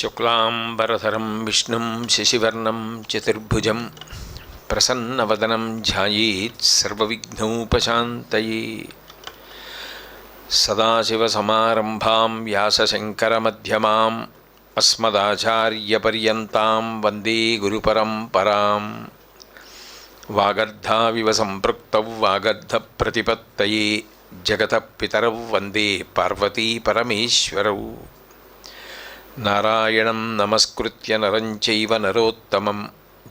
శుక్లాంబరధరం విష్ణుం శశివర్ణం చతుర్భుజం ప్రసన్నవదనం ధ్యాయేత్ సర్వవిఘ్నోపశాంతయే. సదాశివసమారంభాం వ్యాసశంకరమధ్యమాం అస్మదాచార్యపర్యంతాం వందే గురుపరంపరాం. వాగర్ధావివ సంపృక్తౌ వాగర్ధప్రతిపత్తయే జగతః పితరౌ వందే పార్వతీ పరమేశ్వరౌ. నారాయణం నమస్కృత్య నరం చైవ నరోత్తమం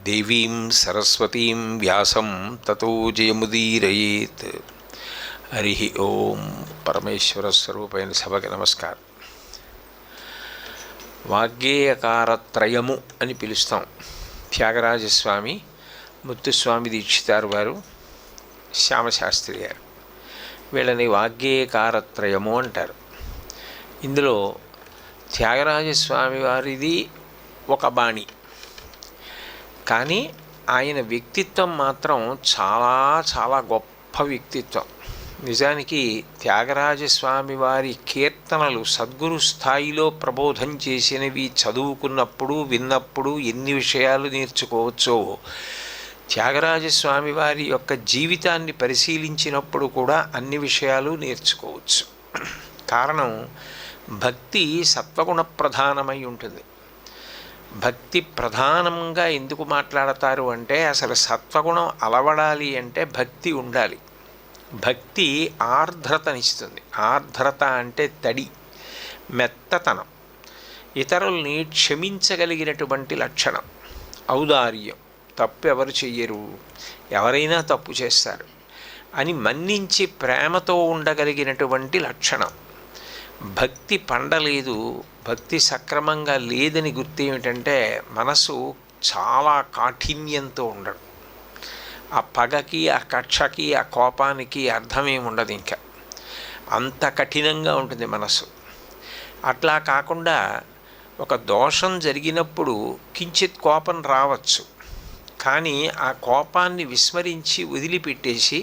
దేవీం సరస్వతీం వ్యాసం తతో జయముదీరయేత్. హరి ఓం. పరమేశ్వర స్వరూపైన సభకి నమస్కారం. వాగ్గేయకారత్రయము అని పిలుస్తాం. త్యాగరాజస్వామి, ముత్తుస్వామి దీక్షితారు వారు, శ్యామశాస్త్రి గారు, వీళ్ళని వాగ్గేయకారత్రయము అంటారు. ఇందులో త్యాగరాజస్వామి వారిది ఒక బాణి, కానీ ఆయన వ్యక్తిత్వం మాత్రం చాలా చాలా గొప్ప వ్యక్తిత్వం. నిజానికి త్యాగరాజస్వామి వారి కీర్తనలు సద్గురు స్థాయిలో ప్రబోధం చేసినవి చదువుకున్నప్పుడు విన్నప్పుడు ఎన్ని విషయాలు నేర్చుకోవచ్చో, త్యాగరాజస్వామి వారి యొక్క జీవితాన్ని పరిశీలించినప్పుడు కూడా అన్ని విషయాలు నేర్చుకోవచ్చు. కారణం, భక్తి సత్వగుణ ప్రధానమై ఉంటుంది. భక్తి ప్రధానంగా ఎందుకు మాట్లాడతారు అంటే, అసలు సత్వగుణం అలవడాలి అంటే భక్తి ఉండాలి. భక్తి ఆర్ద్రతనిస్తుంది. ఆర్ద్రత అంటే తడి, మెత్తతనం, ఇతరుల్ని క్షమించగలిగినటువంటి లక్షణం. ఔదార్యం, తప్పు ఎవరు చెయ్యరు, ఎవరైనా తప్పు చేస్తారు అని మన్నించి ప్రేమతో ఉండగలిగినటువంటి లక్షణం. భక్తి పండలేదు, భక్తి సక్రమంగా లేదని గుర్తు ఏమిటంటే, మనసు చాలా కాఠిన్యంతో ఉండడం. ఆ పగకి, ఆ కక్షకి, ఆ కోపానికి అర్థమేమి ఉండదు. ఇంకా అంత కఠినంగా ఉంటుంది మనసు. అట్లా కాకుండా ఒక దోషం జరిగినప్పుడు కించిత్ కోపం రావచ్చు, కానీ ఆ కోపాన్ని విస్మరించి వదిలిపెట్టేసి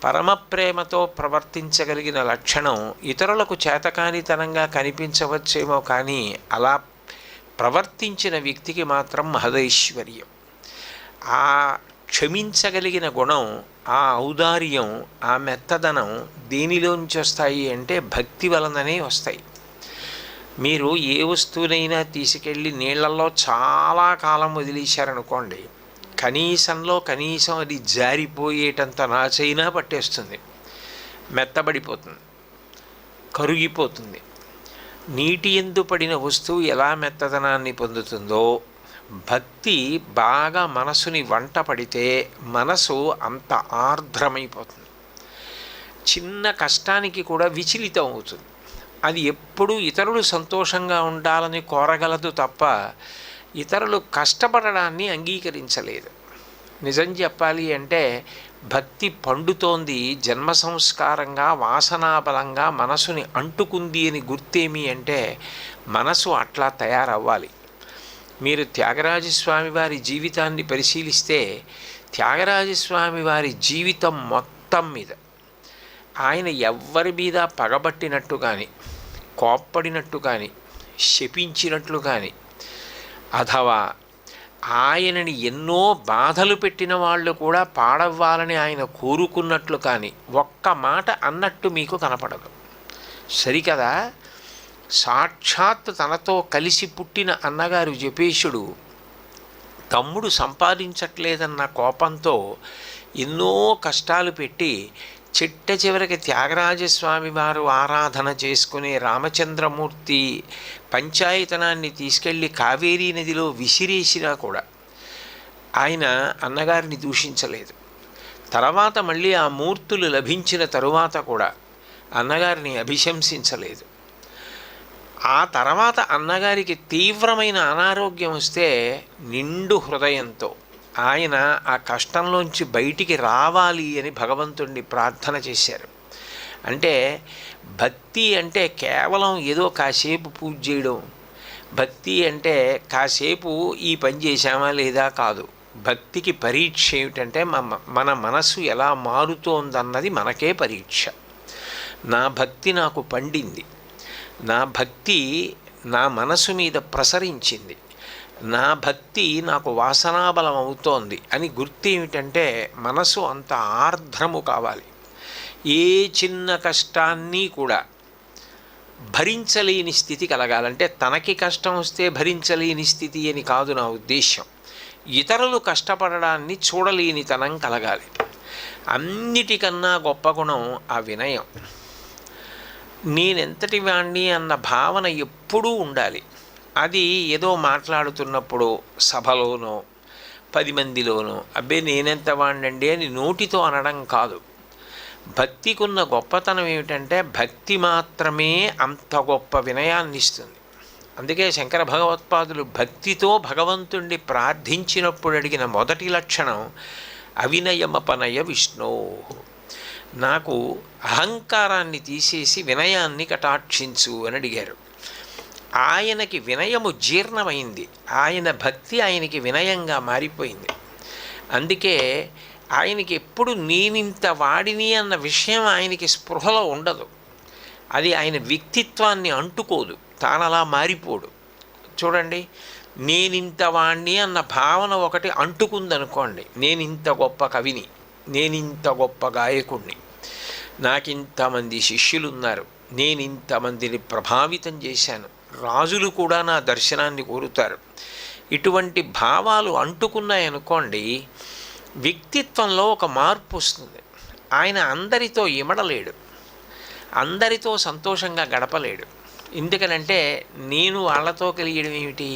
పరమప్రేమతో ప్రవర్తించగలిగిన లక్షణం ఇతరులకు చేతకానితనంగా కనిపించవచ్చేమో, కానీ అలా ప్రవర్తించిన వ్యక్తికి మాత్రం మహదైశ్వర్యం. ఆ క్షమించగలిగిన గుణం, ఆ ఔదార్యం, ఆ మెత్తదనం దేనిలోంచి వస్తాయి అంటే భక్తి వలననే వస్తాయి. మీరు ఏ వస్తువునైనా తీసుకెళ్ళి నీళ్లలో చాలా కాలం వదిలేశారనుకోండి, కనీసం అది జారిపోయేటంత నాచైనా పట్టేస్తుంది, మెత్తబడిపోతుంది, కరిగిపోతుంది. నీటి యందు పడిన వస్తువు ఎలా మెత్తదనాన్ని పొందుతుందో, భక్తి బాగా మనసుని వంట పడితే మనసు అంత ఆర్ద్రమైపోతుంది. చిన్న కష్టానికి కూడా విచలితం అవుతుంది. అది ఎప్పుడూ ఇతరులు సంతోషంగా ఉండాలని కోరగలదు తప్ప ఇతరులు కష్టపడడాన్ని అంగీకరించలేదు. నిజం చెప్పాలి అంటే, భక్తి పండుతోంది జన్మ సంస్కారంగా, వాసనాబలంగా మనసుని అంటుకుంది అని గుర్తేమి అంటే, మనసు అట్లా తయారవ్వాలి. మీరు త్యాగరాజస్వామి వారి జీవితాన్ని పరిశీలిస్తే, త్యాగరాజస్వామి వారి జీవితం మొత్తం మీద ఆయన ఎవ్వరి మీద పగబట్టినట్టు కానీ, కోప్పడినట్టు కానీ, శపించినట్లు కానీ, అథవా ఆయనని ఎన్నో బాధలు పెట్టిన వాళ్ళు కూడా పాడవ్వాలని ఆయన కోరుకున్నట్లు కానీ ఒక్క మాట అన్నట్టు మీకు కనపడదు. సరికదా? సాక్షాత్ తనతో కలిసి పుట్టిన అన్నగారు జపేశుడు తమ్ముడు సంపాదించట్లేదన్న కోపంతో ఎన్నో కష్టాలు పెట్టి చిట్ట చివరికి త్యాగరాజస్వామి వారు ఆరాధన చేసుకునే రామచంద్రమూర్తి పంచాయతనాన్ని తీసుకెళ్ళి కావేరీ నదిలో విసిరేసినా కూడా ఆయన అన్నగారిని దూషించలేదు. తర్వాత మళ్ళీ ఆ మూర్తులు లభించిన తరువాత కూడా అన్నగారిని అభిశంసించలేదు. ఆ తర్వాత అన్నగారికి తీవ్రమైన అనారోగ్యం వస్తే నిండు హృదయంతో ఆయన ఆ కష్టంలోంచి బయటికి రావాలి అని భగవంతుడిని ప్రార్థన చేశారు. అంటే భక్తి అంటే కేవలం ఏదో కాసేపు పూజ చేయడం, భక్తి అంటే కాసేపు ఈ పని చేశామా లేదా కాదు. భక్తికి పరీక్ష ఏమిటంటే మన మనసు ఎలా మారుతోందన్నది మనకే పరీక్ష. నా భక్తి నాకు పండింది, నా భక్తి నా మనసు మీద ప్రసరించింది, నా భక్తి నాకు వాసనాబలం అవుతోంది అని గుర్తు ఏమిటంటే మనసు అంత ఆర్ద్రము కావాలి. ఏ చిన్న కష్టాన్ని కూడా భరించలేని స్థితి కలగాలంటే తనకి కష్టం వస్తే భరించలేని స్థితి అని కాదు నా ఉద్దేశ్యం. ఇతరులు కష్టపడడాన్ని చూడలేనితనం కలగాలి. అన్నిటికన్నా గొప్ప గుణం ఆ వినయం. నేనెంతటి వాణ్ణి అన్న భావన ఎప్పుడూ ఉండాలి. అది ఏదో మాట్లాడుతున్నప్పుడు సభలోనో 10 మందిలోనో అబ్బే నేనెంత వాణ్ణండి అని నోటితో అనడం కాదు. భక్తికున్న గొప్పతనం ఏమిటంటే భక్తి మాత్రమే అంత గొప్ప వినయాన్ని ఇస్తుంది. అందుకే శంకర భగవత్పాదులు భక్తితో భగవంతుణ్ణి ప్రార్థించినప్పుడు అడిగిన మొదటి లక్షణం అవినయమపనయ విష్ణో. నాకు అహంకారాన్ని తీసేసి వినయాన్ని కటాక్షించు అని అడిగారు. ఆయనకి వినయము జీర్ణమైంది, ఆయన భక్తి ఆయనకి వినయంగా మారిపోయింది. అందుకే ఆయనకి ఎప్పుడు నేనింత వాడిని అన్న విషయం ఆయనకి స్పృహలో ఉండదు. అది ఆయన వ్యక్తిత్వాన్ని అంటుకోదు, తానలా మారిపోడు. చూడండి, నేనింత వాణ్ణి అన్న భావన ఒకటి అంటుకుందనుకోండి, నేనింత గొప్ప కవిని, నేనింత గొప్ప గాయకుడిని, నాకింతమంది శిష్యులున్నారు, నేనింతమందిని ప్రభావితం చేశాను, రాజులు కూడా నా దర్శనాన్ని కోరుతారు. ఇటువంటి భావాలు అంటుకున్నాయనుకోండి, వ్యక్తిత్వంలో ఒక మార్పు వస్తుంది. ఆయన అందరితో ఇమడలేడు, అందరితో సంతోషంగా గడపలేడు. ఎందుకనంటే నేను వాళ్ళతో కలియడం ఏమిటి,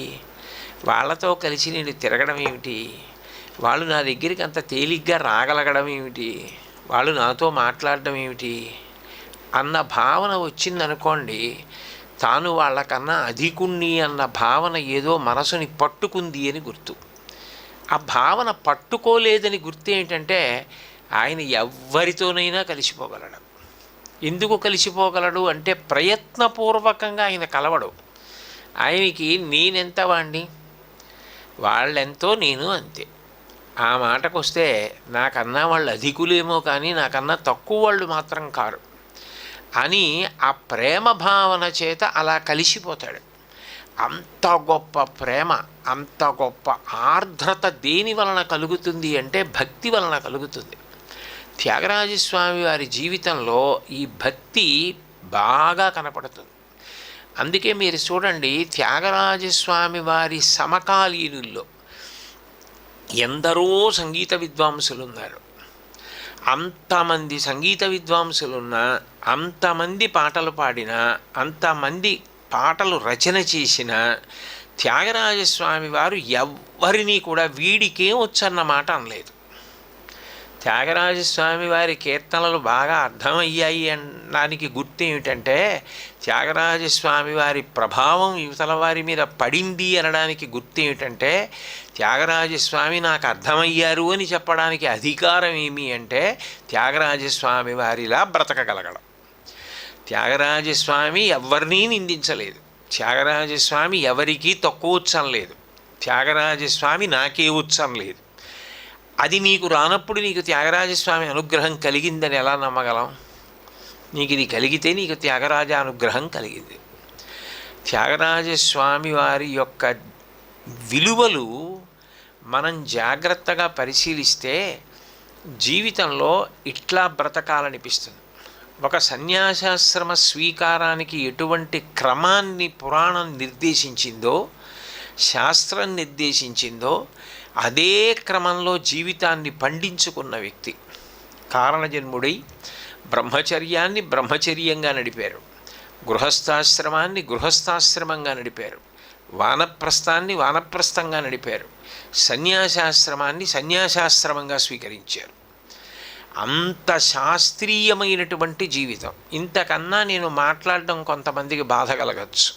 వాళ్ళతో కలిసి నేను తిరగడం ఏమిటి, వాళ్ళు నా దగ్గరికి అంత తేలిగ్గా రాగలగడం ఏమిటి, వాళ్ళు నాతో మాట్లాడడం ఏమిటి అన్న భావన వచ్చిందనుకోండి, తాను వాళ్ళకన్నా అధికుణ్ణి అన్న భావన ఏదో మనసుని పట్టుకుంది అని గుర్తు. ఆ భావన పట్టుకోలేదని గుర్తు ఏంటంటే ఆయన ఎవ్వరితోనైనా కలిసిపోగలడు. ఎందుకు కలిసిపోగలడు అంటే ప్రయత్నపూర్వకంగా ఆయన కలవడు. ఆయనకి నేనెంత వాణ్ణి, వాళ్ళెంతో నేను అంతే. ఆ మాటకు వస్తే నాకన్నా వాళ్ళు అధికులేమో కానీ నాకన్నా తక్కువ వాళ్ళు మాత్రం కారు అని ఆ ప్రేమ భావన చేత అలా కలిసిపోతాడు. అంత గొప్ప ప్రేమ, అంత గొప్ప ఆర్ద్రత దేని వలన కలుగుతుంది అంటే భక్తి వలన కలుగుతుంది. త్యాగరాజస్వామి వారి జీవితంలో ఈ భక్తి బాగా కనపడుతుంది. అందుకే మీరు చూడండి, త్యాగరాజస్వామి వారి సమకాలీనుల్లో ఎందరో సంగీత విద్వాంసులు ఉన్నారు. అంతమంది సంగీత విద్వాంసులున్నా, అంతమంది పాటలు పాడినా, అంతమంది పాటలు రచన చేసిన త్యాగరాజస్వామి వారు ఎవ్వరినీ కూడా వీడికేం వచ్చన్న మాట అనలేదు. త్యాగరాజస్వామి వారి కీర్తనలు బాగా అర్థమయ్యాయి అనడానికి గుర్తు ఏమిటంటే త్యాగరాజస్వామి వారి ప్రభావం యువతల వారి మీద పడింది అనడానికి గుర్తు ఏమిటంటే త్యాగరాజస్వామి నాకు అర్థమయ్యారు అని చెప్పడానికి అధికారం ఏమి అంటే త్యాగరాజస్వామి వారిలా బ్రతకగలగడం. త్యాగరాజస్వామి ఎవరినీ నిందించలేదు, త్యాగరాజస్వామి ఎవరికీ తక్కువ ఉత్సం లేదు, త్యాగరాజస్వామి నాకే ఉత్సం లేదు. అది నీకు రానప్పుడు నీకు త్యాగరాజస్వామి అనుగ్రహం కలిగిందని ఎలా నమ్మగలం? నీకు ఇది కలిగితే నీకు త్యాగరాజ అనుగ్రహం కలిగింది. త్యాగరాజస్వామి వారి యొక్క విలువలు మనం జాగ్రత్తగా పరిశీలిస్తే జీవితంలో ఇట్లా బ్రతకాలనిపిస్తుంది. ఒక సన్యాసాశ్రమ స్వీకారానికి ఎటువంటి క్రమాన్ని పురాణం నిర్దేశించిందో, శాస్త్రం నిర్దేశించిందో అదే క్రమంలో జీవితాన్ని పండించుకున్న వ్యక్తి. కారణజన్ముడై బ్రహ్మచర్యాన్ని బ్రహ్మచర్యంగా నడిపారు, గృహస్థాశ్రమాన్ని గృహస్థాశ్రమంగా నడిపారు, వానప్రస్థాన్ని వానప్రస్థంగా నడిపారు, సన్యాసాశ్రమాన్ని సన్యాసాశ్రమంగా స్వీకరించారు. అంత శాస్త్రీయమైనటువంటి జీవితం. ఇంతకన్నా నేను మాట్లాడడం కొంతమందికి బాధ కలగచ్చు,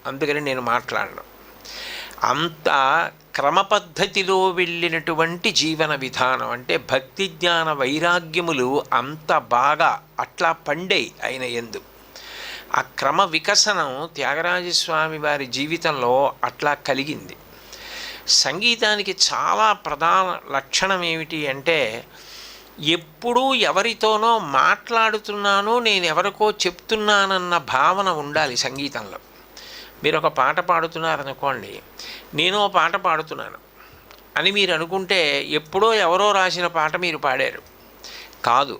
అందుకని నేను మాట్లాడను. అంత క్రమపద్ధతిలో వెళ్ళినటువంటి జీవన విధానం అంటే భక్తి జ్ఞాన వైరాగ్యములు అంత బాగా అట్లా పండై ఆయన యందు. ఆ క్రమ వికసనం త్యాగరాజస్వామి వారి జీవితంలో అట్లా కలిగింది. సంగీతానికి చాలా ప్రధాన లక్షణం ఏమిటి అంటే ఎప్పుడూ ఎవరితోనో మాట్లాడుతున్నానో నేను ఎవరికో చెప్తున్నానన్న భావన ఉండాలి సంగీతంలో. మీరు ఒక పాట పాడుతున్నారనుకోండి, నేను ఓ పాట పాడుతున్నాను అని మీరు అనుకుంటే ఎప్పుడో ఎవరో రాసిన పాట మీరు పాడారు కాదు.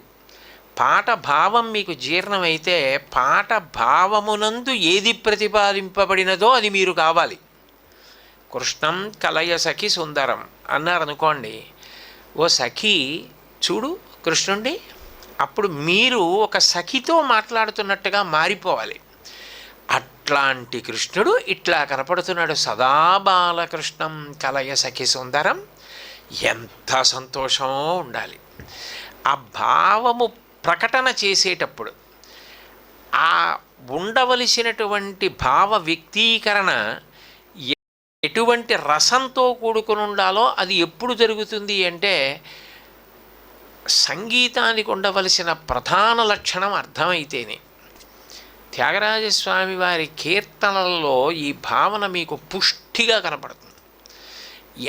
పాట భావం మీకు జీర్ణమైతే పాట భావమునందు ఏది ప్రతిపాదింపబడినదో అది మీరు కావాలి. కృష్ణం కలయ సఖి సుందరం అన్నారనుకోండి, ఓ సఖి చూడు కృష్ణుణ్ణి, అప్పుడు మీరు ఒక సఖితో మాట్లాడుతున్నట్టుగా మారిపోవాలి. అట్లాంటి కృష్ణుడు ఇట్లా కనపడుతున్నాడు, సదా బాలకృష్ణం కలయ సఖి సుందరం. ఎంత సంతోషమో ఉండాలి. ఆ భావము ప్రకటన చేసేటప్పుడు ఆ ఉండవలసినటువంటి భావ వ్యక్తీకరణ ఎటువంటి రసంతో కూడుకుని ఉండాలో అది ఎప్పుడు జరుగుతుంది అంటే, సంగీతానికి ఉండవలసిన ప్రధాన లక్షణం అర్థమైతేనే. త్యాగరాజస్వామి వారి కీర్తనలలో ఈ భావన మీకు పుష్టిగా కనపడుతుంది.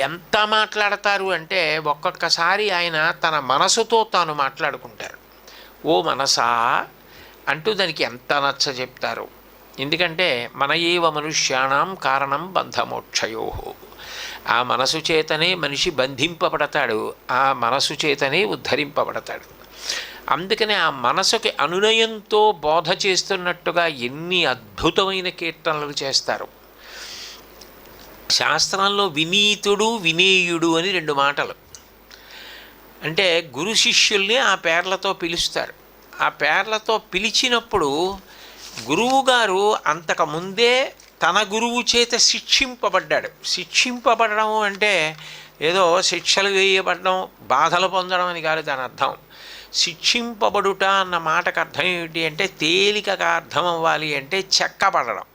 ఎంత మాట్లాడతారు అంటే, ఒక్కొక్కసారి ఆయన తన మనసుతో తాను మాట్లాడుకుంటారు. ఓ మనసా అంటూ దానికి ఎంత నచ్చ చెప్తారు. ఎందుకంటే మన ఏవ మనుష్యాణం కారణం బంధమోక్షయో, ఆ మనసు చేతనే మనిషి బంధింపబడతాడు, ఆ మనసు చేతనే ఉద్ధరింపబడతాడు. అందుకనే ఆ మనసుకి అనునయంతో బోధ చేస్తున్నట్టుగా ఎన్ని అద్భుతమైన కీర్తనలు చేస్తారు. శాస్త్రంలో వినీతుడు వినేయుడు అని రెండు మాటలు. అంటే గురు శిష్యుల్ని ఆ పేర్లతో పిలుస్తారు. ఆ పేర్లతో పిలిచినప్పుడు గురువుగారు అంతకుముందే తన గురువు చేత శిక్షింపబడ్డాడు. శిక్షింపబడడం అంటే ఏదో శిక్షలు వేయబడడం, బాధలు పొందడం అని కాదు దాని అర్థం. శిక్షింపబడుట అన్న మాటకు అర్థం ఏమిటి అంటే, తేలికగా అర్థం అవ్వాలి అంటే చెక్కబడడం.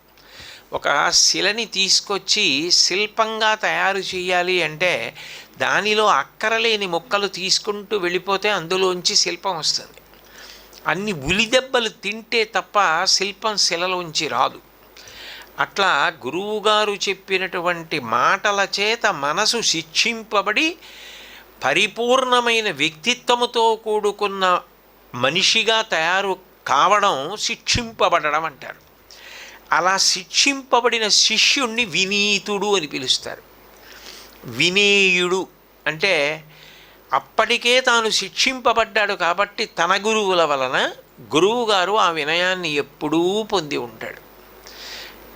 ఒక శిలని తీసుకొచ్చి శిల్పంగా తయారు చేయాలి అంటే దానిలో అక్కరలేని ముక్కలు తీసుకుంటూ వెళ్ళిపోతే అందులోంచి శిల్పం వస్తుంది. అన్ని ఉలిదెబ్బలు తింటే తప్ప శిల్పం శిలలోంచి రాదు. అట్లా గురువుగారు చెప్పినటువంటి మాటల చేత మనసు శిక్షింపబడి పరిపూర్ణమైన వ్యక్తిత్వముతో కూడుకున్న మనిషిగా తయారు కావడం శిక్షింపబడడం అంటారు. అలా శిక్షింపబడిన శిష్యుణ్ణి వినీతుడు అని పిలుస్తారు. వినేయుడు అంటే అప్పటికే తాను శిక్షింపబడ్డాడు కాబట్టి తన గురువుల వలన గురువుగారు ఆ వినయాన్ని ఎప్పుడూ పొంది ఉంటాడు.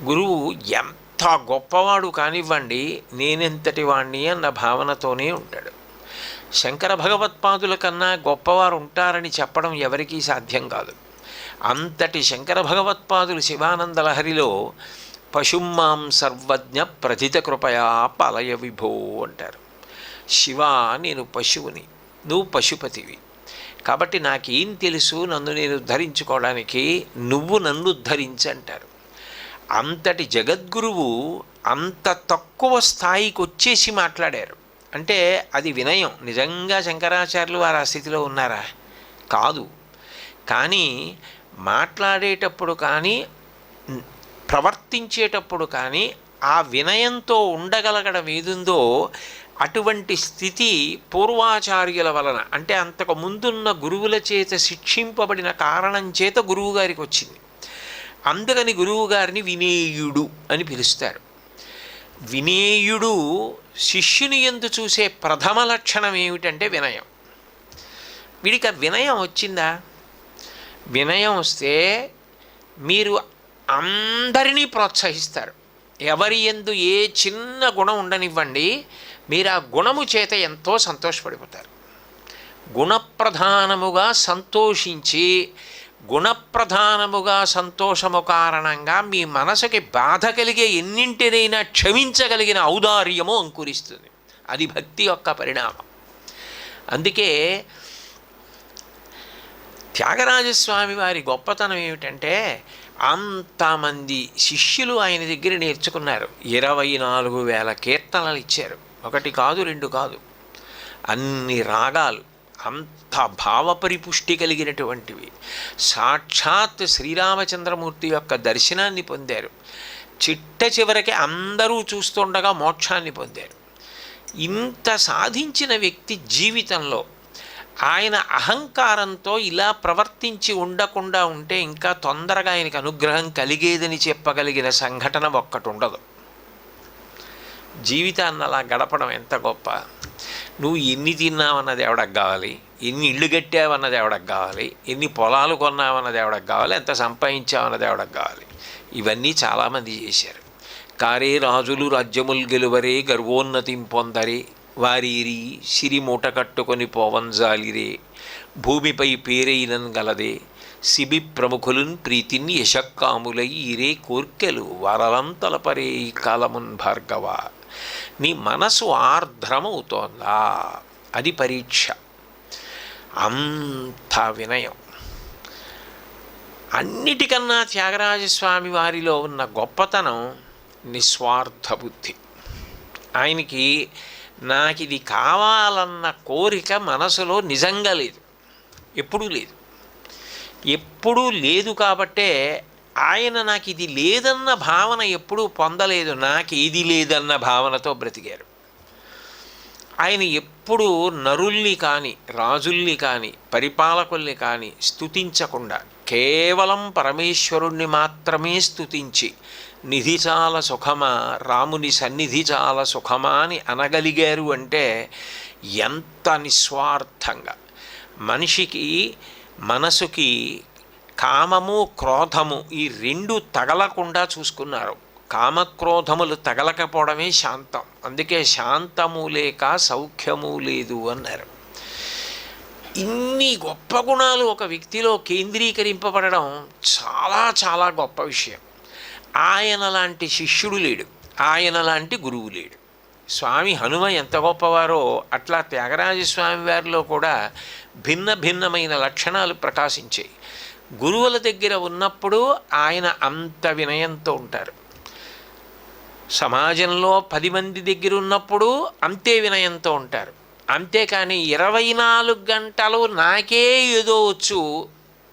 గురువు ఎంత గొప్పవాడు కానివ్వండి, నేనెంతటి వాణ్ణి అన్న భావనతోనే ఉంటాడు. శంకర భగవత్పాదుల కన్నా గొప్పవారు ఉంటారని చెప్పడం ఎవరికీ సాధ్యం కాదు. అంతటి శంకర భగవత్పాదులు శివానంద లహరిలో పశుమాం సర్వజ్ఞ ప్రథిత కృపయా పాలయ విభో అంటారు. శివ, నేను పశువుని, నువ్వు పశుపతివి, కాబట్టి నాకేం తెలుసు నన్ను నేను ఉద్ధరించుకోవడానికి, నువ్వు నన్ను ఉద్ధరించంటారు. అంతటి జగద్గురువు అంత తక్కువ స్థాయికి వచ్చేసి మాట్లాడారు అంటే అది వినయం. నిజంగా శంకరాచార్యులు వారు ఆ స్థితిలో ఉన్నారా? కాదు. కానీ మాట్లాడేటప్పుడు కానీ ప్రవర్తించేటప్పుడు కానీ ఆ వినయంతో ఉండగలగడం ఏదుందో అటువంటి స్థితి పూర్వాచార్యుల వలన, అంటే అంతకు ముందున్న గురువుల చేత శిక్షింపబడిన కారణం చేత గురువుగారికి వచ్చింది. అందుకని గురువుగారిని వినేయుడు అని పిలుస్తారు. వినేయుడు శిష్యుని యందు చూసే ప్రథమ లక్షణం ఏమిటంటే వినయం. వీడికి ఆ వినయం వచ్చిందా? వినయం వస్తే మీరు అందరినీ ప్రోత్సహిస్తారు. ఎవరి యందు ఏ చిన్న గుణం ఉండనివ్వండి, మీరు ఆ గుణము చేత ఎంతో సంతోషపడిపోతారు. గుణప్రధానముగా సంతోషించి గుణప్రధానముగా సంతోషము కారణంగా మీ మనసుకి బాధ కలిగే ఎన్నింటినైనా క్షమించగలిగిన ఔదార్యము అంకురిస్తుంది. అది భక్తి యొక్క పరిణామం. అందుకే త్యాగరాజస్వామి వారి గొప్పతనం ఏమిటంటే, అంతమంది శిష్యులు ఆయన దగ్గర నేర్చుకున్నారు. 24,000 కీర్తనలు ఇచ్చారు. ఒకటి కాదు, రెండు కాదు, అన్ని రాగాలు, అంత భావపరిపుష్టి కలిగినటువంటివి. సాక్షాత్ శ్రీరామచంద్రమూర్తి యొక్క దర్శనాన్ని పొందారు. చిట్ట చివరికి అందరూ చూస్తుండగా మోక్షాన్ని పొందారు. ఇంత సాధించిన వ్యక్తి జీవితంలో ఆయన అహంకారంతో ఇలా ప్రవర్తించి ఉండకుండా ఉంటే ఇంకా తొందరగా ఆయనకు అనుగ్రహం కలిగేదని చెప్పగలిగిన సంఘటన ఒక్కటి ఉండదు. జీవితాన్ని అలా గడపడం ఎంత గొప్ప. నువ్వు ఎన్ని తిన్నావన్నది ఎవడకు కావాలి, ఎన్ని ఇళ్ళు కట్టావన్నది ఎవడకు కావాలి, ఎన్ని పొలాలు కొన్నావన్నది ఎవడకు కావాలి, ఎంత సంపాదించావన్నది ఎవడకు కావాలి. ఇవన్నీ చాలామంది చేశారు. కారే రాజులు రాజ్యములు గెలువరే గర్వోన్నతిం పొందరే వారీరి సిరి మూట కట్టుకొని పోవంజాలిరే భూమిపై పేరైనన్ గలదే సిబి ప్రముఖులున్ ప్రీతిన్ యశక్కాములై ఈరే కోర్కెలు వరలం తలపరే ఈ కాలమున్ భార్గవ. నీ మనసు ఆర్ద్రమవుతోందా? అది పరీక్ష. అంత వినయం. అన్నిటికన్నా త్యాగరాజస్వామి వారిలో ఉన్న గొప్పతనం నిస్వార్థ బుద్ధి. ఆయనకి నాకు ఇది కావాలన్న కోరిక మనసులో నిజంగా లేదు, ఎప్పుడూ లేదు. ఎప్పుడూ లేదు కాబట్టే ఆయన నాకు ఇది లేదన్న భావన ఎప్పుడూ పొందలేదు. నాకు ఇది లేదన్న భావనతో బ్రతికారు. ఆయన ఎప్పుడూ నరుల్ని కానీ రాజుల్ని కానీ పరిపాలకుల్ని కానీ స్తుతించకుండా కేవలం పరమేశ్వరుణ్ణి మాత్రమే స్తుతించి నిధి చాలా సుఖమా, రాముని సన్నిధి చాలా సుఖమా అని అనగలిగారు అంటే ఎంత నిస్వార్థంగా. మనిషికి మనసుకి కామము క్రోధము ఈ రెండు తగలకుండా చూసుకున్నారు. కామక్రోధములు తగలకపోవడమే శాంతం. అందుకే శాంతము లేక సౌఖ్యము లేదు అన్నారు. ఇన్ని గొప్ప గుణాలు ఒక వ్యక్తిలో కేంద్రీకరింపబడడం చాలా చాలా గొప్ప విషయం. ఆయన లాంటి శిష్యుడు లేడు, ఆయన లాంటి గురువు లేడు. స్వామి హనుమ ఎంత గొప్పవారో అట్లా త్యాగరాజస్వామి వారిలో కూడా భిన్న భిన్నమైన లక్షణాలు ప్రకాశించాయి. గురువుల దగ్గర ఉన్నప్పుడు ఆయన అంత వినయంతో ఉంటారు. సమాజంలో 10 మంది దగ్గర ఉన్నప్పుడు అంతే వినయంతో ఉంటారు. అంతేకాని 24 గంటలు నాకే ఏదో వచ్చు,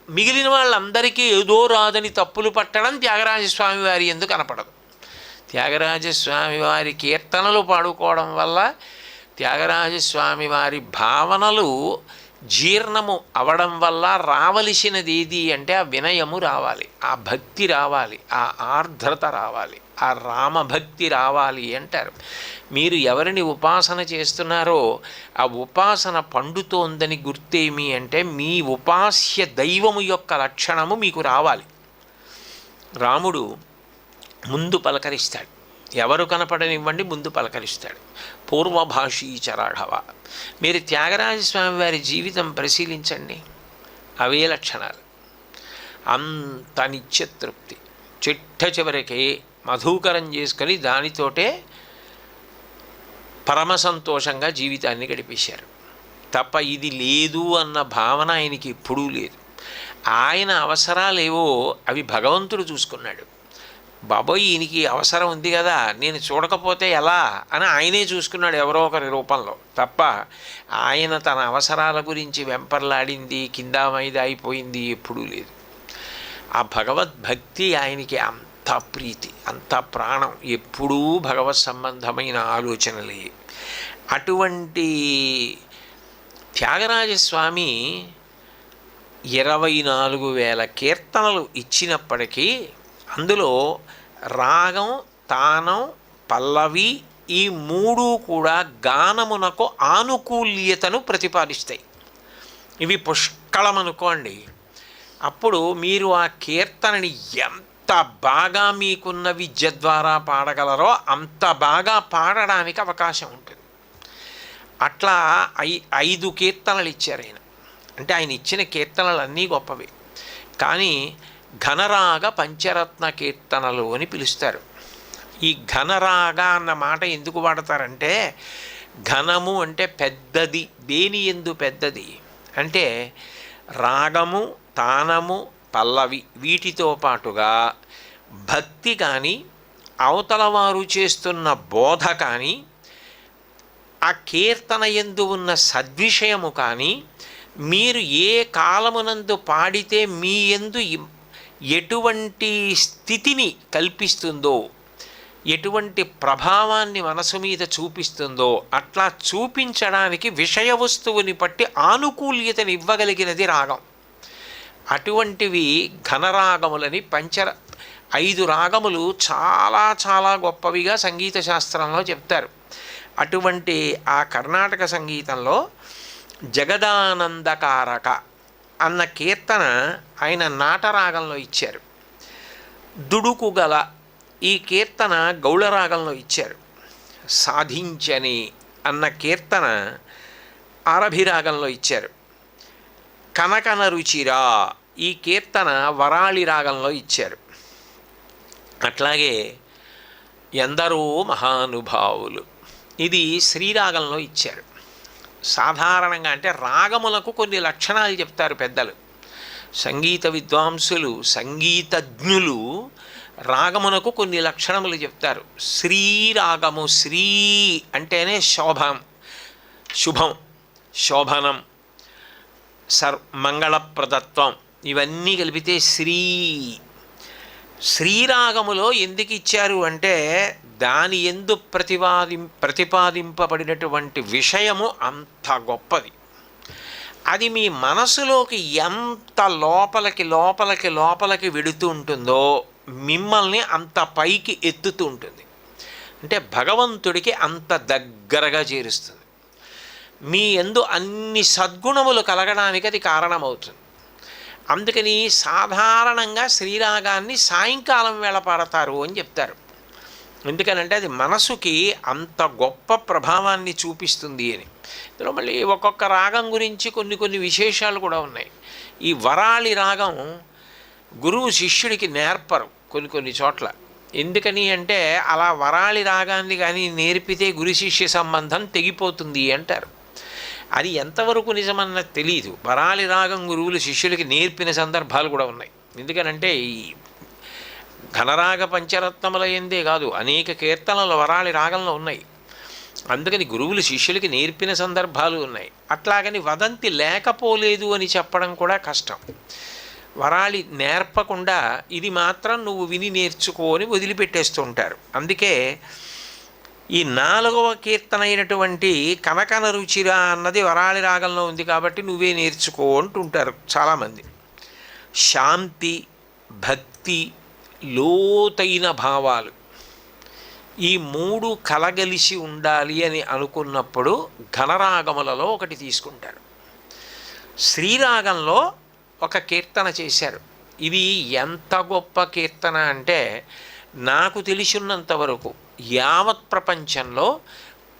మిగిలిన వాళ్ళందరికీ ఏదో రాదని తప్పులు పట్టడం త్యాగరాజస్వామి వారి ఎందుకు కనపడదు. త్యాగరాజస్వామి వారి కీర్తనలు పాడుకోవడం వల్ల త్యాగరాజస్వామి వారి భావనలు జీర్ణము అవడం వల్ల రావలసినది ఏది అంటే ఆ వినయము రావాలి, ఆ భక్తి రావాలి, ఆ ఆర్ద్రత రావాలి, ఆ రామభక్తి రావాలి అంటారు. మీరు ఎవరిని ఉపాసన చేస్తున్నారో ఆ ఉపాసన పండుతోందని గుర్తేమి అంటే మీ ఉపాస్య దైవము యొక్క లక్షణము మీకు రావాలి. రాముడు ముందు పలకరిస్తాడు, ఎవరు కనపడనివ్వండి ముందు పలకరిస్తాడు. పూర్వభాషీచరాఢవ. మీరు త్యాగరాజస్వామి వారి జీవితం పరిశీలించండి, అవే లక్షణాలు. అంత నిత్యతృప్తి, చిట్ట చివరికి మధుకరం చేసుకొని దానితోటే పరమ సంతోషంగా జీవితాన్ని గడిపేశారు. తప్ప ఇది లేదు అన్న భావన ఆయనకి ఎప్పుడూ లేదు. ఆయన అవసరాలేవో అవి భగవంతుడు చూసుకున్నాడు. బాబోయ్ ఈయనకి అవసరం ఉంది కదా, నేను చూడకపోతే ఎలా అని ఆయనే చూసుకున్నాడు ఎవరో ఒకరి రూపంలో. తప్ప ఆయన తన అవసరాల గురించి వెంపర్లాడింది, కింద మీద అయిపోయింది ఎప్పుడూ లేదు. ఆ భగవద్భక్తి ఆయనకి అంత ప్రీతి, అంత ప్రాణం, ఎప్పుడూ భగవత్ సంబంధమైన ఆలోచనలే. అటువంటి త్యాగరాజస్వామి 24,000 కీర్తనలు ఇచ్చినప్పటికీ అందులో రాగం, తానం, పల్లవి ఈ 3 కూడా గానమునకు ఆనుకూల్యతను ప్రతిపాదిస్తాయి. ఇవి పుష్కళమనుకోండి. అప్పుడు మీరు ఆ కీర్తనని ఎంత బాగా మీకున్న విద్య ద్వారా పాడగలరో అంత బాగా పాడడానికి అవకాశం ఉంటుంది. అట్లా 5 కీర్తనలు ఇచ్చారు ఆయన. అంటే ఆయన ఇచ్చిన కీర్తనలు అన్నీ గొప్పవి. కానీ ఘనరాగ పంచరత్న కీర్తనలు అని పిలుస్తారు. ఈ ఘనరాగ అన్న మాట ఎందుకు వాడతారంటే, ఘనము అంటే పెద్దది, దేని ఎందు పెద్దది అంటే రాగము, తానము, పల్లవి వీటితో పాటుగా భక్తి కానీ అవతల వారు చేస్తున్న బోధ కానీ ఆ కీర్తన యందు ఉన్న సద్విషయము కానీ మీరు ఏ కాలమునందు పాడితే మీ యందు ఎటువంటి స్థితిని కల్పిస్తుందో, ఎటువంటి ప్రభావాన్ని మనసు మీద చూపిస్తుందో అట్లా చూపించడానికి విషయ వస్తువుని బట్టి ఆనుకూల్యతని ఇవ్వగలిగినది రాగం. అటువంటివి ఘనరాగములని 5 రాగములు చాలా చాలా గొప్పవిగా సంగీత శాస్త్రంలో చెప్తారు. అటువంటి ఆ కర్ణాటక సంగీతంలో జగదానందకారక అన్న కీర్తన ఆయన నాటరాగంలో ఇచ్చారు. దుడుకుగల ఈ కీర్తన గౌళరాగంలో ఇచ్చారు. సాధించని అన్న కీర్తన ఆరభిరాగంలో ఇచ్చారు. కనకన రుచిరా ఈ కీర్తన వరాళి రాగంలో ఇచ్చారు. అట్లాగే ఎందరో మహానుభావులు ఇది శ్రీరాగంలో ఇచ్చారు. సాధారణంగా అంటే రాగములకు కొన్ని లక్షణాలు చెప్తారు పెద్దలు, సంగీత విద్వాంసులు, సంగీతజ్ఞులు రాగమునకు కొన్ని లక్షణములు చెప్తారు. శ్రీరాగము, శ్రీ అంటేనే శుభం, శోభనం, మంగళప్రదత్వం, ఇవన్నీ కలిపితే శ్రీరాగములో ఎందుకు ఇచ్చారు అంటే దాని యందు ప్రతిపాదింపబడినటువంటి విషయము అంత గొప్పది. అది మీ మనసులోకి ఎంత లోపలికి వెడుతూ ఉంటుందో మిమ్మల్ని అంత పైకి ఎత్తుతూ ఉంటుంది. అంటే భగవంతుడికి అంత దగ్గరగా చేరుస్తుంది. మీ యందు అన్ని సద్గుణములు కలగడానికి అది కారణమవుతుంది. అందుకని సాధారణంగా శ్రీరాగాన్ని సాయంకాలం వేళ పాడతారు అని చెప్తారు. ఎందుకనంటే అది మనసుకి అంత గొప్ప ప్రభావాన్ని చూపిస్తుంది అని. ఇందులో మళ్ళీ ఒక్కొక్క రాగం గురించి కొన్ని విశేషాలు కూడా ఉన్నాయి. ఈ వరాళి రాగం గురువు శిష్యుడికి నేర్పరు కొన్ని చోట్ల. ఎందుకని అంటే అలా వరాళి రాగాన్ని కానీ నేర్పితే గురు శిష్య సంబంధం తెగిపోతుంది అంటారు. అది ఎంతవరకు నిజమన్నది తెలియదు. వరాళి రాగం గురువులు శిష్యులకి నేర్పిన సందర్భాలు కూడా ఉన్నాయి. ఎందుకనంటే ఈ ఘనరాగ పంచరత్నముల ఎందే కాదు, అనేక కీర్తనలు వరాళి రాగంలో ఉన్నాయి. అందుకని గురువులు శిష్యులకి నేర్పిన సందర్భాలు ఉన్నాయి. అట్లాగని వదంతి లేకపోలేదు అని చెప్పడం కూడా కష్టం. వరాళి నేర్పకుండా ఇది మాత్రం నువ్వు విని నేర్చుకో అని వదిలిపెట్టేస్తూ ఉంటారు. అందుకే ఈ 4వ కీర్తన అయినటువంటి కనకన రుచిరా అన్నది వరాళి రాగంలో ఉంది కాబట్టి నువ్వే నేర్చుకో అంటుంటారు చాలామంది. శాంతి, భక్తి, లోతైన భావాలు ఈ 3 కలగలిసి ఉండాలి అని అనుకున్నప్పుడు ఘనరాగములలో ఒకటి తీసుకుంటారు. శ్రీరాగంలో ఒక కీర్తన చేశారు. ఇది ఎంత గొప్ప కీర్తన అంటే నాకు తెలిసినంత వరకు యావత్ ప్రపంచంలో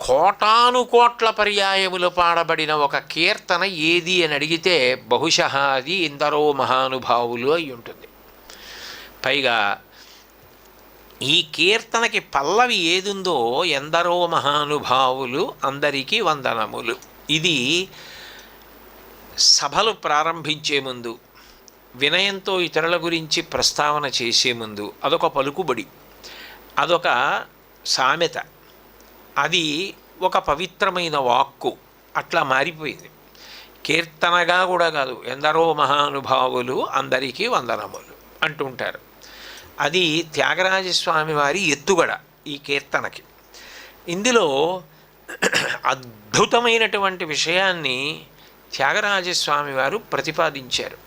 కోటానుకోట్ల పర్యాయములు పాడబడిన ఒక కీర్తన ఏది అని అడిగితే బహుశः అది ఎందరో మహానుభావులు అయి ఉంటుంది. పైగా ఈ కీర్తనకి పల్లవి ఏదుందో ఎందరో మహానుభావులు అందరికీ వందనములు. ఇది సభలు ప్రారంభించే ముందు, వినయంతో ఇతరుల గురించి ప్రస్తావన చేసే ముందు అదొక పలుకుబడి, అదొక సామెత, అది ఒక పవిత్రమైన వాక్కు అట్లా మారిపోయింది. కీర్తనగా కూడా కాదు, ఎందరో మహానుభావులు అందరికీ వందనములు అంటుంటారు. అది త్యాగరాజస్వామి వారి ఎత్తుగడ ఈ కీర్తనకి. ఇందులో అద్భుతమైనటువంటి విషయాన్ని త్యాగరాజస్వామి వారు ప్రతిపాదించారు.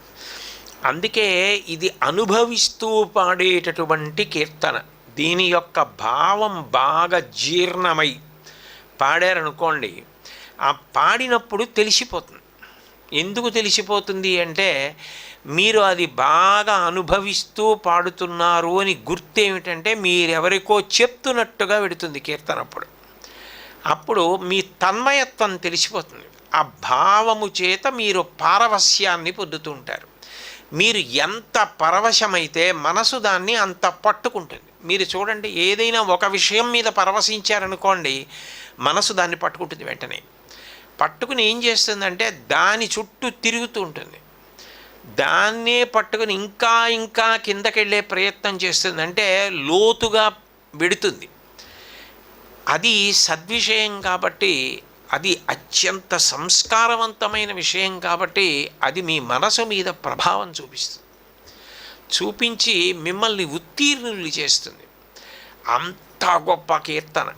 అందుకే ఇది అనుభవిస్తూ పాడేటటువంటి కీర్తన. దీని యొక్క భావం బాగా జీర్ణమై పాడారనుకోండి, ఆ పాడినప్పుడు తెలిసిపోతుంది. ఎందుకు తెలిసిపోతుంది అంటే మీరు అది బాగా అనుభవిస్తూ పాడుతున్నారు అని గుర్తేమిటంటే మీరెవరికో చెప్తున్నట్టుగా పెడుతుంది కీర్తనప్పుడు. అప్పుడు మీ తన్మయత్వం తెలిసిపోతుంది. ఆ భావము చేత మీరు పారవస్యాన్ని పొందుతూ ఉంటారు. మీరు ఎంత పరవశమైతే మనసు దాన్ని అంత పట్టుకుంటుంది. మీరు చూడండి, ఏదైనా ఒక విషయం మీద పరవశించారనుకోండి, మనసు దాన్ని పట్టుకుంటుంది. వెంటనే పట్టుకుని ఏం చేస్తుందంటే దాని చుట్టూ తిరుగుతూ ఉంటుంది. దాన్నే పట్టుకుని ఇంకా ఇంకా కిందకెళ్ళే ప్రయత్నం చేస్తుంది. అంటే లోతుగా వెడుతుంది. అది సద్విషయం కాబట్టి, అది అత్యంత సంస్కారవంతమైన విషయం కాబట్టి అది మీ మనసు మీద ప్రభావం చూపిస్తుంది. చూపించి మిమ్మల్ని ఉత్తీర్ణులు చేస్తుంది. అంత గొప్ప కీర్తన.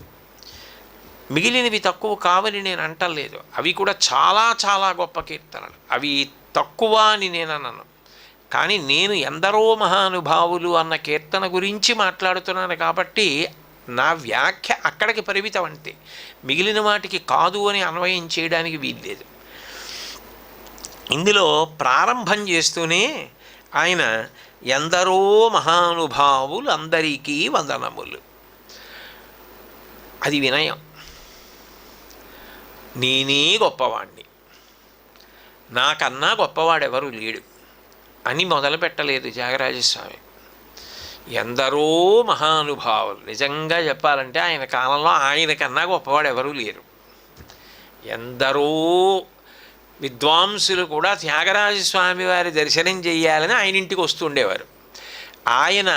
మిగిలినవి తక్కువ కావని నేను అంటలేదు, అవి కూడా చాలా చాలా గొప్ప కీర్తనలు. అవి తక్కువ అని నేను అన్నాను, కానీ నేను ఎందరో మహానుభావులు అన్న కీర్తన గురించి మాట్లాడుతున్నాను కాబట్టి నా వ్యాఖ్య అక్కడికి పరిమితం. అంతే, మిగిలిన వాటికి కాదు అని అన్వయం చేయడానికి వీల్లేదు. ఇందులో ప్రారంభం చేస్తూనే ఆయన ఎందరో మహానుభావులు అందరికీ వందనములు. అది వినయం. నేనే గొప్పవాణ్ణి, నాకన్నా గొప్పవాడెవరు లేడు అని మొదలు పెట్టలేదు త్యాగరాజస్వామి. ఎందరో మహానుభావులు, నిజంగా చెప్పాలంటే ఆయన కాలంలో ఆయనకన్నా గొప్పవాడు ఎవరూ లేరు. ఎందరో విద్వాంసులు కూడా త్యాగరాజస్వామి వారి దర్శనం చేయాలని ఆయన ఇంటికి వస్తుండేవారు. ఆయన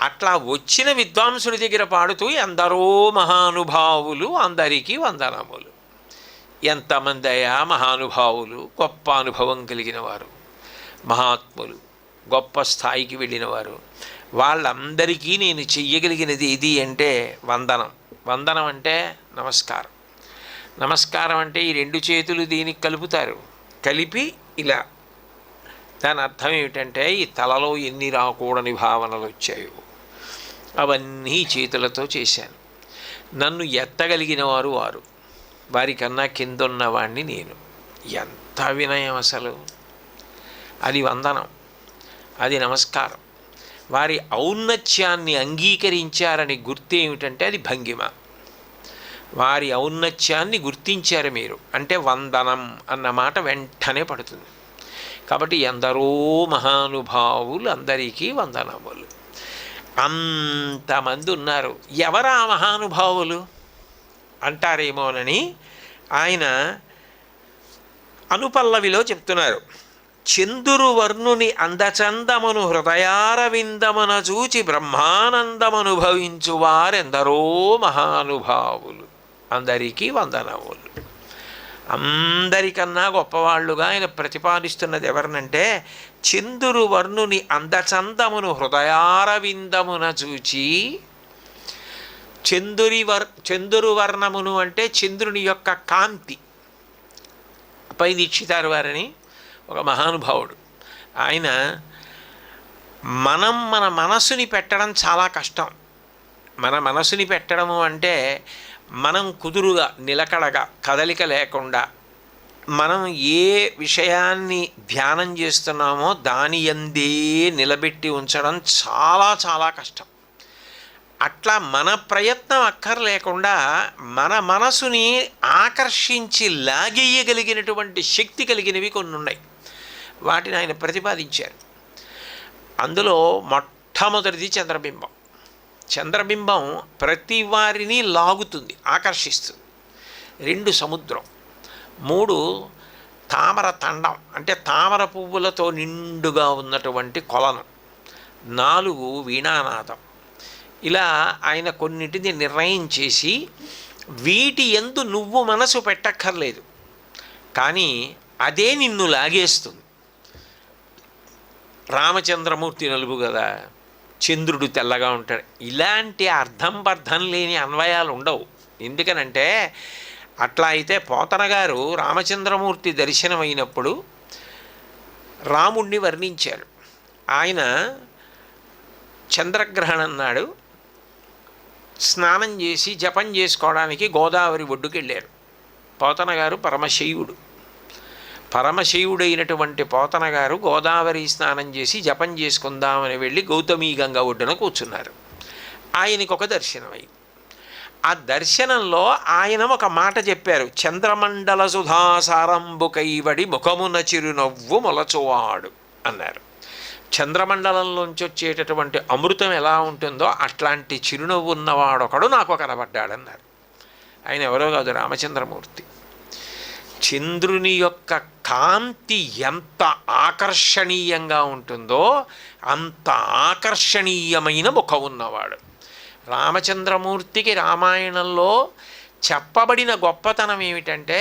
అట్లా వచ్చిన విద్వాంసుల దగ్గర పాడుతూ ఎందరో మహానుభావులు అందరికీ వందనములు. ఎంతమంది అయ్యా మహానుభావులు, గొప్ప అనుభవం కలిగిన వారు, మహాత్ములు, గొప్ప స్థాయికి వెళ్ళినవారు, వాళ్ళందరికీ నేను చెయ్యగలిగినది ఇది అంటే వందనం. వందనం అంటే నమస్కారం. నమస్కారం అంటే ఈ రెండు చేతులు దీనికి కలుపుతారు, కలిపి ఇలా. దాని అర్థం ఏమిటంటే ఈ తలలో ఎన్ని రాకూడని భావనలు వచ్చాయో అవన్నీ చేతులతో చేశాను. నన్ను ఎత్తగలిగిన వారు వారు, వారికన్నా కిందున్నవాణ్ణి నేను. ఎంత వినయం అసలు! అది వందనం, అది నమస్కారం. వారి ఔన్నత్యాన్ని అంగీకరించారని గుర్తు ఏమిటంటే అది భంగిమ. వారి ఔన్నత్యాన్ని గుర్తించారు మీరు అంటే వందనం అన్న మాట వెంటనే పడుతుంది. కాబట్టి ఎందరో మహానుభావులు అందరికీ వందనములు. అంతమంది ఉన్నారు. ఎవరా మహానుభావులు అంటారేమోనని ఆయన అనుపల్లవిలో చెప్తున్నారు. చందురు వర్ణుని అందచందమును హృదయారవిందమున చూచి బ్రహ్మానందమనుభవించు వారెందరో మహానుభావులు అందరికీ వందనములు. అందరికన్నా గొప్పవాళ్ళుగా ఆయన ప్రతిపాదిస్తున్నది ఎవరినంటే చందురు వర్ణుని అందచందమును హృదయారవిందమున చూచి. చందురు వర్ణమును అంటే చంద్రుని యొక్క కాంతి. పై దీక్షితారు వారని ఒక మహానుభావుడు, ఆయన మన మనసుని పెట్టడం చాలా కష్టం. మన మనసుని పెట్టడము అంటే మనం కుదురుగా నిలకడగా కదలిక లేకుండా మనం ఏ విషయాన్ని ధ్యానం చేస్తున్నామో దాని యందే నిలబెట్టి ఉంచడం చాలా చాలా కష్టం. అట్లా మన ప్రయత్నం అక్కర్లేకుండా మన మనసుని ఆకర్షించి లాగేయగలిగినటువంటి శక్తి కలిగినవి కొన్ని ఉన్నాయి. వాటిని ఆయన ప్రతిపాదించారు. అందులో మొట్టమొదటిది చంద్రబింబం. చంద్రబింబం ప్రతి వారిని లాగుతుంది, ఆకర్షిస్తుంది. 2 సముద్రం, 3 తామర తండం అంటే తామర పువ్వులతో నిండుగా ఉన్నటువంటి కొలను, 4 వీణానాదం. ఇలా ఆయన కొన్నిటిని నిర్ణయం చేసి వీటి యందు నువ్వు మనసు పెట్టక్కర్లేదు, కానీ అదే నిన్ను లాగేస్తుంది. రామచంద్రమూర్తి నలుపు కదా, చంద్రుడు తెల్లగా ఉంటాడు. ఇలాంటి అర్థం లేని అన్వయాలు ఉండవు. ఎందుకనంటే అట్లా అయితే పోతన గారు రామచంద్రమూర్తి దర్శనమైనప్పుడు రాముణ్ణి వర్ణించారు. ఆయన చంద్రగ్రహణం నాడు స్నానం చేసి జపం చేసుకోవడానికి గోదావరి ఒడ్డుకు వెళ్ళారు. పోతన గారు పరమశైవుడైనటువంటి పోతన గారు గోదావరి స్నానం చేసి జపం చేసుకుందామని వెళ్ళి గౌతమీ గంగ ఒడ్డున కూర్చున్నారు. ఆయనకు ఒక దర్శనం అయింది. ఆ దర్శనంలో ఆయన ఒక మాట చెప్పారు. చంద్రమండల సుధాసారంబు కైవడి ముఖమున చిరునవ్వు మొలచువాడు అన్నారు. చంద్రమండలంలోంచి వచ్చేటటువంటి అమృతం ఎలా ఉంటుందో అట్లాంటి చిరునవ్వు ఉన్నవాడొకడు నాకు కనబడ్డాడన్నారు. ఆయన ఎవరో కాదు, రామచంద్రమూర్తి. చంద్రుని యొక్క కాంతి ఎంత ఆకర్షణీయంగా ఉంటుందో అంత ఆకర్షణీయమైన ముఖం ఉన్నవాడు రామచంద్రమూర్తికి. రామాయణంలో చెప్పబడిన గొప్పతనం ఏమిటంటే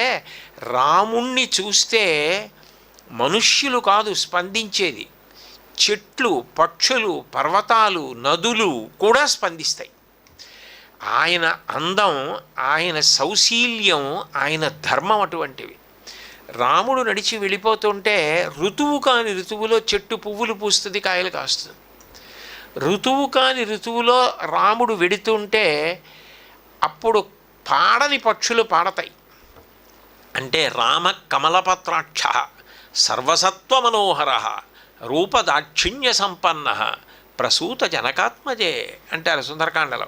రాముణ్ణి చూస్తే మనుష్యులు కాదు స్పందించేది, చెట్లు, పక్షులు, పర్వతాలు, నదులు కూడా స్పందిస్తాయి. ఆయన అందం, ఆయన సౌశీల్యం, ఆయన ధర్మం అటువంటివి. రాముడు నడిచి వెళ్ళిపోతుంటే ఋతువు కాని ఋతువులో చెట్టు పువ్వులు పూస్తుంది, కాయలు కాస్తుంది. ఋతువు కాని ఋతువులో రాముడు వెడుతుంటే అప్పుడు పాడని పక్షులు పాడతాయి. అంటే రామ కమలపత్రాక్ష సర్వసత్వ మనోహర రూపదాక్షిణ్య సంపన్న ప్రసూత జనకాత్మజే అంటారు సుందరకాండలో.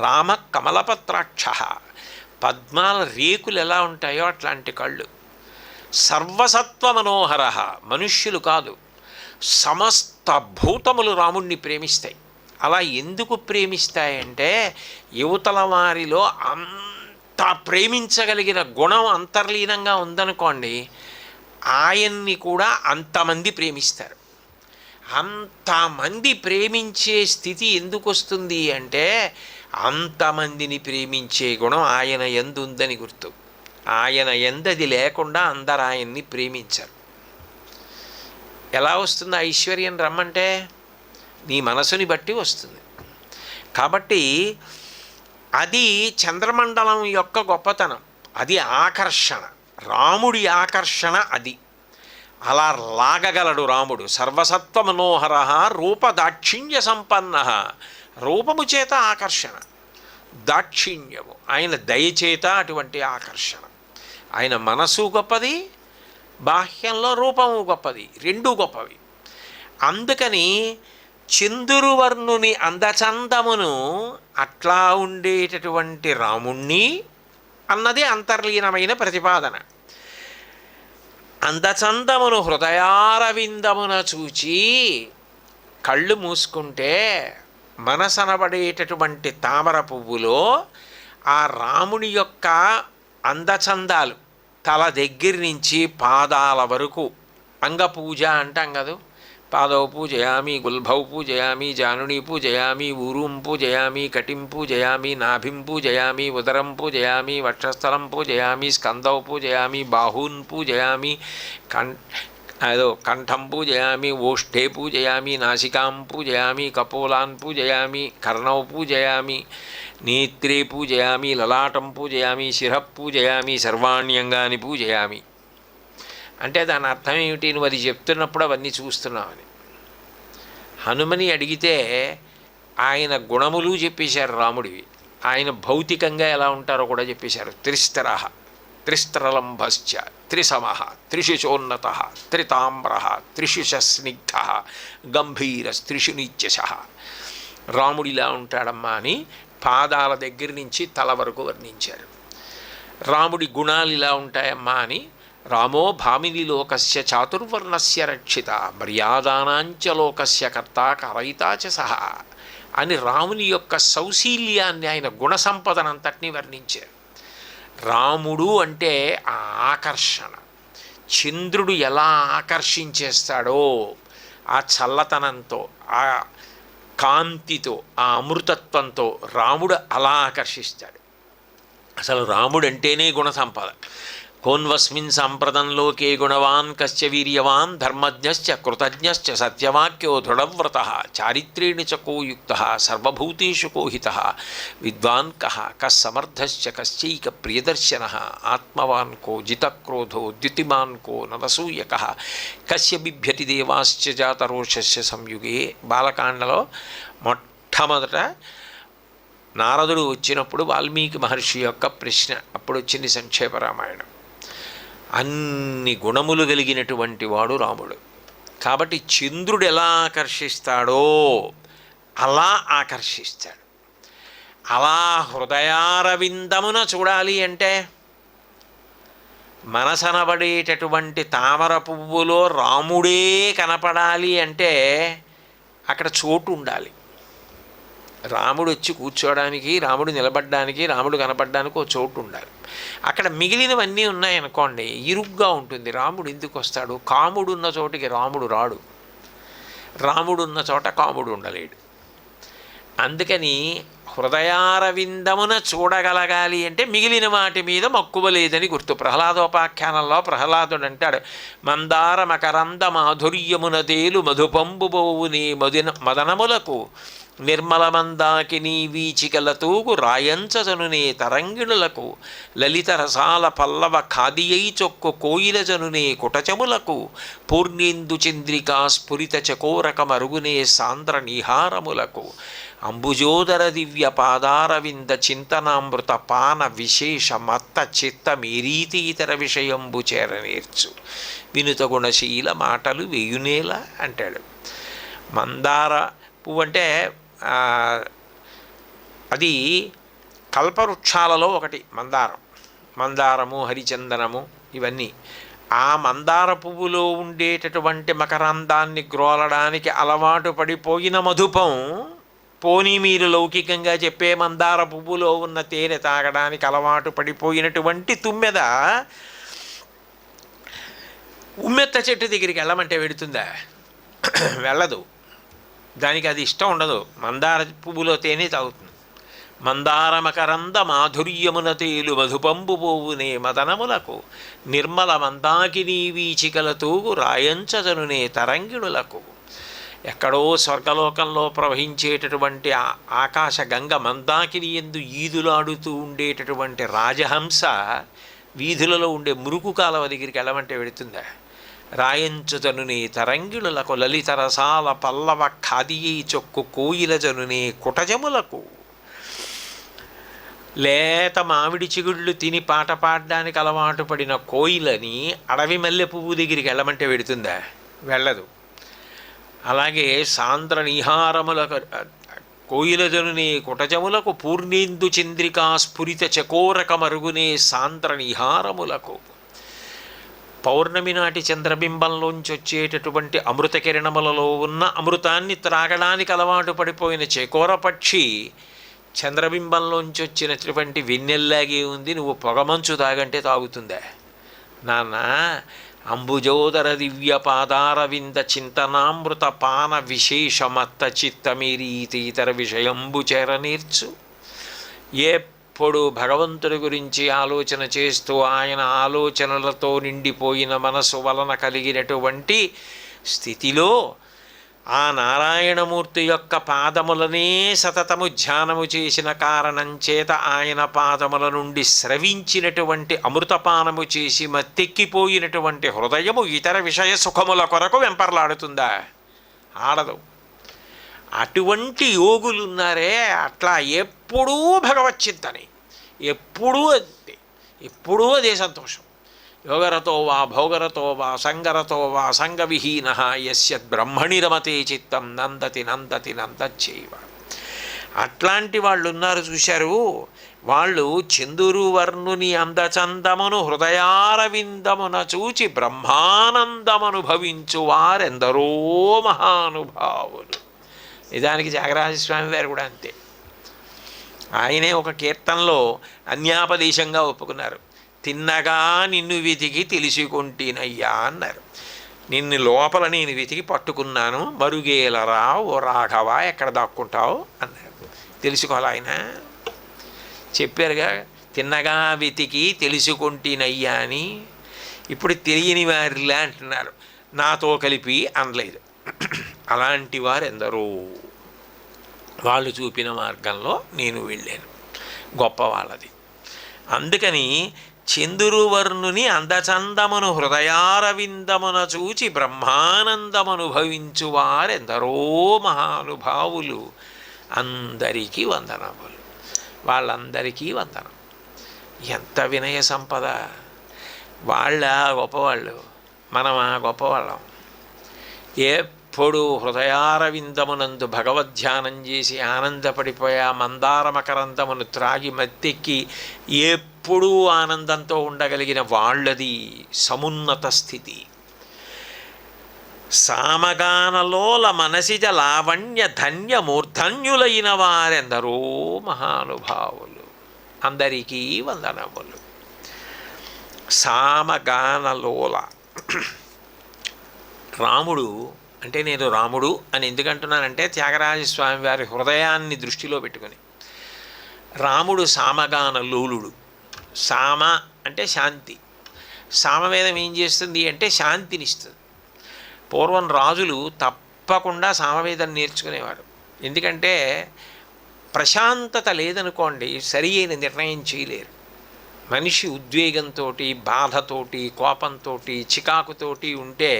రామ కమలపత్రాక్ష, పద్మాల రేకులు ఎలా ఉంటాయో అట్లాంటి కళ్ళు. సర్వసత్వ మనోహర, మనుష్యులు కాదు సమస్త భూతములు రాముణ్ణి ప్రేమిస్తాయి. అలా ఎందుకు ప్రేమిస్తాయంటే యువతల వారిలో అంత ప్రేమించగలిగిన గుణం అంతర్లీనంగా ఉందనుకోండి, ఆయన్ని కూడా అంతమంది ప్రేమిస్తారు. అంతమంది ప్రేమించే స్థితి ఎందుకు వస్తుంది అంటే అంతమందిని ప్రేమించే గుణం ఆయన యందు ఉందని గుర్తు. ఆయన ఎందది లేకుండా అందరు ఆయన్ని ప్రేమించరు. ఎలా వస్తుంది ఐశ్వర్యం రమ్మంటే? నీ మనసుని బట్టి వస్తుంది. కాబట్టి అది చంద్రమండలం యొక్క గొప్పతనం, అది ఆకర్షణ, రాముడి ఆకర్షణ అది. అలా లాగగలడు రాముడు. సర్వసత్వ మనోహర రూపదాక్షిణ్య సంపన్న, రూపము చేత ఆకర్షణ, దాక్షిణ్యము ఆయన దయచేత అటువంటి ఆకర్షణ. ఆయన మనసు గొప్పది, బాహ్యంలో రూపము గొప్పది, రెండూ గొప్పవి. అందుకని చంద్రువర్ణుని అందచందమును అట్లా ఉండేటటువంటి రాముణ్ణి అన్నది అంతర్లీనమైన ప్రతిపాదన. అందచందమును హృదయారవిందమున చూచి కళ్ళు మూసుకుంటే మనసనబడేటటువంటి తామర పువ్వులో ఆ రాముని యొక్క అందచందాలు తల దగ్గర నుంచి పాదాల వరకు, అంగపూజ అంటాం కదా, పాదౌ పూజయామి, గుల్భౌ పూజయామి, జానుని పూజయామి, ఊరుం పూజయామి, కటిం పూజయామి, నాభిం పూజయామి, ఉదరం పూజయామి, వక్షస్థలం పూజయామి, స్కందౌ పూజయామి, బాహూన్ పూజయామి, కంఠం పూజయామి, ఓష్ఠే పూజయామి, నాసికాం పూజయామి, కపోలాన్ పూజయామి, కర్ణౌ పూజయామి, నేత్రే పూజయామి, లలాటం పూజయామి, శిరః పూజయామి, సర్వాణ్యంగాని పూజయామి. అంటే దాని అర్థం ఏమిటి? నువ్వు అది చెప్తున్నప్పుడు అవన్నీ చూస్తున్నామని. హనుమని అడిగితే ఆయన గుణములు చెప్పేశారు రాముడివి, ఆయన భౌతికంగా ఎలా ఉంటారో కూడా చెప్పేశారు. త్రిస్తరః త్రిస్త్రలంభశ్చ త్రిసమః త్రిశిశోన్నత త్రితామ్రః త్రిశిష స్నిగ్ధః గంభీరస్త్రిషు నిత్యశః. రాముడిలా ఉంటాడమ్మా అని పాదాల దగ్గర నుంచి తల వరకు వర్ణించారు. రాముడి గుణాలు ఇలా ఉంటాయమ్మా అని రామో భామిని లోకస్య చాతుర్వర్ణస్య రక్షిత మర్యాదానాంచ లోకస్య కర్త కరయితా చ సహా అని రాముని యొక్క సౌశీల్యాన్ని, ఆయన గుణ సంపదనంతటినీ వర్ణించారు. రాముడు అంటే ఆ ఆకర్షణ. చంద్రుడు ఎలా ఆకర్షించేస్తాడో ఆ చల్లతనంతో, ఆ కాంతితో, ఆ అమృతత్వంతో రాముడు అలా ఆకర్షిస్తాడు. అసలు రాముడు అంటేనే గుణ సంపద. కోన్వస్మిన్ సాంప్రదం లోకే గుణవాన్ కశ్చ వీర్యవాన్ ధర్మజ్ఞశ్చ కృతజ్ఞశ్చ సత్యవాక్యో దృఢవ్రతః చారిత్రేణ చ కో యుక్తః సర్వభూతేషు కోహితః విద్వాన్ కః కస్సమర్థశ్చ కశ్చైక ప్రియదర్శనః ఆత్మవాన్ కో జితక్రోధో ద్యుతిమాన్ కో నవసూయకః కస్య బిభ్యతి దేవాశ్చ జాతరోషస్య సంయుగే. బాలకాండలో మొట్టమొదట నారదుడు వచ్చినప్పుడు వాల్మీకి మహర్షి యొక్క ప్రశ్న, అప్పుడు వచ్చింది సంక్షేప రామాయణం. అన్ని గుణములు కలిగినటువంటి వాడు రాముడు. కాబట్టి చంద్రుడు ఎలా ఆకర్షిస్తాడో అలా ఆకర్షిస్తాడు. అలా హృదయారవిందమున చూడాలి అంటే మనసనబడేటటువంటి తామర పువ్వులో రాముడే కనపడాలి అంటే అక్కడ చోటు ఉండాలి. రాముడు వచ్చి కూర్చోవడానికి, రాముడు నిలబడడానికి, రాముడు కనపడడానికి ఒక చోటు ఉండాలి. అక్కడ మిగిలినవన్నీ ఉన్నాయనుకోండి, ఇరుగ్గా ఉంటుంది. రాముడు ఎందుకు వస్తాడు? కాముడు ఉన్న చోటికి రాముడు రాడు, రాముడు ఉన్న చోట కాముడు ఉండలేడు. అందుకని హృదయారవిందమున చూడగలగాలి అంటే మిగిలిన వాటి మీద మక్కువ లేదని గుర్తు. ప్రహ్లాదోపాఖ్యానంలో ప్రహ్లాదుడు అంటాడు, మందార మకరంద మాధుర్యమున తేలు మధుపంబుబోవుని మదనములకు నిర్మల మందాకిని వీచికలతూగు రాయంచజనునే తరంగిణులకు లలిత రసాల పల్లవ ఖాదియై చొక్కు కోయిలజనునే కుటచములకు పూర్ణేందు చంద్రికా స్ఫురిత చకోరక మరుగునే సాంద్ర నిహారములకు అంబుజోదర దివ్య పాదారవింద చింతనామృత పాన విశేష మత్త చిత్త మీరీతి ఇతర విషయంబు చేరనేర్చు వినుత గుణశీల మాటలు వేయునేల అంటాడు. మందార పువ్వు అంటే అది కల్పవృక్షాలలో ఒకటి మందారం. మందారము, హరిచందనము ఇవన్నీ. ఆ మందార పువ్వులో ఉండేటటువంటి మకరందాన్ని గ్రోలడానికి అలవాటు పడిపోయిన మధుపం, పోనీ మీరు లౌకికంగా చెప్పే మందార పువ్వులో ఉన్న తేనె తాగడానికి అలవాటు పడిపోయినటువంటి తుమ్మెద ఉమ్మెత్త చెట్టు దగ్గరికి వెళ్ళమంటే వెడుతుందా? వెళ్ళదు. దానికి అది ఇష్టం ఉండదు. మందార పువ్వులో తేనె తాగుతుంది. మందార మకరంద మాధుర్యమున తేలు మధుపంబు పోవునే మదనములకు నిర్మల మందాకినీ వీచికలతూగు రాయంచజనునే తరంగిణులకు. ఎక్కడో స్వర్గలోకంలో ప్రవహించేటటువంటి ఆకాశ గంగ మందాకిని యందు ఈదులాడుతూ ఉండేటటువంటి రాజహంస వీధులలో ఉండే మురుకు కాలవ దగ్గరికి వెళ్ళమంటే వెడుతుందా? రాయంచుజనునే తరంగిణులకు లలిత రసాల పల్లవ ఖాదియై చొక్కు కోయిలజనునే కుటజములకు. లేత మామిడి చిగుళ్ళు తిని పాట పాడడానికి అలవాటు పడిన కోయిలని అడవి మల్లె పువ్వు దగ్గరికి వెళ్ళమంటే వెడుతుందా? వెళ్ళదు. అలాగే సాంద్ర నిహారములకు కోయిలజనునే కుటజములకు పూర్ణేందు చంద్రికా స్ఫురిత చకోరక మరుగునే సాంద్ర నిహారములకు. పౌర్ణమి నాటి చంద్రబింబంలోంచి వచ్చేటటువంటి అమృత కిరణములలో ఉన్న అమృతాన్ని త్రాగడానికి అలవాటు పడిపోయిన చకోర పక్షి చంద్రబింబంలోంచి వచ్చినటువంటి వెన్నెల్లాగే ఉంది, నువ్వు పొగమంచు తాగంటే తాగుతుందా? నాన్న, అంబుజోదర దివ్య పాదారవింద చింతనామృత పాన విశేషమత్త చిత్తమీరీతి ఇతర విషయంబు చేరనేర్చు. ఎప్పుడు భగవంతుడి గురించి ఆలోచన చేస్తూ ఆయన ఆలోచనలతో నిండిపోయిన మనసు వలన కలిగినటువంటి స్థితిలో ఆ నారాయణమూర్తి యొక్క పాదములనే సతతము ధ్యానము చేసిన కారణం చేత ఆయన పాదముల నుండి స్రవించినటువంటి అమృతపానము చేసి మత్తెక్కిపోయినటువంటి హృదయము ఇతర విషయ సుఖముల కొరకు వెంపర్లాడుతుందా? ఆడదు. అటువంటి యోగులున్నారే, అట్లా ఎప్పుడూ భగవచ్చింతని, ఎప్పుడూ అదే సంతోషం. యోగరతో వా భోగరతో వా సంగరతో వా సంగవిహీన యస్యద్ బ్రహ్మణి రమతే చిత్తం నందతి నందతి నందచ్చైవ. అట్లాంటి వాళ్ళు ఉన్నారు చూశారు. వాళ్ళు చందురు వర్ణుని అందచందమును హృదయారవిందమున చూచి బ్రహ్మానందమనుభవించు వారెందరో మహానుభావులు. నిజానికి త్యాగరాజస్వామి వారు కూడా అంతే. ఆయనే ఒక కీర్తనలో అన్యాపదేశంగా ఒప్పుకున్నారు. తిన్నగా నిన్ను వెతికి తెలుసుకుంటేనయ్యా అన్నారు. నిన్ను లోపల నేను వెతికి పట్టుకున్నాను, మరుగేలరా ఓ రాఘవ ఎక్కడ దాక్కుంటావు అన్నారు. తెలుసుకోవాలి ఆయన చెప్పారుగా, తిన్నగా వెతికి తెలుసుకుంటేనయ్యా అని. ఇప్పుడు తెలియని వారిలా అంటున్నారు, నాతో కలిపి అనలేదు. అలాంటి వారు ఎందరో, వాళ్ళు చూపిన మార్గంలో నేను వెళ్ళాను, గొప్ప వాళ్ళది. అందుకని చందురువర్ణుని అందచందమును హృదయారవిందమున చూచి బ్రహ్మానందమనుభవించు వారెందరో మహానుభావులు. అందరికీ వందనములు, వాళ్ళందరికీ వందనం. ఎంత వినయ సంపద! వాళ్ళ గొప్పవాళ్ళు, మనమా గొప్పవాళ్ళం. ఎప్పుడు హృదయారవిందమునందు భగవద్ధ్యానం చేసి ఆనందపడిపోయా మందార మకరందమును త్రాగి మత్తెక్కి ఎప్పుడూ ఆనందంతో ఉండగలిగిన వాళ్ళది సమున్నత స్థితి. సామగానలోల మనసిజ లావణ్య ధన్య మూర్ధన్యులైన వారెందరో మహానుభావులు. అందరికీ వందనములు. సామగానలోల, రాముడు అంటే నేను రాముడు అని ఎందుకంటున్నానంటే త్యాగరాజస్వామి వారి హృదయాన్ని దృష్టిలో పెట్టుకుని, రాముడు సామగాన లోలుడు. సామ అంటే శాంతి. సామవేదం ఏం చేస్తుంది అంటే శాంతినిస్తుంది. పూర్వం రాజులు తప్పకుండా సామవేదం నేర్చుకునేవారు. ఎందుకంటే ప్రశాంతత లేదనుకోండి సరి అయిన నిర్ణయం చేయలేరు. మనిషి ఉద్వేగంతో, బాధతోటి, కోపంతో, చికాకుతోటి ఉంటే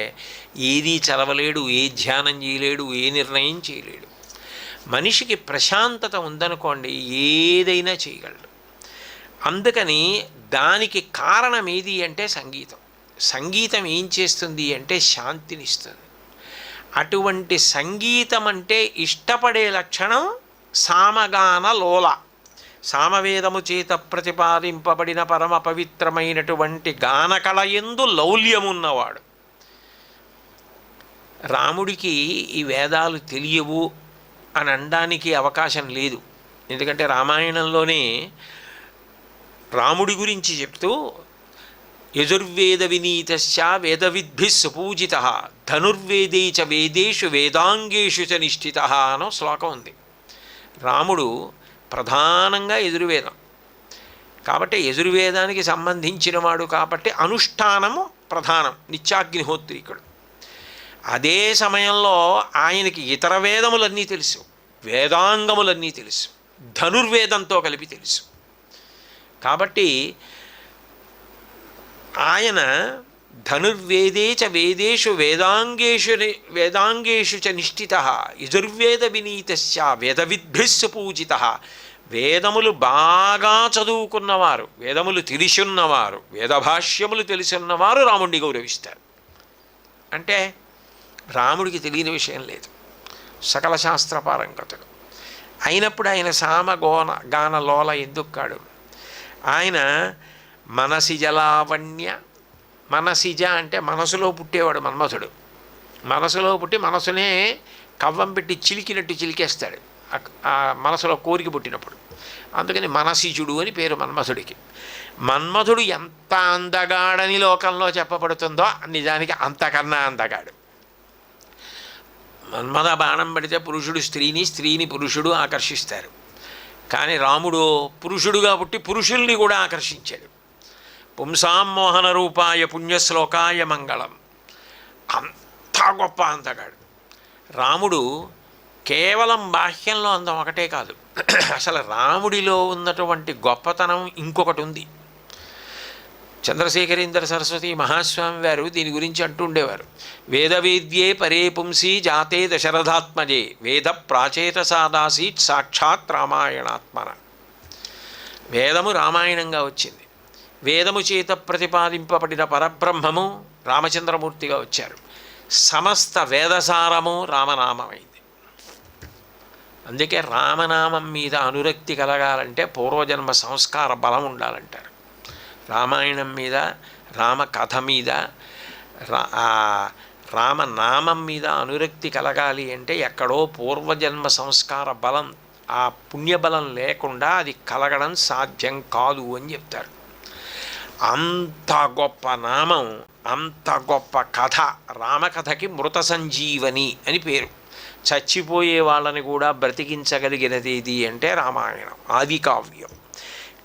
ఏదీ చదవలేడు, ఏ ధ్యానం చేయలేడు, ఏ నిర్ణయం చేయలేడు. మనిషికి ప్రశాంతత ఉందనుకోండి ఏదైనా చేయగలడు. అందుకని దానికి కారణం ఏది అంటే సంగీతం. సంగీతం ఏం చేస్తుంది అంటే శాంతినిస్తుంది. అటువంటి సంగీతం అంటే ఇష్టపడే లక్షణం సామగాన లోల. సామవేదము చేత ప్రతిపాదింపబడిన పరమ పవిత్రమైనటువంటి గానకళయందు లౌల్యమున్నవాడు. రాముడికి ఈ వేదాలు తెలియవు అని అనడానికి అవకాశం లేదు. ఎందుకంటే రామాయణంలోనే రాముడి గురించి చెప్తూ యజుర్వేద వినీతశ్చ వేదవిద్భిः సుపూజిత ధనుర్వేదే చ వేదేషు వేదాంగేషు చ నిష్ఠిత అనో శ్లోకం ఉంది. రాముడు ప్రధానంగా యజుర్వేదం కాబట్టి యజుర్వేదానికి సంబంధించిన వాడు కాబట్టి అనుష్ఠానము ప్రధానం, నిత్యాగ్నిహోత్రీకుడు. అదే సమయంలో ఆయనకి ఇతర వేదములన్నీ తెలుసు, వేదాంగములన్నీ తెలుసు, ధనుర్వేదంతో కలిపి తెలుసు. కాబట్టి ఆయన ధనుర్వేదే చ వేదేషు వేదాంగేషు చ నిష్ఠిత యజుర్వేద వినీతశ్చ వేదవిద్భిः సుపూజిత. వేదములు బాగా చదువుకున్నవారు, వేదములు తెలిసున్నవారు, వేదభాష్యములు తెలిసున్నవారు రాముడిని గౌరవిస్తారు. అంటే రాముడికి తెలియని విషయం లేదు, సకల శాస్త్ర పారంగతుడు అయినప్పుడు ఆయన గాన లోల ఎందుకు కాడు? ఆయన మనసిజలావణ్య, మనసిజ అంటే మనసులో పుట్టేవాడు మన్మథుడు. మనసులో పుట్టి మనసునే కవ్వం పెట్టి చిలికినట్టు చిలికేస్తాడు ఆ మనసులో కోరిక పుట్టినప్పుడు. అందుకని మనసిజుడు అని పేరు మన్మథుడికి. మన్మథుడు ఎంత అందగాడని లోకంలో చెప్పబడుతుందో నిజానికి అంతకన్నా అందగాడు. మన్మథ బాణం పడితే పురుషుడు స్త్రీని, స్త్రీని పురుషుడు ఆకర్షిస్తారు. కానీ రాముడు పురుషుడుగా పుట్టి పురుషుల్ని కూడా ఆకర్షించాడు. పుంసాం మోహన రూపాయ పుణ్యశ్లోకాయ మంగళం. అంత గొప్ప అందగాడు రాముడు. కేవలం బాహ్యంలో అందం ఒకటే కాదు, అసలు రాముడిలో ఉన్నటువంటి గొప్పతనం ఇంకొకటి ఉంది. చంద్రశేఖరేంద్ర సరస్వతి మహాస్వామి వారు దీని గురించి అంటుండేవారు. వేదవేద్యే పరే పుంసి జాతే దశరథాత్మజే వేద ప్రాచేతసాదాసీత్ సాక్షాత్ రామాయణాత్మన. వేదము రామాయణంగా వచ్చింది. వేదము చేత ప్రతిపాదింపబడిన పరబ్రహ్మము రామచంద్రమూర్తిగా వచ్చారు. సమస్త వేదసారము రామనామమైంది. అందుకే రామనామం మీద అనురక్తి కలగాలంటే పూర్వజన్మ సంస్కార బలం ఉండాలంటారు. రామాయణం మీద, రామకథ మీద, రామనామం మీద అనురక్తి కలగాలి అంటే ఎక్కడో పూర్వజన్మ సంస్కార బలం, ఆ పుణ్యబలం లేకుండా అది కలగడం సాధ్యం కాదు అని చెప్తారు. అంత గొప్ప నామం, అంత గొప్ప కథ. రామకథకి మృత సంజీవని అని పేరు. చచ్చిపోయే వాళ్ళని కూడా బ్రతికించగలిగినది ఏది అంటే రామాయణం, ఆది కావ్యం.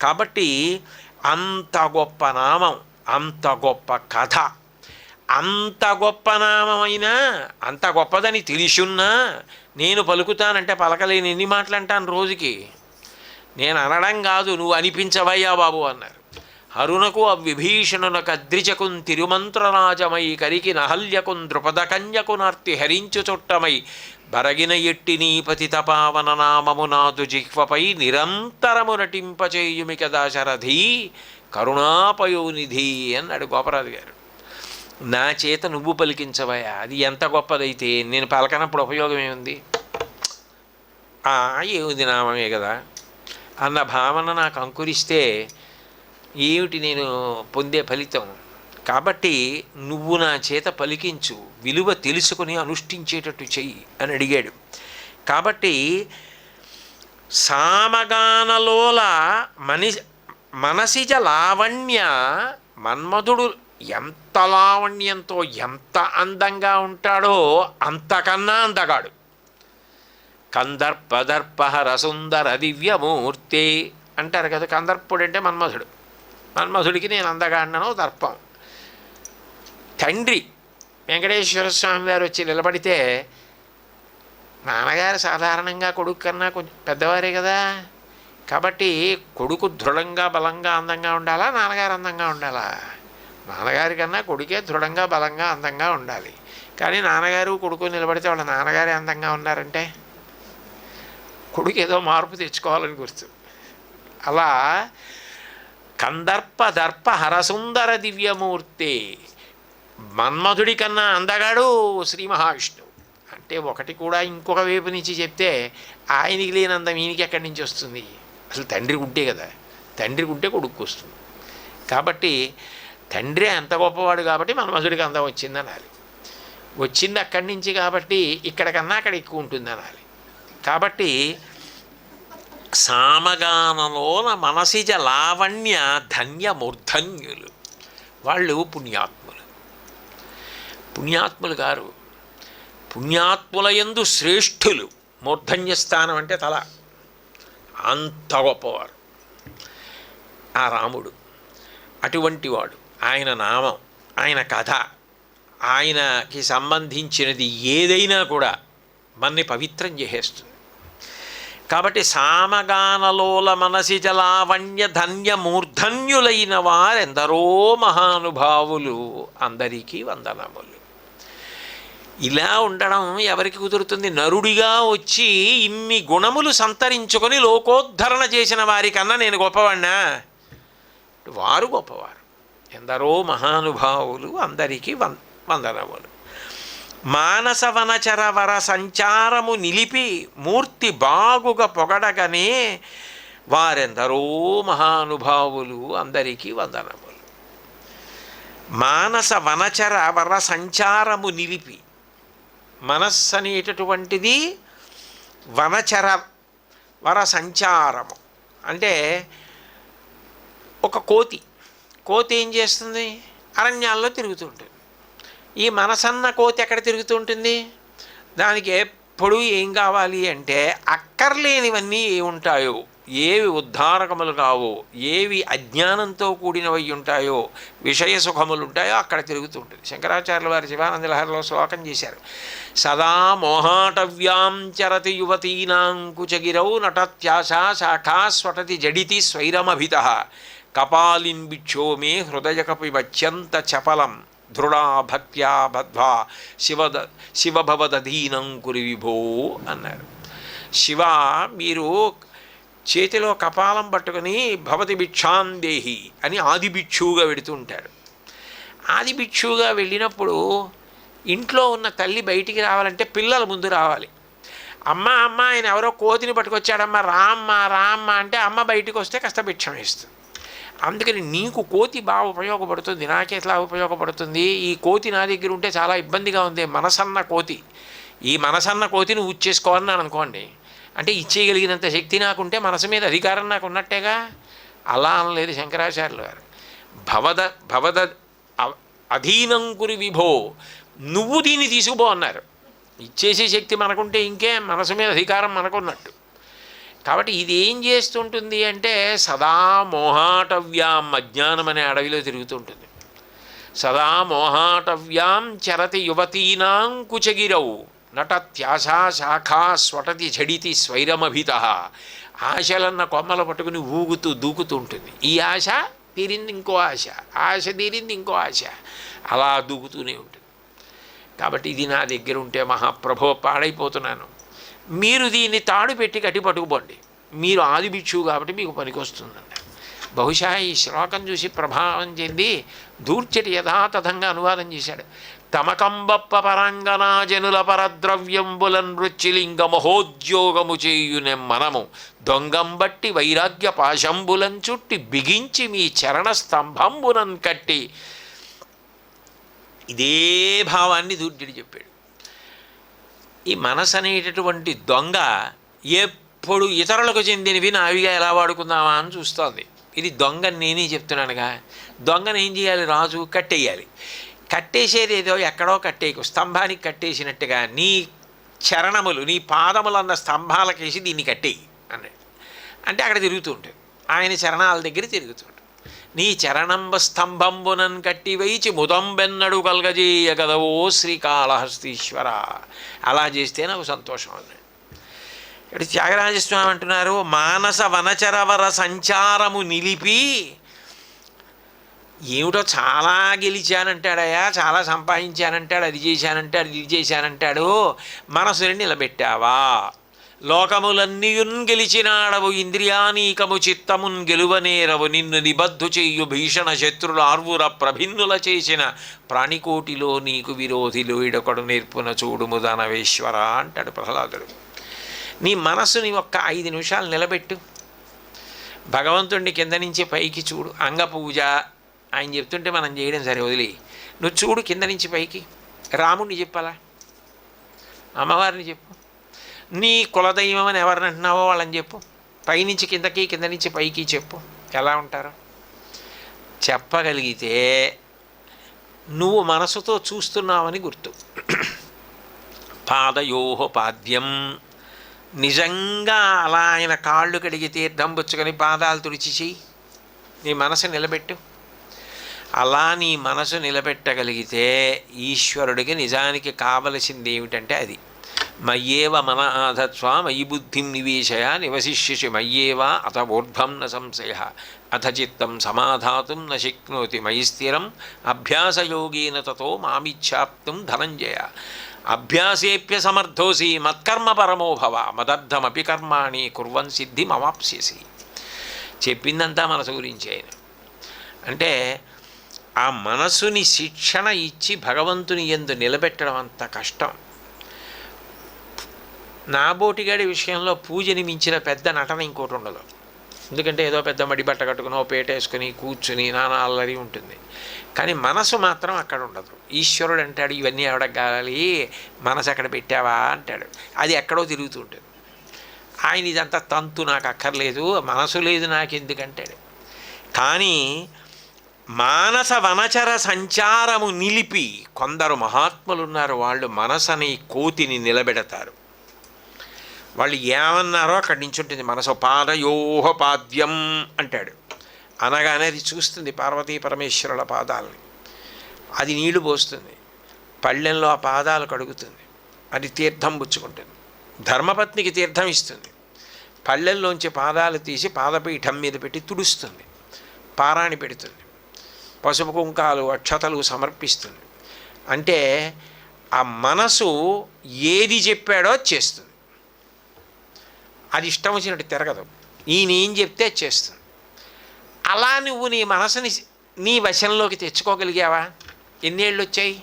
కాబట్టి అంత గొప్ప నామం, అంత గొప్ప కథ, అంత గొప్ప నామమైనా, అంత గొప్పదని తెలిసున్నా నేను పలుకుతానంటే పలకలేని ఎన్ని మాటలు అంటాను రోజుకి. నేను అనడం కాదు, నువ్వు అనిపించవయ్యా బాబు అన్నారు. హరునకు అవిభీషణునకు అద్రిజకున్ తిరుమంత్రరాజమై కరికి నహల్యకున్ ద్రుపదకన్యకు నార్తి హరించు చుట్టమై బరగిన ఎట్టి నీ పతిత పావన నామము నాదు జిహ్వపై నిరంతరము నటింపచేయుమి కదాశరథి కరుణాపయోనిధి అన్నాడు గోపరాజు గారు. నా చేత నువ్వు పలికించవయా, అది ఎంత గొప్పదైతే నేను పలకనప్పుడు ఉపయోగం ఏముంది? ఏముంది నామమే కదా అన్న భావన నాకు అంకురిస్తే ఏమిటి నేను పొందే ఫలితం? కాబట్టి నువ్వు నా చేత పలికించు, విలువ తెలుసుకుని అనుష్ఠించేటట్టు చెయ్యి అని అడిగాడు. కాబట్టి సామగానలోల మనసిజ లావణ్య, మన్మధుడు ఎంత లావణ్యంతో ఎంత అందంగా ఉంటాడో అంతకన్నా అందగాడు. కందర్పదర్పహర సుందర దివ్యమూర్తే అంటారు కదా, కందర్పుడు అంటే మన్మధుడు, మన్మధుడికి నేను అందగాడినను దర్పం. తండ్రి వెంకటేశ్వర స్వామి వారు వచ్చి నిలబడితే నాన్నగారు సాధారణంగా కొడుకు కన్నా కొంచెం పెద్దవారే కదా, కాబట్టి కొడుకు దృఢంగా బలంగా అందంగా ఉండాలా, నాన్నగారు అందంగా ఉండాలా? నాన్నగారి కన్నా కొడుకే దృఢంగా బలంగా అందంగా ఉండాలి. కానీ నాన్నగారు కొడుకు నిలబడితే వాళ్ళ నాన్నగారే అందంగా ఉన్నారంటే కొడుకు ఏదో మార్పు తెచ్చుకోవాలని గుర్తు. అలా కందర్ప దర్ప హరసుందర దివ్యమూర్తి, మన్మధుడి కన్నా అందగాడు శ్రీ మహావిష్ణువు. అంటే ఒకటి కూడా ఇంకొక వైపు నుంచి చెప్తే ఆయనకి లేని అందం ఈయనకి ఎక్కడి నుంచి వస్తుంది? అసలు తండ్రికి ఉంటే కదా, తండ్రికి ఉంటే కొడుకు వస్తుంది. కాబట్టి తండ్రి అంత గొప్పవాడు కాబట్టి మన్మధుడికి అందం వచ్చింది అనాలి. వచ్చింది అక్కడి నుంచి కాబట్టి ఇక్కడ కన్నా అక్కడ ఎక్కువ ఉంటుంది అనాలి. కాబట్టి సామగానలోన మనసిజ లావణ్య ధన్య మూర్ధన్యులు, వాళ్ళు పుణ్యాత్ములు. పుణ్యాత్ములు గారు పుణ్యాత్ముల యందు శ్రేష్ఠులు. మూర్ధన్య స్థానం అంటే తల, అంత గొప్పవారు ఆ రాముడు. అటువంటి వాడు, ఆయన నామం, ఆయన కథ, ఆయనకి సంబంధించినది ఏదైనా కూడా మన్ని పవిత్రం చేసేస్తుంది. కాబట్టి సామగానలోల మనసిజ లావణ్య ధన్య మూర్ధన్యులైన వారెందరో మహానుభావులు, అందరికీ వందనములు. ఇలా ఉండడం ఎవరికి కుదురుతుంది? నరుడిగా వచ్చి ఇన్ని గుణములు సంతరించుకొని లోకోద్ధరణ చేసిన వారికన్నా నేను గొప్పవాడినా? వారు గొప్పవారు. ఎందరో మహానుభావులు, అందరికీ వందనములు. మానస వనచర వర సంచారము నిలిపి మూర్తి బాగుగా పొగడగనే వారెందరో మహానుభావులు, అందరికీ వందనములు. మానస వనచర వర సంచారము నిలిపి, మనస్సు అనేటటువంటిది వనచర వర సంచారము అంటే ఒక కోతి. కోతి ఏం చేస్తుంది? అరణ్యాల్లో తిరుగుతూ ఉంటుంది. ఈ మనసన్న కోతి ఎక్కడ తిరుగుతూ ఉంటుంది? దానికి ఎప్పుడు ఏం కావాలి అంటే అక్కర్లేనివన్నీ ఏ ఉంటాయో, ఏవి ఉద్ధారకములు కావో, ఏవి అజ్ఞానంతో కూడినవి ఉంటాయో, విషయ సుఖములు ఉంటాయో అక్కడ తిరుగుతూ ఉంటుంది. శంకరాచార్యుల వారి శివానంద లహరిలో శ్లోకం చేశారు. సదా మోహాటవ్యాం చరతి యువతీనాంకుచగిరౌ నటత్యాశా శాఖా స్వటతి జడితి స్వైరమభిత కపాలిన్ బిక్షో మే హృదయకపి వచ్చంత చపలం దృఢా భక్త్యా బద్ధ్వా శివభవదధీనం కురి విభో అన్నారు. శివ, మీరు చేతిలో కపాలం పట్టుకుని భవతి భిక్షాందేహి అని ఆది భిక్షువుగా వెడుతూ ఉంటాడు. ఆది భిక్షువుగా వెళ్ళినప్పుడు ఇంట్లో ఉన్న తల్లి బయటికి రావాలంటే పిల్లల ముందు రావాలి. అమ్మ అమ్మ ఆయన ఎవరో కోతిని పట్టుకొచ్చాడమ్మ రామ్మ రామ్మ అంటే అమ్మ బయటికి వస్తే కాస్త భిక్షం ఇస్తుంది. అందుకని నీకు కోతి బాగా ఉపయోగపడుతుంది, నాకెట్లా ఉపయోగపడుతుంది? ఈ కోతి నా దగ్గర ఉంటే చాలా ఇబ్బందిగా ఉంది. మనసన్న కోతి, ఈ మనసన్న కోతిని ఊచేసుకోవాలని అనుకోండి అంటే ఇచ్చేయగలిగినంత శక్తి నాకుంటే మనసు మీద అధికారం నాకు ఉన్నట్టేగా. అలా అనలేదు శంకరాచార్యులు గారు. భవద అధీనం కురి విభో, నువ్వు దీన్ని తీసుకుపో అన్నారు. ఇచ్చేసే శక్తి మనకుంటే ఇంకే, మనసు మీద అధికారం మనకున్నట్టు. కాబట్టి ఇది ఏం చేస్తుంటుంది అంటే సదా మోహాటవ్యాం, అజ్ఞానం అనే అడవిలో తిరుగుతుంటుంది. సదా మోహాటవ్యాం చరతి యువతీనాం కుచగిరౌ నటత్యాశా శాఖా స్వటతి జడితి స్వైరమభిత. ఆశలన్న కొమ్మలు పట్టుకుని ఊగుతూ దూకుతూ ఉంటుంది. ఈ ఆశ తీరింది ఇంకో ఆశ, ఆశ తీరింది ఇంకో ఆశ, అలా దూకుతూనే ఉంటుంది. కాబట్టి ఇది నా దగ్గర ఉంటే మహాప్రభో పాడైపోతున్నాను, మీరు దీన్ని తాడు పెట్టి కట్టి పట్టుకుపోండి, మీరు ఆది భిక్షువు కాబట్టి మీకు పనికొస్తుందండి. బహుశా ఈ శ్లోకం చూసి ప్రభావం చెంది దూర్చటి యథాతథంగా అనువాదం చేశాడు. తమకంబప్ప పరంగనా జనుల పరద్రవ్యంబులన్ రుచిలింగ మహోద్యోగము చేయునెం మనము దొంగంబట్టి వైరాగ్య పాశంబులం చుట్టి బిగించి మీ చరణ స్తంభంబునన్ కట్టి. ఇదే భావాన్ని దూర్జడి చెప్పాడు. ఈ మనసు అనేటటువంటి దొంగ ఎప్పుడు ఇతరులకు చెందినవి నావిగా ఎలా వాడుకుందామా అని చూస్తోంది. ఇది దొంగ నేనే చెప్తున్నానుగా. దొంగను ఏం చేయాలి? రాజు కట్టేయాలి. కట్టేసేది ఏదో ఎక్కడో కట్టేయకు, స్తంభానికి కట్టేసినట్టుగా నీ చరణములు, నీ పాదములు అన్న స్తంభాలకేసి దీన్ని కట్టేయి అన్నాడు. అంటే అక్కడ తిరుగుతూ ఉంటుంది. ఆయన చరణాల దగ్గర తిరుగుతాడు. నీ చరణంబ స్తంభంబునన్ కట్టి వైచి ముదంబెన్నడు కలగజేయగదవో శ్రీకాళహస్తీశ్వర. అలా చేస్తే నాకు సంతోషం అన్నాడు. ఇక్కడ త్యాగరాజస్వామి అంటున్నారు, మానస వనచరవర సంచారము నిలిపి. ఏమిటో చాలా గెలిచానంటాడయా, చాలా సంపాదించానంటాడు, అది చేశానంటాడు, ఇది చేశానంటాడు. మనసుని నిలబెట్టావా? లోకములన్నీయున్ గెలిచినాడవు, ఇంద్రియానీకము చిత్తమున్ గెలువనేరవు. నిన్ను నిబద్ధు చెయ్యు భీషణ శత్రులు ఆర్వుర ప్రభిన్నుల చేసిన ప్రాణికోటిలో నీకు విరోధిలు ఇడొకడు నేర్పున చూడుము దానవేశ్వర అంటాడు ప్రహ్లాదుడు. నీ మనసుని ఒక్క 5 నిమిషాలు నిలబెట్టు. భగవంతుడిని కింద నుంచి పైకి చూడు. అంగపూజ ఆయన చెప్తుంటే మనం చేయడం సరే వదిలి, నువ్వు చూడు కింద నుంచి పైకి. రాముడిని చెప్పాలా, అమ్మవారిని చెప్పు, నీ కులదైవం అని ఎవరిని అంటున్నావో వాళ్ళని చెప్పు. పైనుంచి కిందకి, కింద నుంచి పైకి చెప్పు. ఎలా ఉంటారో చెప్పగలిగితే నువ్వు మనసుతో చూస్తున్నావని గుర్తు. పాదయోహ పాద్యం. నిజంగా అలా ఆయన కాళ్ళు కడిగి తీర్థం పుచ్చుకొని పాదాలు తుడిచి నీ మనసు నిలబెట్టు. అలా నీ మనసు నిలబెట్టగలిగితే ఈశ్వరుడికి నిజానికి కావలసింది ఏమిటంటే అది. మయ్యేవ మన ఆధత్వ మయి బుద్ధిం నివేశయ నివశిష్యసి మయ్యేవా అత ఊర్ధ్వం న సంశయ అథ చిత్తం సమాధాతుం న శక్నోతి మయి స్థిరం అభ్యాసయోగేన తతో మామిచ్ఛాప్తుం ధనంజయ. అభ్యాసేప్య సమర్థోసి మత్కర్మ పరమో భవ మదర్థమపి కర్మాణి కుర్వన్ సిద్ధిమవాప్స్యసి. చెప్పిందంతా మనసు గురించి ఆయన. అంటే ఆ మనసుని శిక్షణ ఇచ్చి భగవంతుని యందు నిలబెట్టడం అంత కష్టం. నాబోటిగాడి విషయంలో పూజని మించిన పెద్ద నటన ఇంకోటి ఉండదు. ఎందుకంటే ఏదో పెద్ద మడి బట్ట కట్టుకుని ఓ పేట వేసుకుని కూర్చుని నానా అల్లరి ఉంటుంది. కానీ మనసు మాత్రం అక్కడ ఉండదు. ఈశ్వరుడు అంటాడు, ఇవన్నీ ఎవడకు కావాలి, మనసు అక్కడ పెట్టావా అంటాడు. అది ఎక్కడో తిరుగుతూ ఉంటుంది. ఆయన ఇదంతా తంతు నాకు అక్కర్లేదు, మనసు లేదు నాకు ఎందుకంటాడు. కానీ మానస వనచర సంచారము నిలిపి కొందరు మహాత్ములు ఉన్నారు. వాళ్ళు మనసని కోతిని నిలబెడతారు. వాళ్ళు ఏమన్నారో అక్కడి నుంచి ఉంటుంది. మనసు పాదయోహ పాద్యం అంటాడు. అనగానే అది చూస్తుంది పార్వతీ పరమేశ్వరుల పాదాలని. అది నీళ్లు పోస్తుంది, పళ్ళెంలో ఆ పాదాలు కడుగుతుంది, అది తీర్థం పుచ్చుకుంటుంది. ధర్మపత్నికి తీర్థం ఇస్తుంది, పళ్ళెల్లోంచి పాదాలు తీసి పాదపీఠం మీద పెట్టి తుడుస్తుంది, పారాణి పెడుతుంది, పసుపు కుంకాలు అక్షతలు సమర్పిస్తుంది. అంటే ఆ మనసు ఏది చెప్పాడో చేస్తుంది. అది ఇష్టం వచ్చినట్టు తిరగదు. ఈయన ఏం చెప్తే చేస్తుంది. అలా నువ్వు నీ మనసుని నీ వశంలోకి తెచ్చుకోగలిగావా? ఎన్నేళ్ళు వచ్చాయి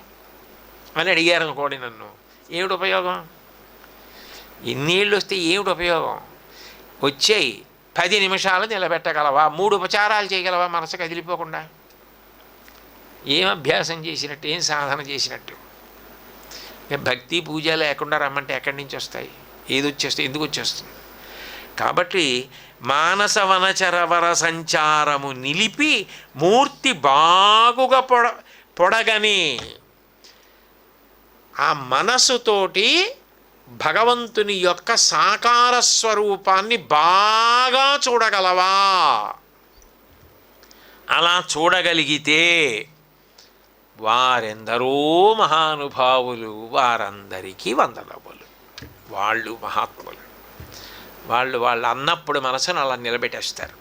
అని అడిగారు అనుకోండి నన్ను, ఏమిటి ఉపయోగం? ఎన్నేళ్ళు వస్తే ఏమిటి ఉపయోగం? వచ్చాయి. 10 నిమిషాలు నిలబెట్టగలవా? 3 ఉపచారాలు చేయగలవా మనసు కదిలిపోకుండా? ఏం అభ్యాసం చేసినట్టు, ఏం సాధన చేసినట్టు? భక్తి పూజ లేకుండా రమ్మంటే ఎక్కడి నుంచి వస్తాయి? ఏది వచ్చేస్తే ఎందుకు వచ్చేస్తుంది? కాబట్టి మానస వనచరవర సంచారము నిలిపి మూర్తి బాగుగా పొడగని ఆ మనసుతోటి భగవంతుని యొక్క సాకార స్వరూపాన్ని బాగా చూడగలవా? అలా చూడగలిగితే వారెందరో మహానుభావులు, వారందరికీ వందనములు. వాళ్ళు మహాత్ములు. వాళ్ళు అన్నప్పుడు మనసును అలా నిలబెట్టేస్తారు.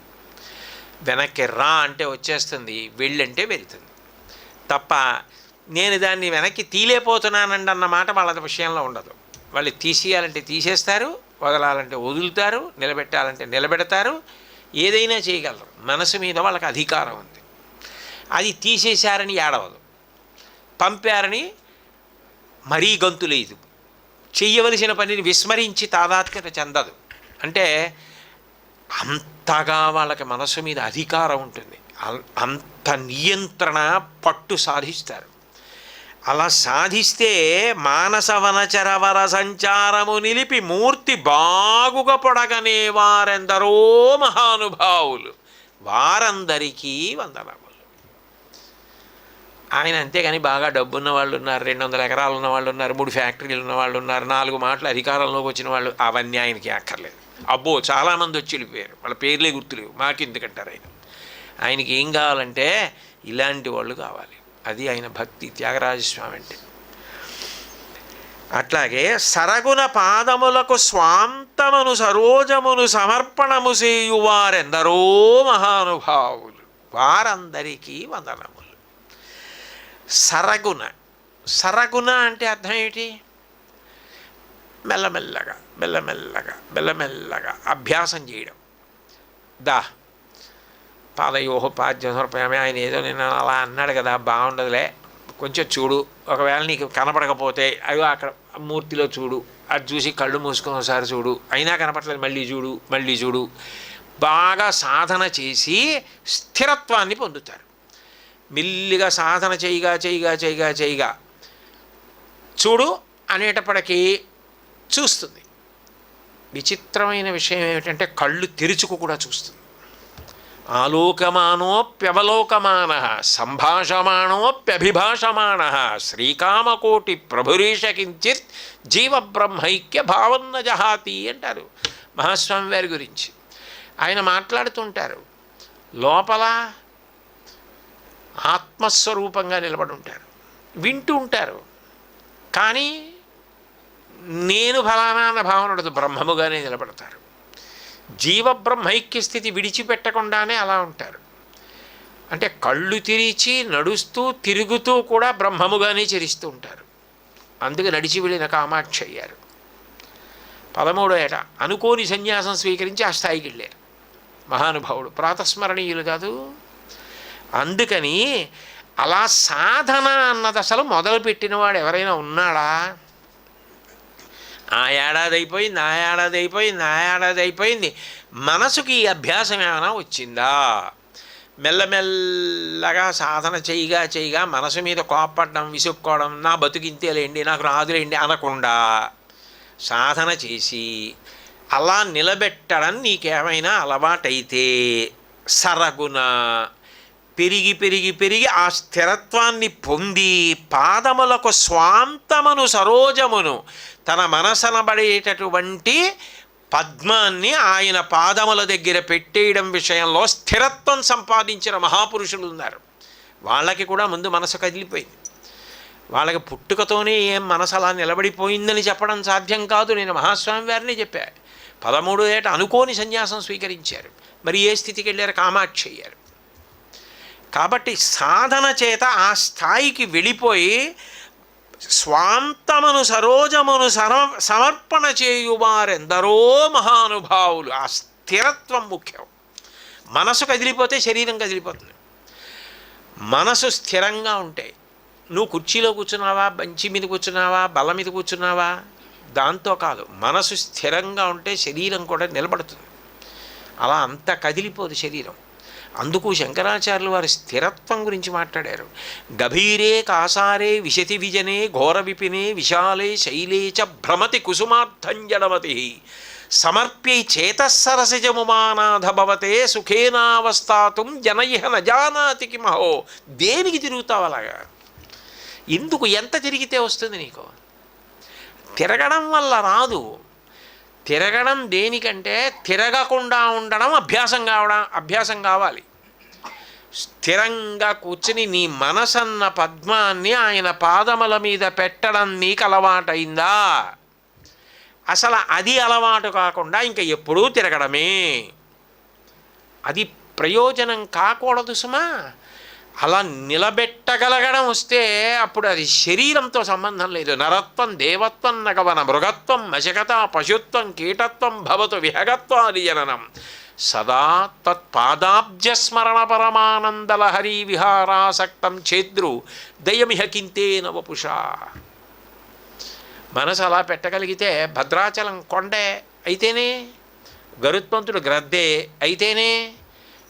వెనక్కి రా అంటే వచ్చేస్తుంది, వెళ్ళంటే వెళ్తుంది తప్ప నేను దాన్ని వెనక్కి తీలేపోతున్నానండి అన్న మాట వాళ్ళ విషయంలో ఉండదు. వాళ్ళు తీసేయాలంటే తీసేస్తారు, వదలాలంటే వదులుతారు, నిలబెట్టాలంటే నిలబెడతారు, ఏదైనా చేయగలరు. మనసు మీద వాళ్ళకి అధికారం ఉంది. అది తీసేశారని ఏడవదు, పంపారని మరీ గంతు లేదు, చెయ్యవలసిన పనిని విస్మరించి తాదాత్మ్యత చెందదు. అంటే అంతగా వాళ్ళకి మనసు మీద అధికారం ఉంటుంది. అంత నియంత్రణ పట్టు సాధిస్తారు. అలా సాధిస్తే మానస వనచరవర సంచారము నిలిపి మూర్తి బాగుగా పొడగనే వారెందరో మహానుభావులు, వారందరికీ వందనములు. ఆయన అంతేగాని బాగా డబ్బున్న వాళ్ళు ఉన్నారు, 200 ఎకరాలు ఉన్న వాళ్ళు ఉన్నారు, 3 ఫ్యాక్టరీలు ఉన్న వాళ్ళు ఉన్నారు, 4 మాటలు అధికారంలోకి వచ్చిన వాళ్ళు, అవన్నీ ఆయనకి అక్కర్లేదు. అబ్బో చాలామంది వచ్చి వెళ్ళిపోయారు, వాళ్ళ పేర్లే గుర్తులేవు, మాకెందుకంటారు ఆయన. ఆయనకి ఏం కావాలంటే ఇలాంటి వాళ్ళు కావాలి. అది ఆయన భక్తి, త్యాగరాజస్వామి అంటే. అట్లాగే సరగుణ పాదములకు స్వాంతమును సరోజమును సమర్పణము చేయువారెందరో మహానుభావులు, వారందరికీ వందనములు. సరగుణ, సరగుణ అంటే అర్థం ఏమిటి? మెల్లమెల్లగా మెల్లమెల్లగా మెల్లమెల్లగా అభ్యాసం చేయడం. దా పాదయోహ పాద్య సమర్పయామి, ఆయన ఏదో నేను అలా అన్నాడు కదా, బాగుండదులే, కొంచెం చూడు, ఒకవేళ నీకు కనపడకపోతే అయ్యో అక్కడ మూర్తిలో చూడు, అది చూసి కళ్ళు మూసుకొని ఒకసారి చూడు, అయినా కనపడలేదు మళ్ళీ చూడు, మళ్ళీ చూడు. బాగా సాధన చేసి స్థిరత్వాన్ని పొందుతారు. మెల్లిగా సాధన చేయగా చేయగా చేయగా చేయగా చూడు అనేటప్పటికీ చూస్తుంది. విచిత్రమైన విషయం ఏమిటంటే కళ్ళు తెరుచుకు కూడా చూస్తుంది. ఆలోకమానోప్యవలోకమాన సంభాషమాణోప్యభిభాషమాణ శ్రీకామకోటి ప్రభురీష కించిత్ జీవబ్రహ్మైక్య భావన్న జహాతి అంటారు మహాస్వామి వారి గురించి. ఆయన మాట్లాడుతుంటారు, లోపల ఆత్మస్వరూపంగా నిలబడి ఉంటారు, వింటూ ఉంటారు, కానీ నేను ఫలానా అన్న భావన ఉండదు, బ్రహ్మముగానే నిలబడతారు. జీవబ్రహ్మైక్య స్థితి విడిచిపెట్టకుండానే అలా ఉంటారు. అంటే కళ్ళు తెరిచి నడుస్తూ తిరుగుతూ కూడా బ్రహ్మముగానే చరిస్తూ ఉంటారు. అందుకే నడిచి వెళ్ళిన కామాక్షి అయ్యారు. 13వ ఏట అనుకోని సన్యాసం స్వీకరించి ఆ స్థాయికి వెళ్ళారు మహానుభావుడు. ప్రాతస్మరణీయులు కాదు. అందుకని అలా సాధన అన్నది అసలు మొదలుపెట్టినవాడు ఎవరైనా ఉన్నాడా? ఆ ఏడాది అయిపోయింది, ఆ ఏడాది అయిపోయింది, ఆ ఏడాది అయిపోయింది, మనసుకి ఈ అభ్యాసం ఏమైనా వచ్చిందా? మెల్లమెల్లగా సాధన చేయగా చేయగా మనసు మీద కోపడడం, విసుక్కోవడం, నా బతుకింతేలేండి, నాకు రాదులేండి అనకుండా సాధన చేసి అలా నిలబెట్టడం నీకేమైనా అలవాటైతే సరగున పెరిగి పెరిగి పెరిగి ఆ స్థిరత్వాన్ని పొంది పాదములకు స్వాంతమును సరోజమును తన మనసనబడేటటువంటి పద్మాన్ని ఆయన పాదముల దగ్గర పెట్టేయడం విషయంలో స్థిరత్వం సంపాదించిన మహాపురుషులు ఉన్నారు. వాళ్ళకి కూడా ముందు మనసు కదిలిపోయింది. వాళ్ళకి పుట్టుకతోనే ఏం మనసు అలా నిలబడిపోయిందని చెప్పడం సాధ్యం కాదు. నేను మహాస్వామి వారిని చెప్పా. 13వ ఏట అనుకోని సన్యాసం స్వీకరించారు. మరి ఏ స్థితికి వెళ్ళారు? కామాక్షి అయ్యారు. కాబట్టి సాధన చేత ఆ స్థాయికి వెళ్ళిపోయి స్వాంతమును సరోజమును సమర్పణ చేయువారెందరో మహానుభావులు. ఆ స్థిరత్వం ముఖ్యం. మనసు కదిలిపోతే శరీరం కదిలిపోతుంది. మనసు స్థిరంగా ఉంటే నువ్వు కుర్చీలో కూర్చున్నావా, బంచి మీద కూర్చున్నావా, బల్ల మీద కూర్చున్నావా, దాంతో కాదు. మనసు స్థిరంగా ఉంటే శరీరం కూడా నిలబడుతుంది. అలా అంత కదిలిపోదు శరీరం. అందుకు శంకరాచార్యులు వారి స్థిరత్వం గురించి మాట్లాడారు. గభీరే కాసారే విశతి విజనే ఘోర విపినే విశాలే శైలే చ భ్రమతి కుసుమార్థంజడమతి సమర్ప్యై చేతస్సరసిజముమానాథ భవతే సుఖేనావస్థాతుం జనయిహ నజానాతి కిమహో. దేనికి తిరుగుతావు అలాగా? ఎందుకు? ఎంత తిరిగితే వస్తుంది నీకు? తిరగడం వల్ల రాదు. తిరగడం దేనికంటే తిరగకుండా ఉండడం అభ్యాసం కావాలి. స్థిరంగా కూర్చుని నీ మనసన్న పద్మాన్ని ఆయన పాదముల మీద పెట్టడం నీకు అలవాటైందా? అసలు అది అలవాటు కాకుండా ఇంకా ఎప్పుడూ తిరగడమే. అది ప్రయోజనం కాకూడదు సుమా. అలా నిలబెట్టగలగడం వస్తే అప్పుడు అది శరీరంతో సంబంధం లేదు. నరత్వం దేవత్వం నగవన మృగత్వం మశకత పశుత్వం కీటత్వం భవతు విహగత్వాది జననం సదా తత్పాదాబ్జస్మరణ పరమానందలహరీ విహారాసక్తం చేద్రు దయమిహ కింతే నవపుష. మనసు అలా పెట్టగలిగితే భద్రాచలం కొండే అయితేనే, గరుత్మంతుడు గ్రద్దే అయితేనే,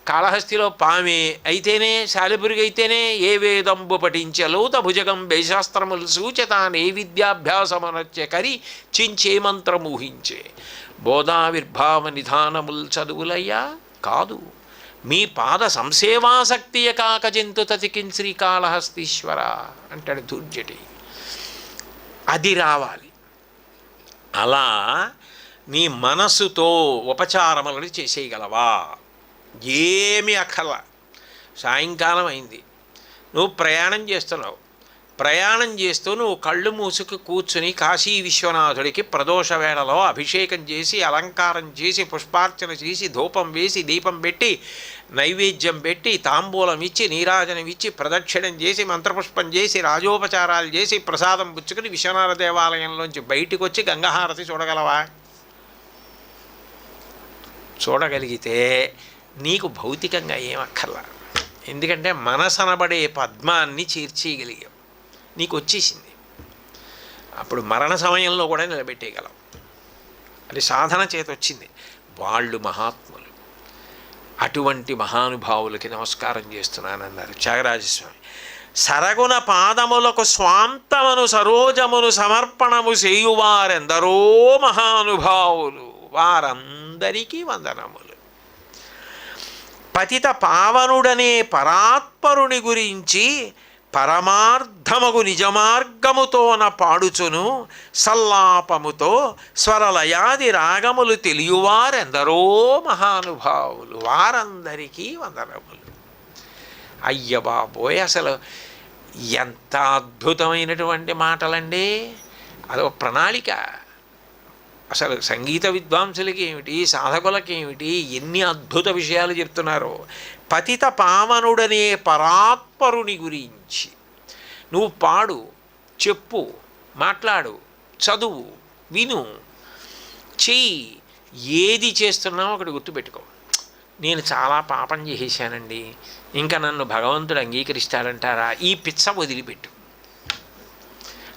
కాళహస్తిలో పామే అయితేనే, శాలిపురుగు అయితేనే, ఏ వేదంబు పఠించలోత భుజగం వేశాస్త్రములు సూచతానే విద్యాభ్యాసమనొచ్చే కరి చించే మంత్రమూహించే బోధావిర్భావ నిధానముల్ చదువులయ్యా కాదు. మీ పాద సంసేవాసక్తియ కాక జంతు తతికిన్ శ్రీకాళహస్తీశ్వర అంటాడు దుర్జటి. అది రావాలి. అలా నీ మనసుతో ఉపచారములను చేసేయగలవా? ఏమి అక్కర్ల. సాయంకాలం అయింది, నువ్వు ప్రయాణం చేస్తున్నావు. ప్రయాణం చేస్తూ నువ్వు కళ్ళు మూసుకు కూర్చుని కాశీ విశ్వనాథుడికి ప్రదోష వేళలో అభిషేకం చేసి, అలంకారం చేసి, పుష్పార్చన చేసి, ధూపం వేసి, దీపం పెట్టి, నైవేద్యం పెట్టి, తాంబూలం ఇచ్చి, నీరాజనం ఇచ్చి, ప్రదక్షిణం చేసి, మంత్రపుష్పం చేసి, రాజోపచారాలు చేసి, ప్రసాదం పుచ్చుకుని విశ్వనాథ దేవాలయంలోంచి బయటికి వచ్చి గంగాహారతి చూడగలవా? చూడగలిగితే నీకు భౌతికంగా ఏమక్కర్లా. ఎందుకంటే మనసనబడే పద్మాన్ని చేర్చేయగలిగాం, నీకు వచ్చేసింది. అప్పుడు మరణ సమయంలో కూడా నిలబెట్టేయగలం. అది సాధన చేత వచ్చింది. వాళ్ళు మహాత్ములు. అటువంటి మహానుభావులకి నమస్కారం చేస్తున్నానన్నారు త్యాగరాజస్వామి. సరగుణ పాదములకు స్వాంతమును సరోజమును సమర్పణము చేయువారెందరో మహానుభావులు, వారందరికీ వందనములు. పతిత పావనుడనే పరాత్పరుని గురించి పరమార్థమగు నిజమార్గముతోన పాడుచును సల్లాపముతో స్వరలయాది రాగములు తెలియవారెందరో మహానుభావులు, వారందరికీ వందనములు. అయ్య బాబోయ్, అసలు ఎంత అద్భుతమైనటువంటి మాటలండి. అదొక ప్రణాళిక. అసలు సంగీత విద్వాంసులకి ఏమిటి, సాధకులకి ఏమిటి, ఎన్ని అద్భుత విషయాలు చెప్తున్నారో. పతిత పావనుడనే పరాత్పరుని గురించి నువ్వు పాడు, చెప్పు, మాట్లాడు, చదువు, విను, చెయ్యి. ఏది చేస్తున్నావో ఒకటి గుర్తుపెట్టుకో. నేను చాలా పాపం చేసేసానండి, ఇంకా నన్ను భగవంతుడు అంగీకరిస్తాడంటారా? ఈ పిచ్చ వదిలిపెట్టు.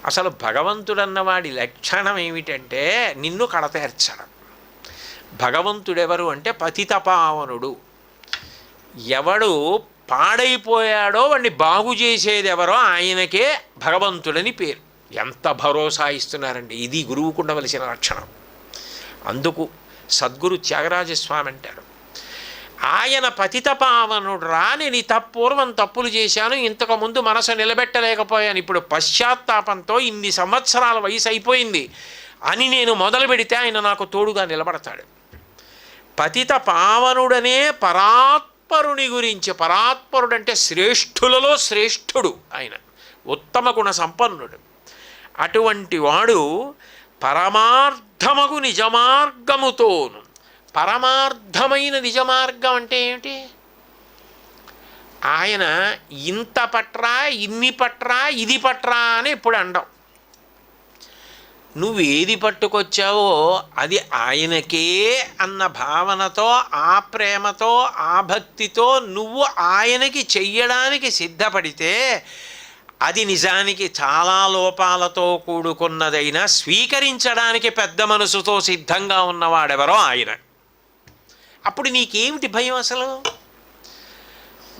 అసలు భగవంతుడన్నవాడి లక్షణం ఏమిటంటే నిన్ను కడతేర్చడం. భగవంతుడెవరు అంటే పతిత పావనుడు. ఎవడు పాడైపోయాడో వాడిని బాగు చేసేది ఎవరో ఆయనకే భగవంతుడని పేరు. ఎంత భరోసా ఇస్తున్నారండి. ఇది గురువుకు ఉండవలసిన లక్షణం. అందుకు సద్గురు త్యాగరాజస్వామి అంటారు, ఆయన పతిత పావనుడు రా, నేను ఈ పూర్వం తప్పులు చేశాను, ఇంతకుముందు మనసు నిలబెట్టలేకపోయాను, ఇప్పుడు పశ్చాత్తాపంతో ఇన్ని సంవత్సరాల వయసు అయిపోయింది అని నేను మొదలు పెడితే ఆయన నాకు తోడుగా నిలబడతాడు. పతిత పావనుడనే పరాత్పరుని గురించి. పరాత్పరుడంటే శ్రేష్ఠులలో శ్రేష్ఠుడు ఆయన, ఉత్తమ గుణ సంపన్నుడు. అటువంటి వాడు పరమార్థమగు నిజమార్గముతోను. పరమార్థమైన నిజమార్గం అంటే ఏమిటి? ఆయన ఇంత పట్రా, ఇన్ని పట్రా, ఇది పట్రా అని ఎప్పుడు అండం. నువ్వు ఏది పట్టుకొచ్చావో అది ఆయనకే అన్న భావనతో, ఆ ప్రేమతో, ఆ భక్తితో నువ్వు ఆయనకి చెయ్యడానికి సిద్ధపడితే అది నిజానికి చాలా లోపాలతో కూడుకున్నదైనా స్వీకరించడానికి పెద్ద మనసుతో సిద్ధంగా ఉన్నవాడెవరో ఆయన. అప్పుడు నీకేమిటి భయం అసలు?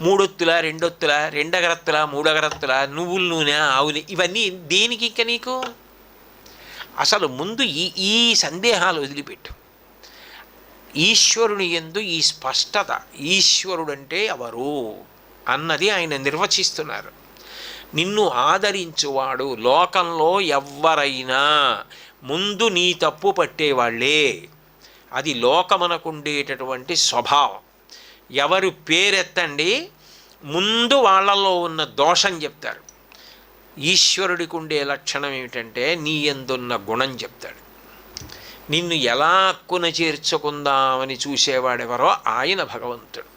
మూడొత్తుల, రెండొత్తుల, రెండగరత్తుల, మూడగరత్తుల, నువ్వుల నూనె, ఆవుని, ఇవన్నీ దేనికి ఇంకా నీకు? అసలు ముందు ఈ సందేహాలు వదిలిపెట్టు. ఈశ్వరుని యందు ఈ స్పష్టత, ఈశ్వరుడంటే ఎవరు అన్నది ఆయన నిర్వచిస్తున్నారు. నిన్ను ఆదరించువాడు లోకంలో ఎవ్వరైనా ముందు నీ తప్పు పట్టేవాళ్లే. అది లోకమునకుండేటటువంటి స్వభావం. ఎవరు పేరెత్తండి ముందు వాళ్ళల్లో ఉన్న దోషం చెప్తారు. ఈశ్వరుడికి ఉండే లక్షణం ఏమిటంటే నీ యందున్న గుణం చెప్తాడు. నిన్ను ఎలా హక్కున చేర్చుకుందామని చూసేవాడెవరో ఆయన భగవంతుడు.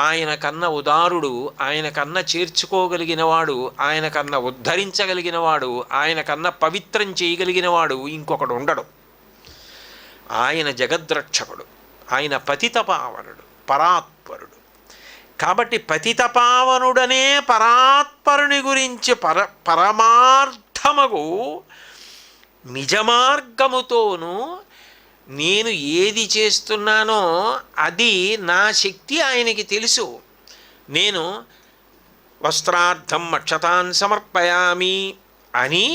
ఆయన కన్నా ఉదారుడు, ఆయన కన్నా చేర్చుకోగలిగినవాడు, ఆయన కన్నా ఉద్ధరించగలిగినవాడు, ఆయన కన్నా పవిత్రం చేయగలిగినవాడు ఇంకొకడు ఉండడు. ఆయన జగద్రక్షకుడు, ఆయన పతిత పావనుడు, పరాత్పరుడు. కాబట్టి పతిత పావనుడనే పరాత్పరుని గురించి పరమార్థమగు నిజమార్గముతోనూ నేను ఏది చేస్తున్నానో అది నా శక్తి ఆయనకి తెలుసు. నేను వస్త్రార్థం అక్షతాన్ సమర్పయామి అని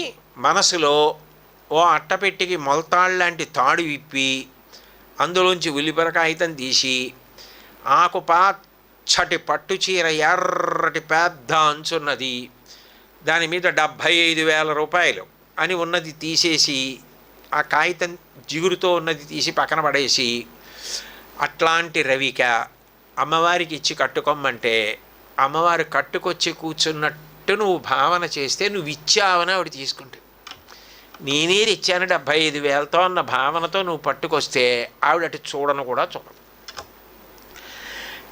మనసులో ఓ అట్టపెట్టికి మొలతాళ్ళలాంటి తాడు విప్పి అందులోంచి ఉల్లిపరకాయితం తీసి ఆకుపచ్చటి పట్టు చీర ఎర్రటి పెద్ద అంచున్నది, దాని మీద 75,000 రూపాయలు అని ఉన్నది తీసేసి ఆ కాగితం జిగురుతో ఉన్నది తీసి పక్కన పడేసి అట్లాంటి రవిక అమ్మవారికి ఇచ్చి కట్టుకోమంటే అమ్మవారు కట్టుకొచ్చి కూర్చున్నట్టు నువ్వు భావన చేస్తే నువ్వు ఇచ్చావని ఆవిడ తీసుకుంటుంది. నేనే ఇచ్చాను 75,000తో అన్న భావనతో నువ్వు పట్టుకొస్తే ఆవిడ అటు చూడను కూడా చూడదు.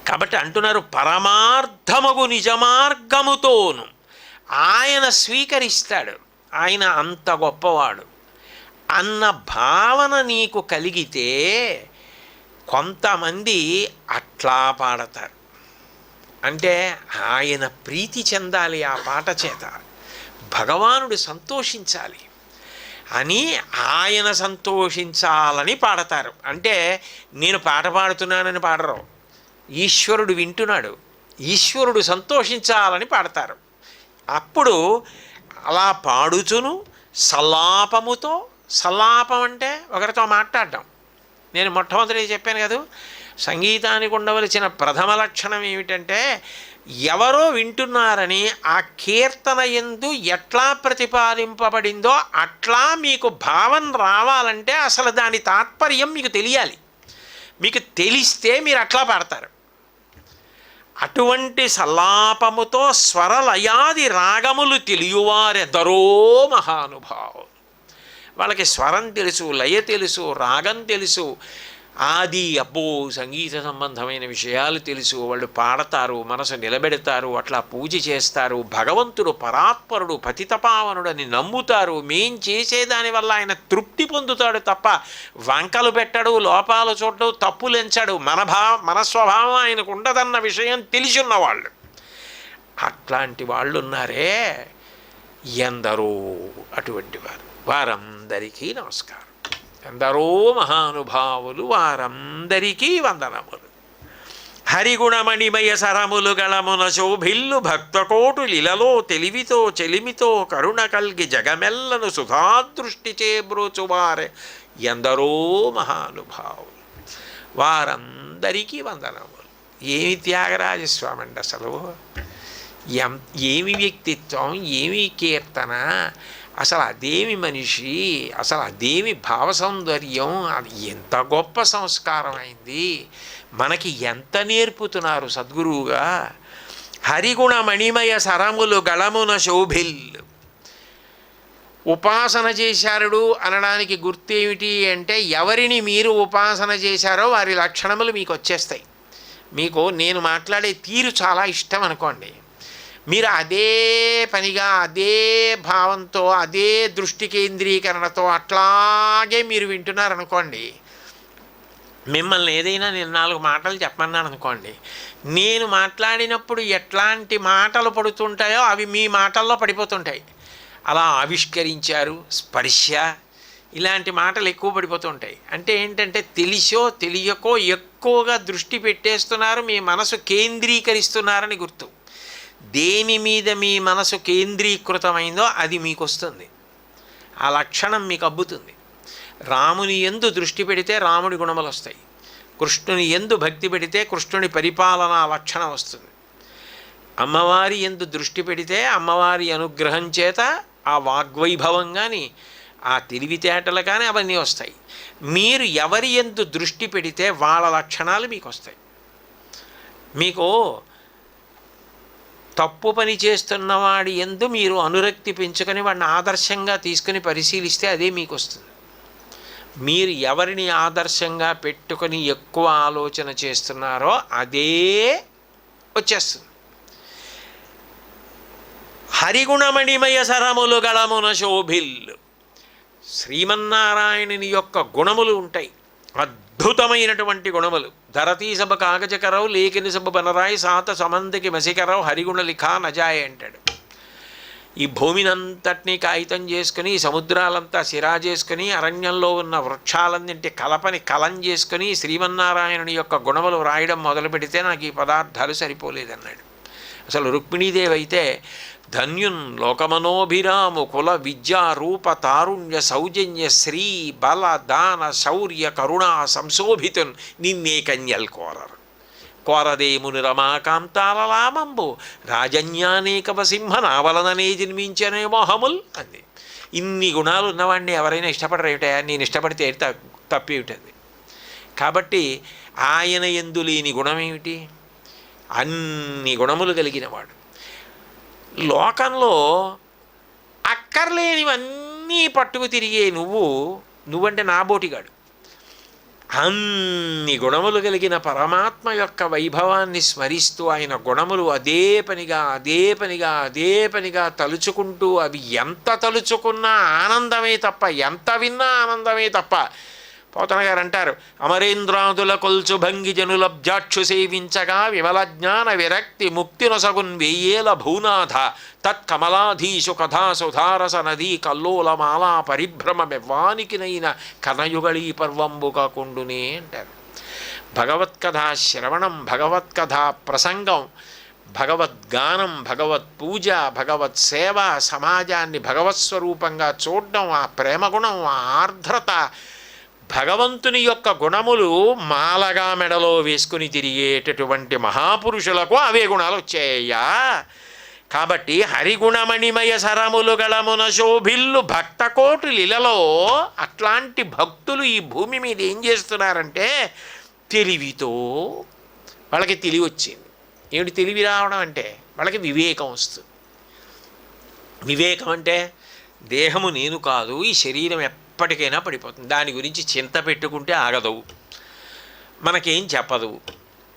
కాబట్టి అంటున్నారు పరమార్థమగు నిజమార్గముతోను ఆయన స్వీకరిస్తాడు, ఆయన అంత గొప్పవాడు అన్న భావన నీకు కలిగితే కొంతమంది అట్లా పాడతారు. అంటే ఆయన ప్రీతి చెందాలి ఆ పాట చేత, భగవానుడు సంతోషించాలి అని ఆయన సంతోషించాలని పాడతారు. అంటే నేను పాట పాడుతున్నానని పాడరు, ఈశ్వరుడు వింటున్నాడు, ఈశ్వరుడు సంతోషించాలని పాడతారు. అప్పుడు అలా పాడుచును సల్లాపముతో, సల్లాపం అంటే ఒకరితో మాట్లాడడం. నేను మొట్టమొదటి చెప్పాను కదా, సంగీతానికి ఉండవలసిన ప్రథమ లక్షణం ఏమిటంటే ఎవరో వింటున్నారని ఆ కీర్తన యందు ఎట్లా ప్రతిపాదింపబడిందో అట్లా మీకు భావన రావాలంటే అసలు దాని తాత్పర్యం మీకు తెలియాలి. మీకు తెలిస్తే మీరు అట్లా పాడతారు. అటువంటి సల్లాపముతో స్వరలయాది రాగములు తెలియవారెదరో మహానుభావం. వాళ్ళకి స్వరం తెలుసు, లయ తెలుసు, రాగం తెలుసు, ఆది అబ్బో సంగీత సంబంధమైన విషయాలు తెలుసు. వాళ్ళు పాడతారు, మనసు నిలబెడతారు, అట్లా పూజ చేస్తారు. భగవంతుడు పరాత్పరుడు, పతితపావనుడు అని నమ్ముతారు. మేం చేసేదానివల్ల ఆయన తృప్తి పొందుతాడు తప్ప వంకలు పెట్టడు, లోపాలు చూడడు, తప్పులు ఎంచడు. మన స్వభావం ఆయనకు ఉండదన్న విషయం తెలిసి ఉన్నవాళ్ళు. అట్లాంటి వాళ్ళు ఉన్నారే ఎందరో అటువంటి వారు, వారందరికీ నమస్కారం. ఎందరో మహానుభావులు, వారందరికీ వందనములు. హరిగుణమణిమయ సరములు గళమున శోభిల్లు భక్తకోటులిలలో తెలివితో చెలిమితో కరుణ కల్గి జగమెల్లను సుధాదృష్టి చేబ్రోచువారే ఎందరో మహానుభావులు, వారందరికీ వందనములు. ఏమి త్యాగరాజస్వామి అండి అసలు! ఏమి వ్యక్తిత్వం, ఏమి కీర్తన, అసలు అదేమి మనిషి, అసలు అదేమి భావ సౌందర్యం, అది ఎంత గొప్ప సంస్కారం అయింది, మనకి ఎంత నేర్పుతున్నారు సద్గురువుగా. హరిగుణ మణిమయ సరములు గళమున శోభిల్లు. ఉపాసన చేశారుడు అనడానికి గుర్తేమిటి అంటే ఎవరిని మీరు ఉపాసన చేశారో వారి లక్షణములు మీకు వచ్చేస్తాయి. మీకు నేను మాట్లాడే తీరు చాలా ఇష్టం అనుకోండి, మీరు అదే పనిగా అదే భావంతో అదే దృష్టి కేంద్రీకరణతో అట్లాగే మీరు వింటున్నారనుకోండి, మిమ్మల్ని ఏదైనా నేను 4 మాటలు చెప్పమన్నాను అనుకోండి, నేను మాట్లాడినప్పుడు ఎట్లాంటి మాటలు పడుతుంటాయో అవి మీ మాటల్లో పడిపోతుంటాయి. అలా ఆవిష్కరించారు, స్పర్శ, ఇలాంటి మాటలు ఎక్కువ పడిపోతుంటాయి. అంటే ఏంటంటే తెలిసో తెలియకో ఎక్కువగా దృష్టి పెట్టేస్తున్నారు, మీ మనసు కేంద్రీకరిస్తున్నారని గుర్తు. దేని మీద మీ మనసు కేంద్రీకృతమైందో అది మీకు వస్తుంది, ఆ లక్షణం మీకు అబ్బుతుంది. రాముని యందు దృష్టి పెడితే రాముడి గుణములు వస్తాయి, కృష్ణుని యందు భక్తి పెడితే కృష్ణుని పరిపాలనా లక్షణం వస్తుంది, అమ్మవారి యందు దృష్టి పెడితే అమ్మవారి అనుగ్రహం చేత ఆ వాగ్వైభవం కానీ ఆ తెలివితేటలు కానీ అవన్నీ వస్తాయి. మీరు ఎవరి యందు దృష్టి పెడితే వాళ్ళ లక్షణాలు మీకు వస్తాయి. మీకు తప్పు పని చేస్తున్నవాడి యందు మీరు అనురక్తి పెంచుకొని వాడిని ఆదర్శంగా తీసుకుని పరిశీలిస్తే అదే మీకు వస్తుంది. మీరు ఎవరిని ఆదర్శంగా పెట్టుకొని ఎక్కువ ఆలోచన చేస్తున్నారో అదే వచ్చేస్తుంది. హరిగుణమణిమయ సరములు గళమున శోభిల్లు. శ్రీమన్నారాయణుని యొక్క గుణములు ఉంటాయి, అద్భుతమైనటువంటి గుణములు. ధరతీ సభ కాగజకరవు లేఖిని సభ బనరాయి సాత సమందికి మసికరవు హరిగుణ లిఖా నజాయ్ అంటాడు. ఈ భూమినంతటినీ కాగితం చేసుకుని, సముద్రాలంతా సిరా చేసుకుని, అరణ్యంలో ఉన్న వృక్షాలన్నింటి కలపని కలం చేసుకుని శ్రీమన్నారాయణుని యొక్క గుణములు వ్రాయడం మొదలు పెడితే నాకు ఈ పదార్థాలు సరిపోలేదన్నాడు. అసలు రుక్మిణీదేవి అయితే ధన్యున్ లోకమనోభిరాము కుల విద్యా రూప తారుణ్య సౌజన్య శ్రీ బల దాన శౌర్య కరుణా సంశోభితున్ నిన్నే కన్యల్ కోరరు కోరదేముని రమాకాంతాలలామంబు రాజన్యానేకవ సింహ నావలననే జన్మించనే మోహముల్ అంది. ఇన్ని గుణాలు ఉన్నవాడిని ఎవరైనా ఇష్టపడరేమిటా? నేను ఇష్టపడితే తప్పేమిటది? కాబట్టి ఆయన యందు లేని గుణమేమిటి? అన్ని గుణములు కలిగినవాడు. లోకంలో అక్కర్లేనివన్నీ పట్టుకు తిరిగే నువ్వంటే నాబోటిగాడు. అన్ని గుణములు కలిగిన పరమాత్మ యొక్క వైభవాన్ని స్మరిస్తూ ఆయన గుణములు అదే పనిగా తలుచుకుంటూ, అవి ఎంత తలుచుకున్నా ఆనందమే తప్ప, ఎంత విన్నా ఆనందమే తప్ప. పోతన గారు అంటారు, అమరేంద్రాదుల కొల్చు భంగి జనులబ్జాక్షు సేవించగా విమల జ్ఞాన విరక్తి ముక్తి నొసగున్ వెయ్యేల భూనాథ తత్కమలాధీశు కథా సుధారస నదీ కల్లోలమాలా పరిభ్రమమెవ్వానికినైన కనయుగళీ పర్వంబు కాకుండునే అంటారు. భగవత్కథా శ్రవణం, భగవత్కథా ప్రసంగం, భగవద్గానం, భగవత్ పూజ, భగవత్ సేవ, సమాజాన్ని భగవత్స్వరూపంగా చూడడం, ఆ ప్రేమగుణం, ఆ ఆర్ద్రత, భగవంతుని యొక్క గుణములు మాలగా మెడలో వేసుకుని తిరిగేటటువంటి మహాపురుషులకు అవే గుణాలు వచ్చాయ్యా. కాబట్టి హరిగుణమణిమయ సరములు గళమున శోభిల్లు భక్తకోటులిలలో అట్లాంటి భక్తులు ఈ భూమి మీద ఏం చేస్తున్నారంటే తెలివితో, వాళ్ళకి తెలివి వచ్చింది. ఏమిటి తెలివి రావడం అంటే? వాళ్ళకి వివేకం వస్తుంది. వివేకం అంటే దేహము నేను కాదు, ఈ శరీరం ఎప్పటికైనా పడిపోతుంది, దాని గురించి చింత పెట్టుకుంటే ఆగదవు, మనకేం చెప్పదు,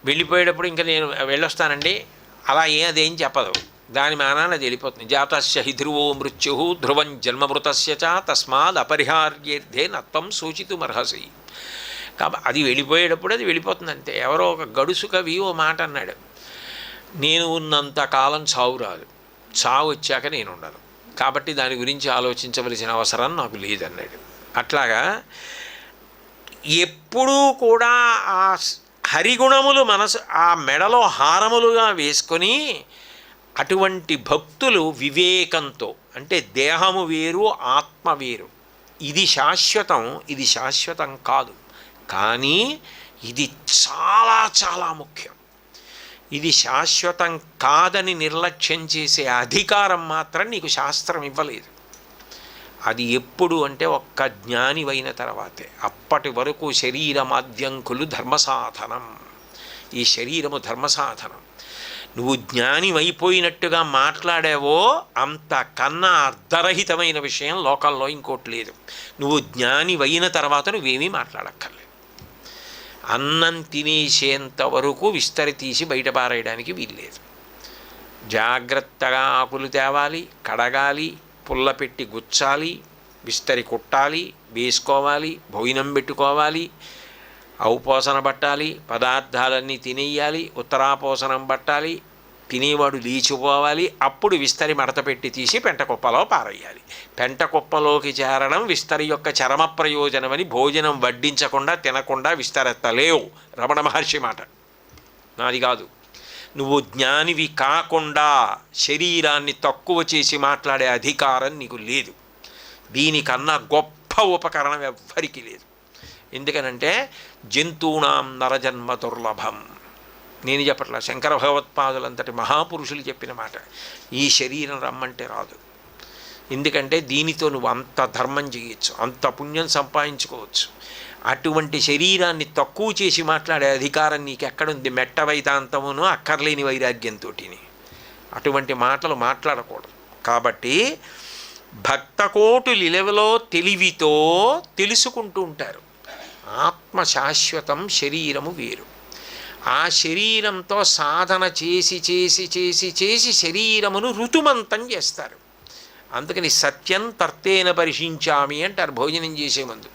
వెళ్ళిపోయేటప్పుడు ఇంకా నేను వెళ్ళొస్తానండి అలా అదేం చెప్పదు, దాని మానాన్ని అది వెళ్ళిపోతుంది. జాతస్య హి ధ్రువో మృత్యు ధ్రువం జన్మమృతస్య చ తస్మాద్ అపరిహార్యేర్థే నత్వం సూచితుమర్హసి. కాబట్టి అది వెళ్ళిపోయేటప్పుడు అది వెళ్ళిపోతుంది అంతే. ఎవరో ఒక గడుసు కవి ఓ మాట అన్నాడు, నేను ఉన్నంత కాలం చావు రాదు, చావు వచ్చాక నేను ఉండను, కాబట్టి దాని గురించి ఆలోచించవలసిన అవసరం నాకు లేదన్నాడు. అట్లాగా ఎప్పుడూ కూడా ఆ హరిగుణములు మనసు ఆ మెడలో హారములుగా వేసుకొని అటువంటి భక్తులు వివేకంతో, అంటే దేహము వేరు ఆత్మ వేరు, ఇది శాశ్వతం ఇది శాశ్వతం కాదు, కానీ ఇది చాలా చాలా ముఖ్యం, ఇది శాశ్వతం కాదని నిర్లక్ష్యం చేసే అధికారం మాత్రం నీకు శాస్త్రం ఇవ్వలేదు. అది ఎప్పుడు అంటే ఒక్క జ్ఞానివైన తర్వాతే. అప్పటి వరకు శరీరమాద్యంకులు ధర్మసాధనం, ఈ శరీరము ధర్మసాధనం. నువ్వు జ్ఞానివైపోయినట్టుగా మాట్లాడావో అంతకన్నా అర్ధరహితమైన విషయం లోకంలో ఇంకోటి లేదు. నువ్వు జ్ఞానివైన తర్వాత నువ్వేమీ మాట్లాడక్కర్లేదు. అన్నం తినేసేంత వరకు విస్తరి తీసి బయటపారేయడానికి వీల్లేదు. జాగ్రత్తగా ఆకులు తేవాలి, కడగాలి, పుల్ల పెట్టి గుచ్చాలి, విస్తరి కుట్టాలి, వేసుకోవాలి, భోజనం పెట్టుకోవాలి, ఔపోసన పట్టాలి, పదార్థాలన్నీ తినేయాలి, ఉత్తరాపోసనం పట్టాలి, తినేవాడు లేచిపోవాలి, అప్పుడు విస్తరి మడత పెట్టి తీసి పెంటకుప్పలో పారేయాలి. పెంటకుప్పలోకి చేరడం విస్తరి యొక్క చరమ ప్రయోజనమని భోజనం వడ్డించకుండా తినకుండా విస్తరెత్తలేవు, రమణ మహర్షి మాట, నాది కాదు. నువ్వు జ్ఞానివి కాకుండా శరీరాన్ని తక్కువ చేసి మాట్లాడే అధికారం నీకు లేదు. దీనికన్నా గొప్ప ఉపకరణం ఎవ్వరికీ లేదు. ఎందుకనంటే జంతూనాం నరజన్మ దుర్లభం. నేను చెప్పట్లా, శంకర భగవత్పాదులంతటి మహాపురుషులు చెప్పిన మాట. ఈ శరీరం రమ్మంటే రాదు. ఎందుకంటే దీనితో నువ్వు అంత ధర్మం చేయొచ్చు, అంత పుణ్యం సంపాదించుకోవచ్చు. అటువంటి శరీరాన్ని తక్కువ చేసి మాట్లాడే అధికారం నీకెక్కడుంది? మెట్ట వైదాంతమును అక్కర్లేని వైరాగ్యంతో అటువంటి మాటలు మాట్లాడకూడదు. కాబట్టి భక్తకోటులిలవలో తెలివితో తెలుసుకుంటూ ఉంటారు. ఆత్మ శాశ్వతం, శరీరము వేరు. ఆ శరీరంతో సాధన చేసి చేసి చేసి చేసి శరీరమును ఋతుమంతం చేస్తారు. అందుకని సత్యం తర్తేన పరిశీంచామి అంటారు భోజనం చేసే ముందు.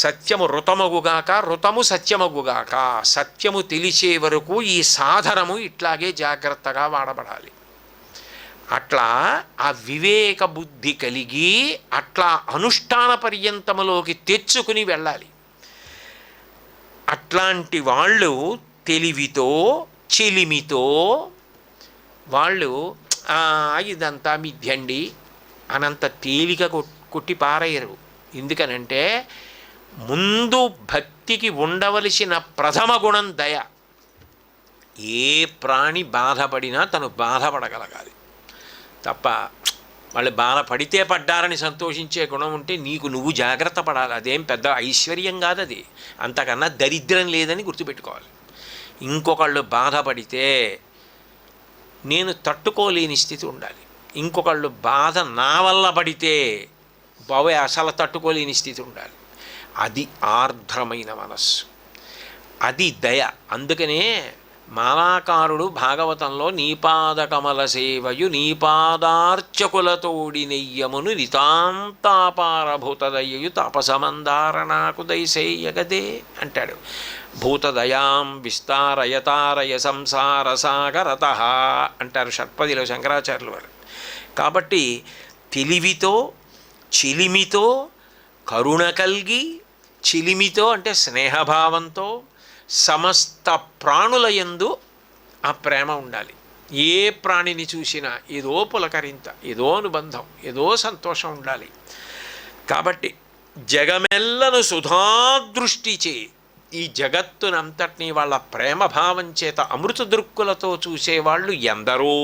సత్యము ఋతమగుగాక, ఋతము సత్యమగుగాక. సత్యము తెలిసే వరకు ఈ సాధనము ఇట్లాగే జాగ్రత్తగా వాడబడాలి. అట్లా ఆ వివేక బుద్ధి కలిగి అట్లా అనుష్ఠాన పర్యంతములోకి తెచ్చుకుని వెళ్ళాలి. అట్లాంటి వాళ్ళు తెలివితో చెలిమితో వాళ్ళు ఇదంతా మిథ్యండి అనంత తేలిక కొట్టి పారేయరు. ఎందుకనంటే ముందు భక్తికి ఉండవలసిన ప్రథమ గుణం దయ. ఏ ప్రాణి బాధపడినా తను బాధపడగలగాలి తప్ప వాళ్ళు బాధపడితే పడ్డారని సంతోషించే గుణం ఉంటే నీకు నువ్వు జాగ్రత్త పడాలి. అదేం పెద్ద ఐశ్వర్యం కాదు, అది అంతకన్నా దరిద్రం లేదని గుర్తుపెట్టుకోవాలి. ఇంకొకళ్ళు బాధపడితే నేను తట్టుకోలేని స్థితి ఉండాలి. ఇంకొకళ్ళు బాధ నా వల్ల పడితే బాబోయ్ అసలు తట్టుకోలేని స్థితి ఉండాలి. అది ఆర్ద్రమైన మనస్సు, అది దయ. అందుకనే మాలాకారుడు భాగవతంలో నీపాదకమల సేవయు నీపాదార్చకులతోడి నెయ్యమును నితాంతాపారభూతదయ్యయు తాపసమందారణాకు దయసేయగదే అంటాడు. భూతదయాం విస్తారయతారయ సంసార సాగరత అంటారు షట్పదిలో శంకరాచార్యులు వారు. కాబట్టి తెలివితో చిలిమితో కరుణ కలిగి, చిలిమితో అంటే స్నేహభావంతో సమస్త ప్రాణుల యందు ఆ ప్రేమ ఉండాలి. ఏ ప్రాణిని చూసినా ఏదో పులకరింత, ఏదో అనుబంధం, ఏదో సంతోషం ఉండాలి. కాబట్టి జగమెల్లను సుధాదృష్టిచే ఈ జగత్తునంతటినీ వాళ్ళ ప్రేమభావం చేత అమృత దృక్కులతో చూసేవాళ్ళు ఎందరో.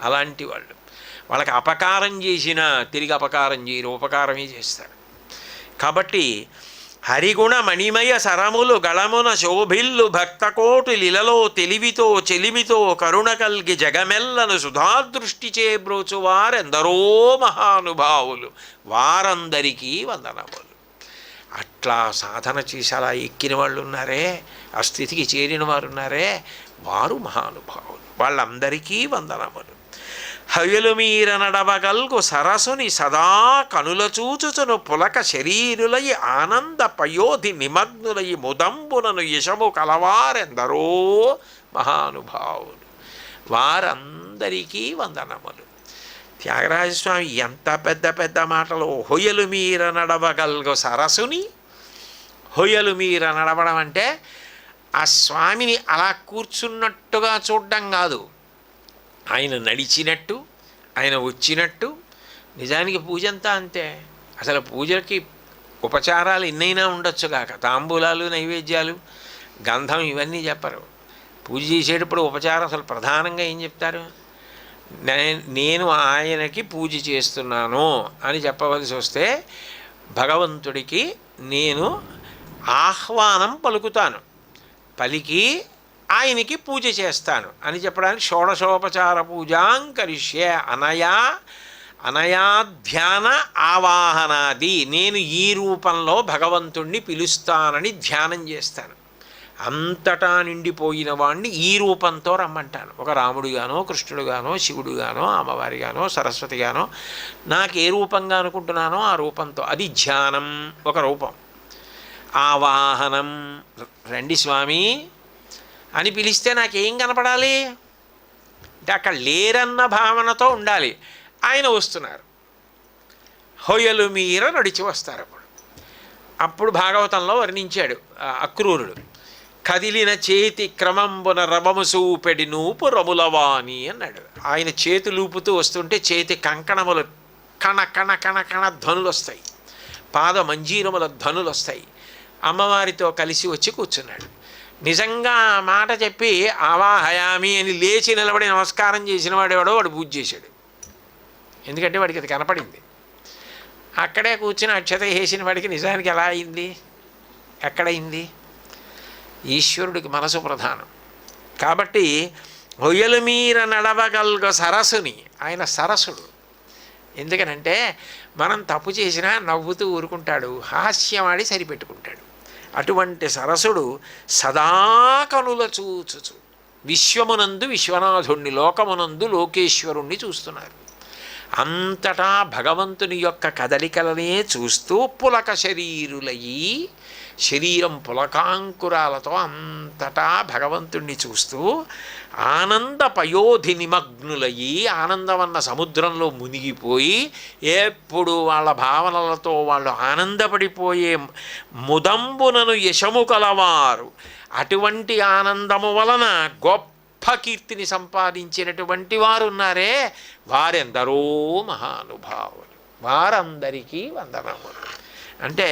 అలాంటి వాళ్ళు వాళ్ళకి అపకారం చేసినా తిరిగి అపకారం చేయరు, ఉపకారమే చేస్తారు. కాబట్టి హరిగుణ మణిమయ సరములు గళమున శోభిల్లు భక్తకోటు లిలలో తెలివితో చెలిమితో కరుణ కల్గి జగమెల్లను సుధాదృష్టిచే బ్రోచువారెందరో మహానుభావులు వారందరికీ వందనములు. అట్లా సాధన చేసి అలా ఎక్కిన వాళ్ళు ఉన్నారే, ఆ స్థితికి చేరిన వారు ఉన్నారే, వారు మహానుభావులు. వాళ్ళందరికీ వందనములు. హయలు మీర నడవగల్గు సరసుని సదా కనుల చూచుచును పులక శరీరులయి ఆనంద పయోధి నిమగ్నులయి ముదంబునను యశము కలవారెందరో మహానుభావులు. వారందరికీ వందనములు. త్యాగరాజస్వామి ఎంత పెద్ద పెద్ద మాటలు. హొయలు మీర నడవగల్గు సరసుని, హొయలు మీర నడవడం అంటే ఆ స్వామిని అలా కూర్చున్నట్టుగా చూడడం కాదు, ఆయన నడిచినట్టు, ఆయన వచ్చినట్టు. నిజానికి పూజ అంతా అంతే. అసలు పూజలకి ఉపచారాలు ఎన్నైనా ఉండొచ్చు కాక, తాంబూలాలు నైవేద్యాలు గంధం ఇవన్నీ చెప్పరు. పూజ చేసేటప్పుడు ఉపచారం అసలు ప్రధానంగా ఏం చెప్తారు? నేను ఆయనకి పూజ చేస్తున్నాను అని చెప్పవలసి వస్తే భగవంతుడికి నేను ఆహ్వానం పలుకుతాను, పలికి ఆయనకి పూజ చేస్తాను అని చెప్పడానికి షోడశోపచార పూజాంకరిష్యే అనయా ధ్యాన ఆవాహనాది. నేను ఈ రూపంలో భగవంతుణ్ణి పిలుస్తానని ధ్యానం చేస్తాను. అంతటా నిండిపోయిన వాణ్ణి ఈ రూపంతో రమ్మంటాను. ఒక రాముడిగానో కృష్ణుడుగానో శివుడుగానో అమ్మవారిగానో సరస్వతిగానో నాకు ఏ రూపంగా అనుకుంటున్నానో ఆ రూపంతో. అది ధ్యానం ఒక రూపం. ఆవాహనం, రండి స్వామి అని పిలిస్తే నాకేం కనపడాలి అంటే అక్కడ లేరన్న భావనతో ఉండాలి. ఆయన వస్తున్నారు, హొయలు మీర నడిచి వస్తారు. అప్పుడు భాగవతంలో వర్ణించాడు అక్రూరుడు. కదిలిన చేతి క్రమంబున రవము సూపెడి నూపు రములవాణి అన్నాడు. ఆయన చేతులూపుతూ వస్తుంటే చేతి కంకణములు కణ కణ కణ కణ ధ్వనులు వస్తాయి, పాద మంజీరముల ధ్వనులు వస్తాయి. అమ్మవారితో కలిసి వచ్చి కూర్చున్నాడు. నిజంగా ఆ మాట చెప్పి ఆవాహయామి అని లేచి నిలబడి నమస్కారం చేసిన వాడేవాడో వాడు పూజ చేశాడు. ఎందుకంటే వాడికి అది కనపడింది. అక్కడే కూర్చుని అక్షత వేసిన వాడికి నిజానికి ఎలా అయింది, ఎక్కడైంది? ఈశ్వరుడికి మనసు ప్రధానం. కాబట్టి హొయ్యలు మీర నడవగల్గ సరస్సుని, ఆయన సరస్సుడు. ఎందుకనంటే మనం తప్పు చేసినా నవ్వుతూ ఊరుకుంటాడు, హాస్యమాడి సరిపెట్టుకుంటాడు. అటువంటి సరసుడు సదా కనుల చూచుచు విశ్వమునందు విశ్వనాథుణ్ణి, లోకమునందు లోకేశ్వరుణ్ణి చూస్తున్నారు. అంతటా భగవంతుని యొక్క కదలికలనే చూస్తూ పులక శరీరులయి, శరీరం పులకాంకురాలతో అంతటా భగవంతుణ్ణి చూస్తూ ఆనంద పయోధి నిమగ్నులయ్యి, ఆనందమన్న సముద్రంలో మునిగిపోయి ఎప్పుడు వాళ్ళ భావనలతో వాళ్ళు ఆనందపడిపోయే ముదంబునను యశము కలవారు. అటువంటి ఆనందము వలన గొప్ప కీర్తిని సంపాదించినటువంటి వారు ఉన్నారే, వారెందరో మహానుభావులు. వారందరికీ వందనములు. అంటే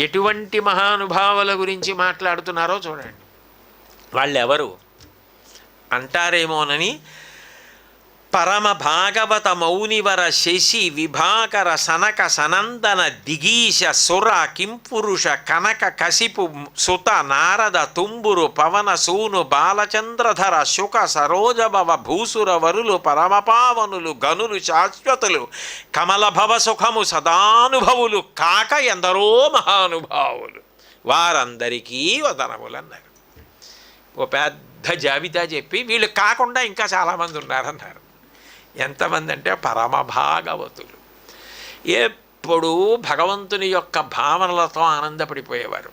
ఎటువంటి మహానుభావుల గురించి మాట్లాడుతున్నారో చూడండి. వాళ్ళెవరు అంటారేమోనని పరమ భాగవత మౌనివర శశి విభాకర సనక సనందన దిగీశ సుర కింపురుష కనక కసిపు సుత నారద తుంబురు పవన సూను బాలచంద్రధర శుక సరోజభవ భూసుర వరులు పరమపావనులు గనులు శాశ్వతులు కమలభవ సుఖము సదానుభవులు కాక ఎందరో మహానుభావులు వారందరికీ వదనములన్నారు. ఓ పెద్ద జాబితా చెప్పి వీళ్ళు కాకుండా ఇంకా చాలామంది ఉన్నారన్నారు. ఎంతమంది అంటే పరమభాగవతులు. ఎప్పుడూ భగవంతుని యొక్క భావనలతో ఆనందపడిపోయేవారు.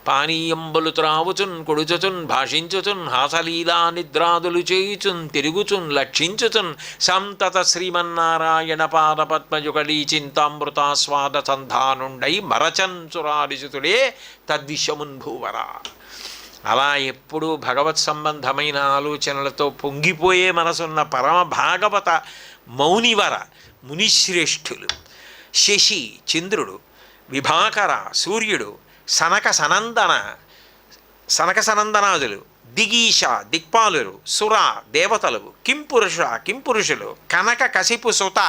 పానీయంబులు త్రావుచున్ కొడుచుచున్ భాషించుచున్ హాసలీలా నిద్రాదులు చేయుచున్ తిరుగుచున్ లక్షించుచున్ సంతత శ్రీమన్నారాయణ పాదపద్మయుగళీ చింతామృతాస్వాద సంధానుండై మరచన్ సురారిసుతుడే తద్విషమున్ భూవరా. అలా ఎప్పుడూ భగవత్ సంబంధమైన ఆలోచనలతో పొంగిపోయే మనసున్న పరమ భాగవత మౌనివర మునిశ్రేష్ఠులు, శశి చంద్రుడు, విభాకర సూర్యుడు, సనక సనందనాదులు, దిగీష దిక్పాలురు, సుర దేవతలు, కింపురుషులు, కనక కసిపు సుత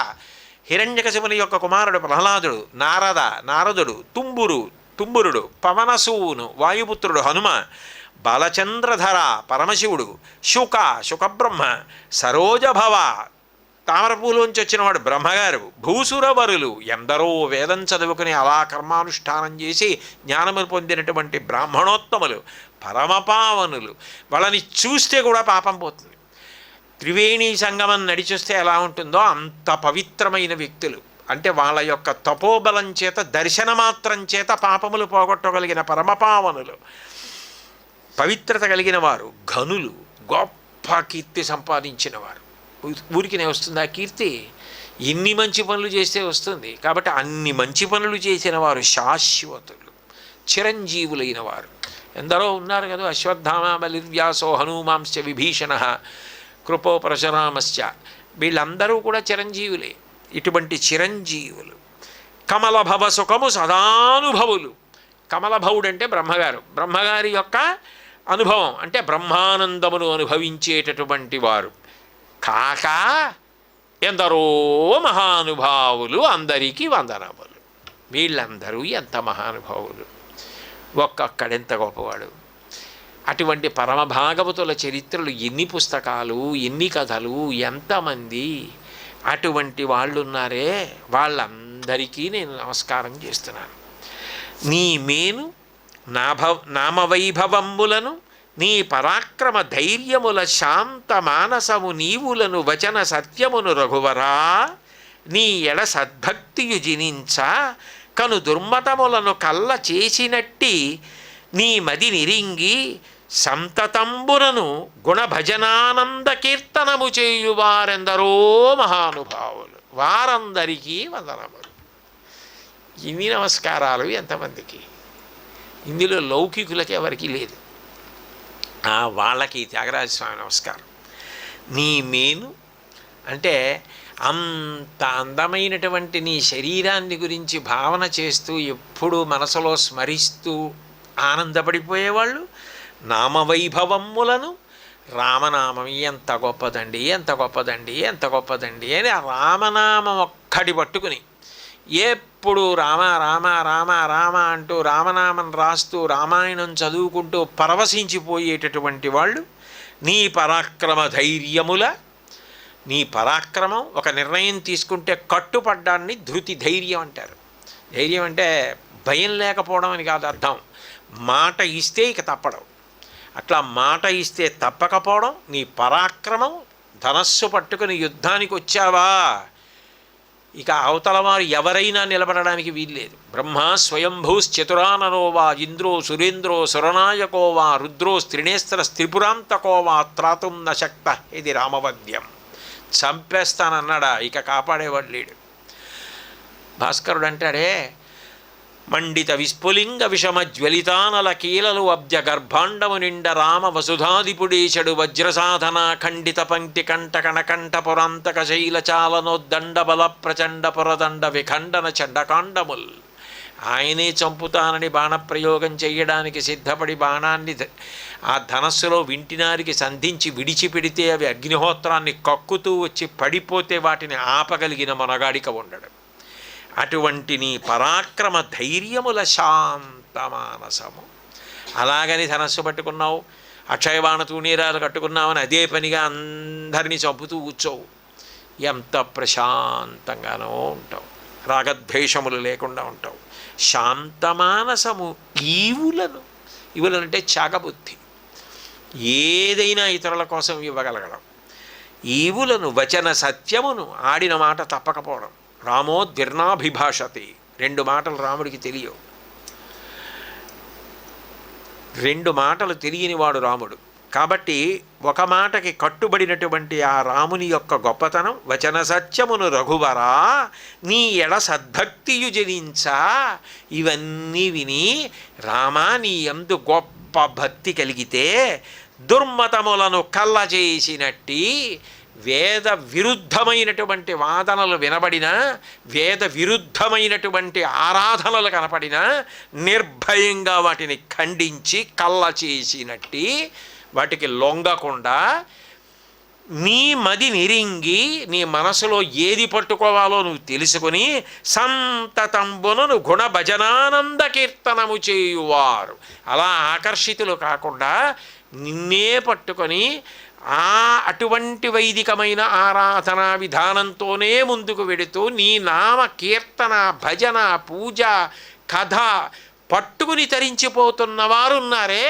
హిరణ్యకశిపుని యొక్క కుమారుడు ప్రహ్లాదుడు, నారదుడు, తుంబురుడు, పవనసూను వాయుపుత్రుడు హనుమ, బాలచంద్రధర పరమశివుడు, శుకబ్రహ్మ, సరోజభవ తామరపూలోంచి వచ్చినవాడు బ్రహ్మగారు, భూసురవరులు ఎందరో వేదం చదువుకుని అలా కర్మానుష్ఠానం చేసి జ్ఞానము పొందినటువంటి బ్రాహ్మణోత్తములు, పరమపావనులు. వాళ్ళని చూస్తే కూడా పాపం పోతుంది. త్రివేణి సంగమం నడిచొస్తే ఎలా ఉంటుందో అంత పవిత్రమైన వ్యక్తులు. అంటే వాళ్ళ యొక్క తపోబలం చేత దర్శనమాత్రం చేత పాపములు పోగొట్టగలిగిన పరమపావనులు, పవిత్రత కలిగిన వారు, ఘనులు, గొప్ప కీర్తి సంపాదించిన వారు. ఊరికినే వస్తుంది ఆ కీర్తి? ఎన్ని మంచి పనులు చేస్తే వస్తుంది. కాబట్టి అన్ని మంచి పనులు చేసిన వారు శాశ్వతులు, చిరంజీవులైన వారు ఎందరో ఉన్నారు కదా. అశ్వత్థామ బలిర్వ్యాసో హనుమాంశ్చ విభీషణ కృపో పరశురామశ్చ, వీళ్ళందరూ కూడా చిరంజీవులే. ఇటువంటి చిరంజీవులు కమలభవ సుఖము సదానుభవులు. కమలభవుడు అంటే బ్రహ్మగారి యొక్క అనుభవం అంటే బ్రహ్మానందమును అనుభవించేటటువంటి వారు కాక ఎందరో మహానుభావులు, అందరికీ వందనములు. వీళ్ళందరూ ఎంత మహానుభావులు, ఒక్కొక్కడెంత గొప్పవాడు. అటువంటి పరమభాగవతుల చరిత్రలు ఎన్ని పుస్తకాలు, ఎన్ని కథలు, ఎంతమంది అటువంటి వాళ్ళు ఉన్నారే. వాళ్ళందరికీ నేను నమస్కారం చేస్తున్నాను. నీ మేను నామవైభవంబులను నీ పరాక్రమ ధైర్యముల శాంత మానసము నీవులను వచన సత్యమును రఘువరా నీ ఎడ సద్భక్తియు జినించ కను దుర్మతములను కల్ల చేసినట్టి నీ మది నిరింగి సంతతంబురను గుణభజనానంద కీర్తనము చేయువారెందరో మహానుభావులు. వారందరికీ వందనములు. ఇన్ని నమస్కారాలు ఎంతమందికి? ఇందులో లౌకికులకి ఎవరికీ లేదు. వాళ్ళకి త్యాగరాజస్వామి నమస్కారం. నీ మేను అంటే అంత అందమైనటువంటి నీ శరీరాన్ని గురించి భావన చేస్తూ ఎప్పుడూ మనసులో స్మరిస్తూ ఆనందపడిపోయేవాళ్ళు. నామవైభవములను, రామనామం ఎంత గొప్పదండి, ఎంత గొప్పదండి, ఎంత గొప్పదండి అని ఆ రామనామం ఒక్కటి పట్టుకుని ఎప్పుడు రామ రామ రామ రామ అంటూ రామనామం రాస్తూ రామాయణం చదువుకుంటూ పరవశించిపోయేటటువంటి వాళ్ళు. నీ పరాక్రమ ధైర్యముల, నీ పరాక్రమం ఒక నిర్ణయం తీసుకుంటే కట్టుపడ్డాన్ని ధృతి ధైర్యం అంటారు. ధైర్యం అంటే భయం లేకపోవడం అని కాదు అర్థం. మాట ఇస్తే ఇక తప్పడం, అట్లా మాట ఇస్తే తప్పకపోవడం. నీ పరాక్రమం, ధనస్సు పట్టుకుని యుద్ధానికి వచ్చావా ఇక అవతల వారు ఎవరైనా నిలబడడానికి వీల్లేదు. బ్రహ్మ స్వయంభూశ్చతురాననో వా ఇంద్రో సురేంద్రో సురనాయకో వా రుద్రో స్త్రినేస్త్ర స్త్రిపురాంతకో వా త్రాతుం న శక్త. ఇది రామవద్యం. చంపేస్తానన్నాడా ఇక కాపాడేవాడు లేడు. భాస్కరుడు అంటాడే, మండిత విస్ఫులింగ విషమ జ్వలితానల కీలలు అబ్జ గర్భాండము నిండ రామ వసుధాదిపుడేశడు వజ్రసాధన ఖండిత పంక్తి కంఠ కణకంఠ పురాంతక శైలచాలనోద్దండ బల ప్రచండ పురదండ విఖండన చండకాండముల్. ఆయనే చంపుతానని బాణప్రయోగం చేయడానికి సిద్ధపడి బాణాన్ని ఆ ధనస్సులో వింటినారికి సంధించి విడిచిపెడితే అవి అగ్నిహోత్రాన్ని కక్కుతూ వచ్చి పడిపోతే వాటిని ఆపగలిగిన మొనగాడిక ఉండడం. అటువంటి నీ పరాక్రమ ధైర్యముల శాంతమానసము. అలాగని ధనస్సు పట్టుకున్నావు, అక్షయబాణ తూణీరాలు కట్టుకున్నామని అదే పనిగా అందరినీ చంపుతూ కూర్చోవు. ఎంత ప్రశాంతంగానో ఉంటావు, రాగద్వేషములు లేకుండా ఉంటావు. శాంతమానసము ఈవులనంటే త్యాగబుద్ధి, ఏదైనా ఇతరుల కోసం ఇవ్వగలగడం. ఈవులను వచన సత్యమును, ఆడిన మాట తప్పకపోవడం. రామో ద్విర్నాభిభాషతి, 2 మాటలు రాముడికి తెలియవు. 2 మాటలు తెలియనివాడు రాముడు. కాబట్టి ఒక మాటకి కట్టుబడినటువంటి ఆ రాముని యొక్క గొప్పతనం, వచన సత్యమును రఘువరా నీ ఎడ సద్భక్తియు జనించా. ఇవన్నీ విని రామా నీ యందు గొప్ప భక్తి కలిగితే దుర్మతములను కళ్ళ చేసినట్టి, వేద విరుద్ధమైనటువంటి వాదనలు వినబడినా, వేద విరుద్ధమైనటువంటి ఆరాధనలు కనపడినా నిర్భయంగా వాటిని ఖండించి కళ్ళ చేసినట్టి, వాటికి లొంగకుండా నీ మది నిరింగి నీ మనసులో ఏది పట్టుకోవాలో నువ్వు తెలుసుకొని సంతతంబునను గుణ భజనానంద కీర్తనము చేయువారు. అలా ఆకర్షితులు కాకుండా నిన్నే పట్టుకొని అటువంటి వైదికమైన ఆరాధనా విధానంతోనే ముందుకు వెడుతూ నీ నామ కీర్తన భజన పూజ కథ పట్టుకుని తరించిపోతున్న వారున్నారే,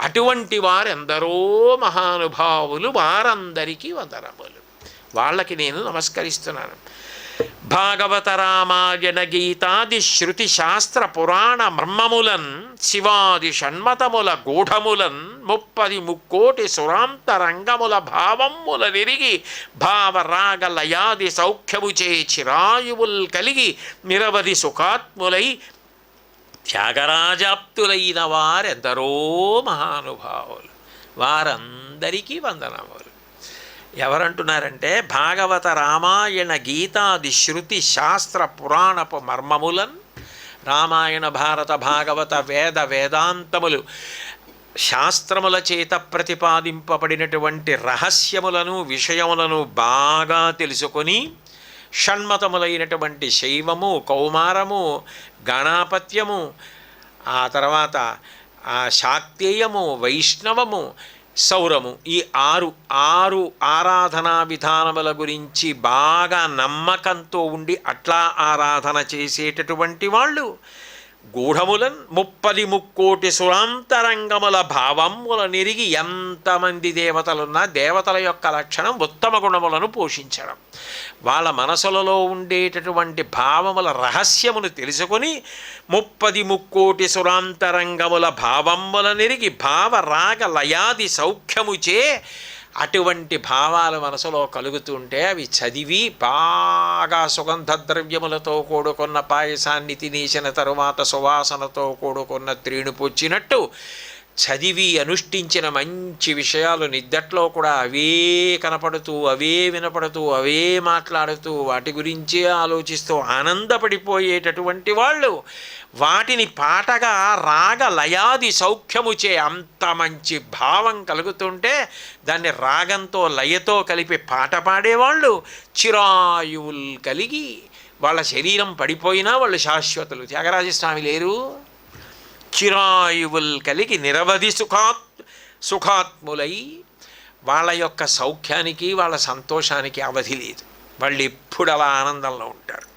అటువంటి వారెందరో మహానుభావులు, వారందరికీ వందనములు. వాళ్ళకి నేను నమస్కరిస్తున్నాను. భాగవత రామాయణ గీతాది శృతి శాస్త్ర పురాణ మర్మములన్ శివాది షణ్మతముల గూఢములన్ 30 సురాంతరంగముల భావముల విరిగి భావరాగ లయాది సౌఖ్యముచే చిరాయువుల్ కలిగి నిరవధి సుఖాత్ములై త్యాగరాజాప్తులైన వారెందరో మహానుభావులు, వారందరికీ వందనములు. ఎవరంటున్నారంటే భాగవత రామాయణ గీతాది శృతి శాస్త్ర పురాణపు మర్మములన్, రామాయణ భారత భాగవత వేద వేదాంతములు శాస్త్రముల చేత ప్రతిపాదింపబడినటువంటి రహస్యములను విషయములను బాగా తెలుసుకొని, షణ్మతములైనటువంటి శైవము కౌమారము గణాపత్యము, ఆ తర్వాత శాక్తేయము వైష్ణవము సౌరము, ఈ ఆరు ఆరాధనా విధానముల గురించి బాగా నమ్మకంతో ఉండి అట్లా ఆరాధన చేసేటటువంటి వాళ్ళు గూఢములన్ 30 సురాంతరంగముల భావముల నిరిగి, ఎంతమంది దేవతలున్నా దేవతల యొక్క లక్షణం ఉత్తమ గుణములను పోషించడం. వాళ్ళ మనసులలో ఉండేటటువంటి భావముల రహస్యమును తెలుసుకొని 30 సురాంతరంగముల భావముల నిరిగి భావరాగ లయాది సౌఖ్యముచే, అటువంటి భావాలు మనసులో కలుగుతుంటే అవి చదివి బాగా సుగంధ ద్రవ్యములతో కూడుకున్న పాయసాన్ని తినేసిన తరువాత సువాసనతో కూడుకున్న త్రేణుపొచ్చినట్టు చదివి అనుష్ఠించిన మంచి విషయాలు నిద్దట్లో కూడా అవే కనపడుతూ అవే వినపడుతూ అవే మాట్లాడుతూ వాటి గురించే ఆలోచిస్తూ ఆనందపడిపోయేటటువంటి వాళ్ళు వాటిని పాటగా రాగ లయాది సౌఖ్యముచే, అంత మంచి భావం కలుగుతుంటే దాన్ని రాగంతో లయతో కలిపి పాట పాడేవాళ్ళు చిరాయువులు కలిగి, వాళ్ళ శరీరం పడిపోయినా వాళ్ళు శాశ్వతులు. త్యాగరాజస్వామి లేరు, చిరాయువులు కలిగి నిరవధి సుఖాత్ములై, వాళ్ళ యొక్క సౌఖ్యానికి వాళ్ళ సంతోషానికి అవధి లేదు, వాళ్ళు ఎప్పుడు అలా ఆనందంలో ఉంటారు.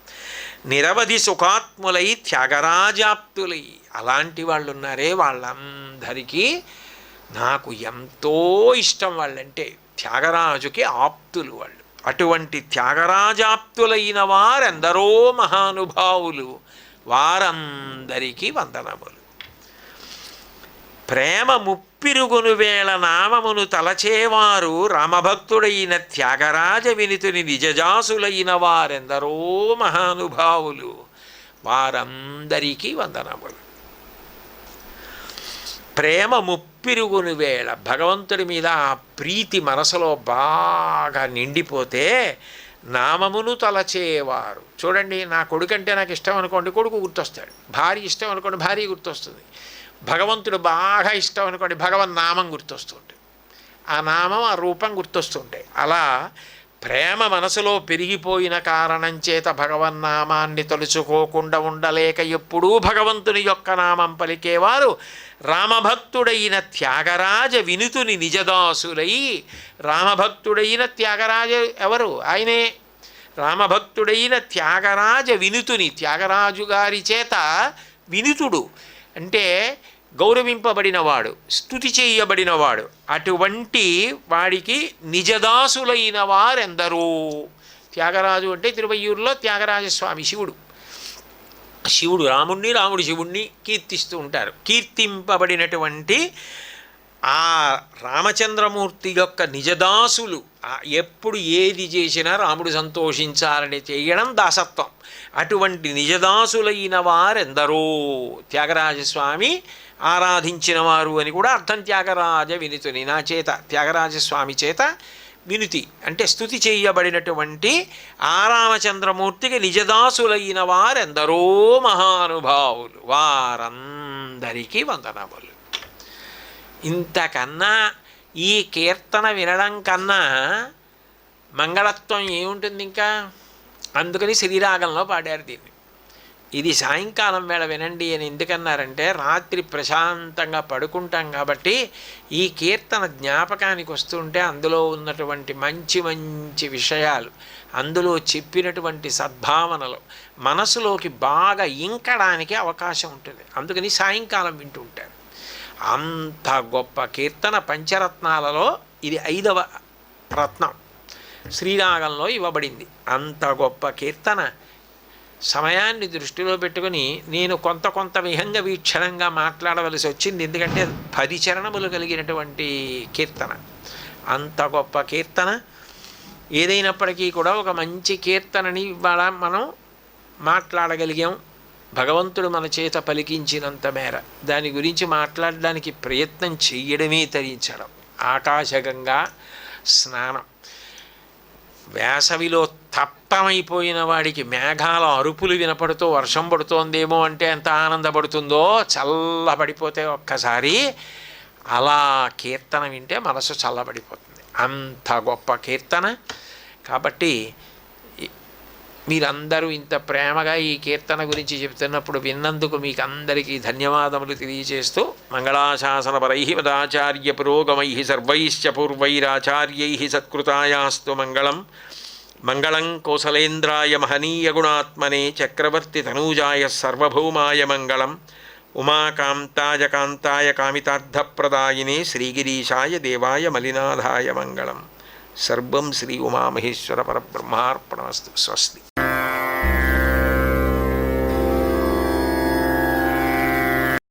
నిరవధి సుఖాత్ములై త్యాగరాజాప్తులై, అలాంటి వాళ్ళు ఉన్నారే, వాళ్ళందరికీ నాకు ఎంతో ఇష్టం వాళ్ళంటే. త్యాగరాజుకి ఆప్తులు వాళ్ళు. అటువంటి త్యాగరాజాప్తులైన వారెందరో మహానుభావులు, వారందరికీ వందనములు. ప్రేమ ముప్పిరుగును వేళ నామమును తలచేవారు రామభక్తుడైన త్యాగరాజ వినితుని నిజజాసులైన వారెందరో మహానుభావులు, వారందరికీ వందనములు. ప్రేమ ముప్పిరుగును వేళ, భగవంతుడి మీద ఆ ప్రీతి మనసులో బాగా నిండిపోతే నామమును తలచేవారు. చూడండి, నా కొడుకు అంటే నాకు ఇష్టం అనుకోండి, కొడుకు గుర్తొస్తాడు. భార్య ఇష్టం అనుకోండి, భార్య గుర్తొస్తుంది. భగవంతుడు బాగా ఇష్టం అనుకోండి, భగవన్నామం గుర్తొస్తుంటుంది. ఆ నామం, ఆ రూపం గుర్తొస్తుంటాయి. అలా ప్రేమ మనసులో పెరిగిపోయిన కారణం చేత భగవన్నామాన్ని తలుచుకోకుండా ఉండలేక ఎప్పుడూ భగవంతుని యొక్క నామం పలికేవారు రామభక్తుడైన త్యాగరాజ వినుతుని నిజదాసులై. రామభక్తుడైన త్యాగరాజ ఎవరు? ఆయనే. రామభక్తుడైన త్యాగరాజ వినుతుని, త్యాగరాజు గారి చేత వినుతుడు అంటే గౌరవింపబడినవాడు, స్తుతి చేయబడినవాడు. అటువంటి వాడికి నిజదాసులైన వారెందరూ. త్యాగరాజు అంటే తిరువయ్యూరులో త్యాగరాజస్వామి శివుడు. శివుడు రాముణ్ణి, రాముడు శివుణ్ణి కీర్తిస్తూ ఉంటారు. కీర్తింపబడినటువంటి ఆ రామచంద్రమూర్తి యొక్క నిజదాసులు ఎప్పుడు ఏది చేసినా రాముడు సంతోషించాలని చేయడం దాసత్వం. అటువంటి నిజదాసులైన వారెందరో త్యాగరాజస్వామి ఆరాధించిన వారు అని కూడా అర్థం. త్యాగరాజ వినుతుని, నా చేత త్యాగరాజస్వామి చేత వినుతి అంటే స్తుతి చేయబడినటువంటి ఆ రామచంద్రమూర్తికి నిజదాసులైన వారెందరో మహానుభావులు, వారందరికీ వందనములు. ఇంతకన్నా ఈ కీర్తన వినడం కన్నా మంగళత్వం ఏముంటుంది ఇంకా? అందుకని శ్రీరాగంలో పాడారు దీన్ని. ఇది సాయంకాలం వేళ వినండి అని ఎందుకన్నారంటే, రాత్రి ప్రశాంతంగా పడుకుంటాం కాబట్టి ఈ కీర్తన జ్ఞాపకానికి వస్తుంటే అందులో ఉన్నటువంటి మంచి మంచి విషయాలు, అందులో చెప్పినటువంటి సద్భావనలు మనసులోకి బాగా ఇంకడానికి అవకాశం ఉంటుంది. అందుకని సాయంకాలం వింటూ ఉంటారు. అంత గొప్ప కీర్తన పంచరత్నాలలో ఇది 5వ రత్నం, శ్రీరాగంలో ఇవ్వబడింది. అంత గొప్ప కీర్తన సమయాన్ని దృష్టిలో పెట్టుకుని నేను కొంత విహంగ వీక్షణంగా మాట్లాడవలసి వచ్చింది. ఎందుకంటే 10 చరణములు కలిగినటువంటి కీర్తన, అంత గొప్ప కీర్తన. ఏదైనప్పటికీ కూడా ఒక మంచి కీర్తనని ఇవాళ మనం మాట్లాడగలిగాం. భగవంతుడు మన చేత పలికించినంత మేర దాని గురించి మాట్లాడడానికి ప్రయత్నం చెయ్యడమే తరించడం. ఆకాశగంగా స్నానం. వేసవిలో తప్తమైపోయిన వాడికి మేఘాల అరుపులు వినపడుతూ వర్షం పడుతోందేమో అంటే ఎంత ఆనందపడుతుందో, చల్లబడిపోతే ఒక్కసారి అలా కీర్తన వింటే మనసు చల్లబడిపోతుంది. అంత గొప్ప కీర్తన. కాబట్టి మీరందరూ ఇంత ప్రేమగా ఈ కీర్తన గురించి చెప్తున్నప్పుడు విన్నందుకు మీకు అందరికీ ధన్యవాదములు తెలియజేస్తూ, మంగళాశాసనపరై మదాచార్య పురోగమై సర్వైశ్చ పూర్వైరాచార్యై సత్కృతాయాస్తు మంగళం. మంగళం కోసలేంద్రాయ మహనీయ గుణాత్మనే చక్రవర్తి తనూజాయ సర్వభౌమాయ మంగళం. ఉమాకాంతాయ కాంతాయ కామితార్థప్రదాయినే శ్రీగిరీశాయ దేవాయ మలినాథాయ మంగళం. సర్వం శ్రీ ఉమామహేశ్వర పరబ్రహ్మార్పణమస్తు. స్వస్తి.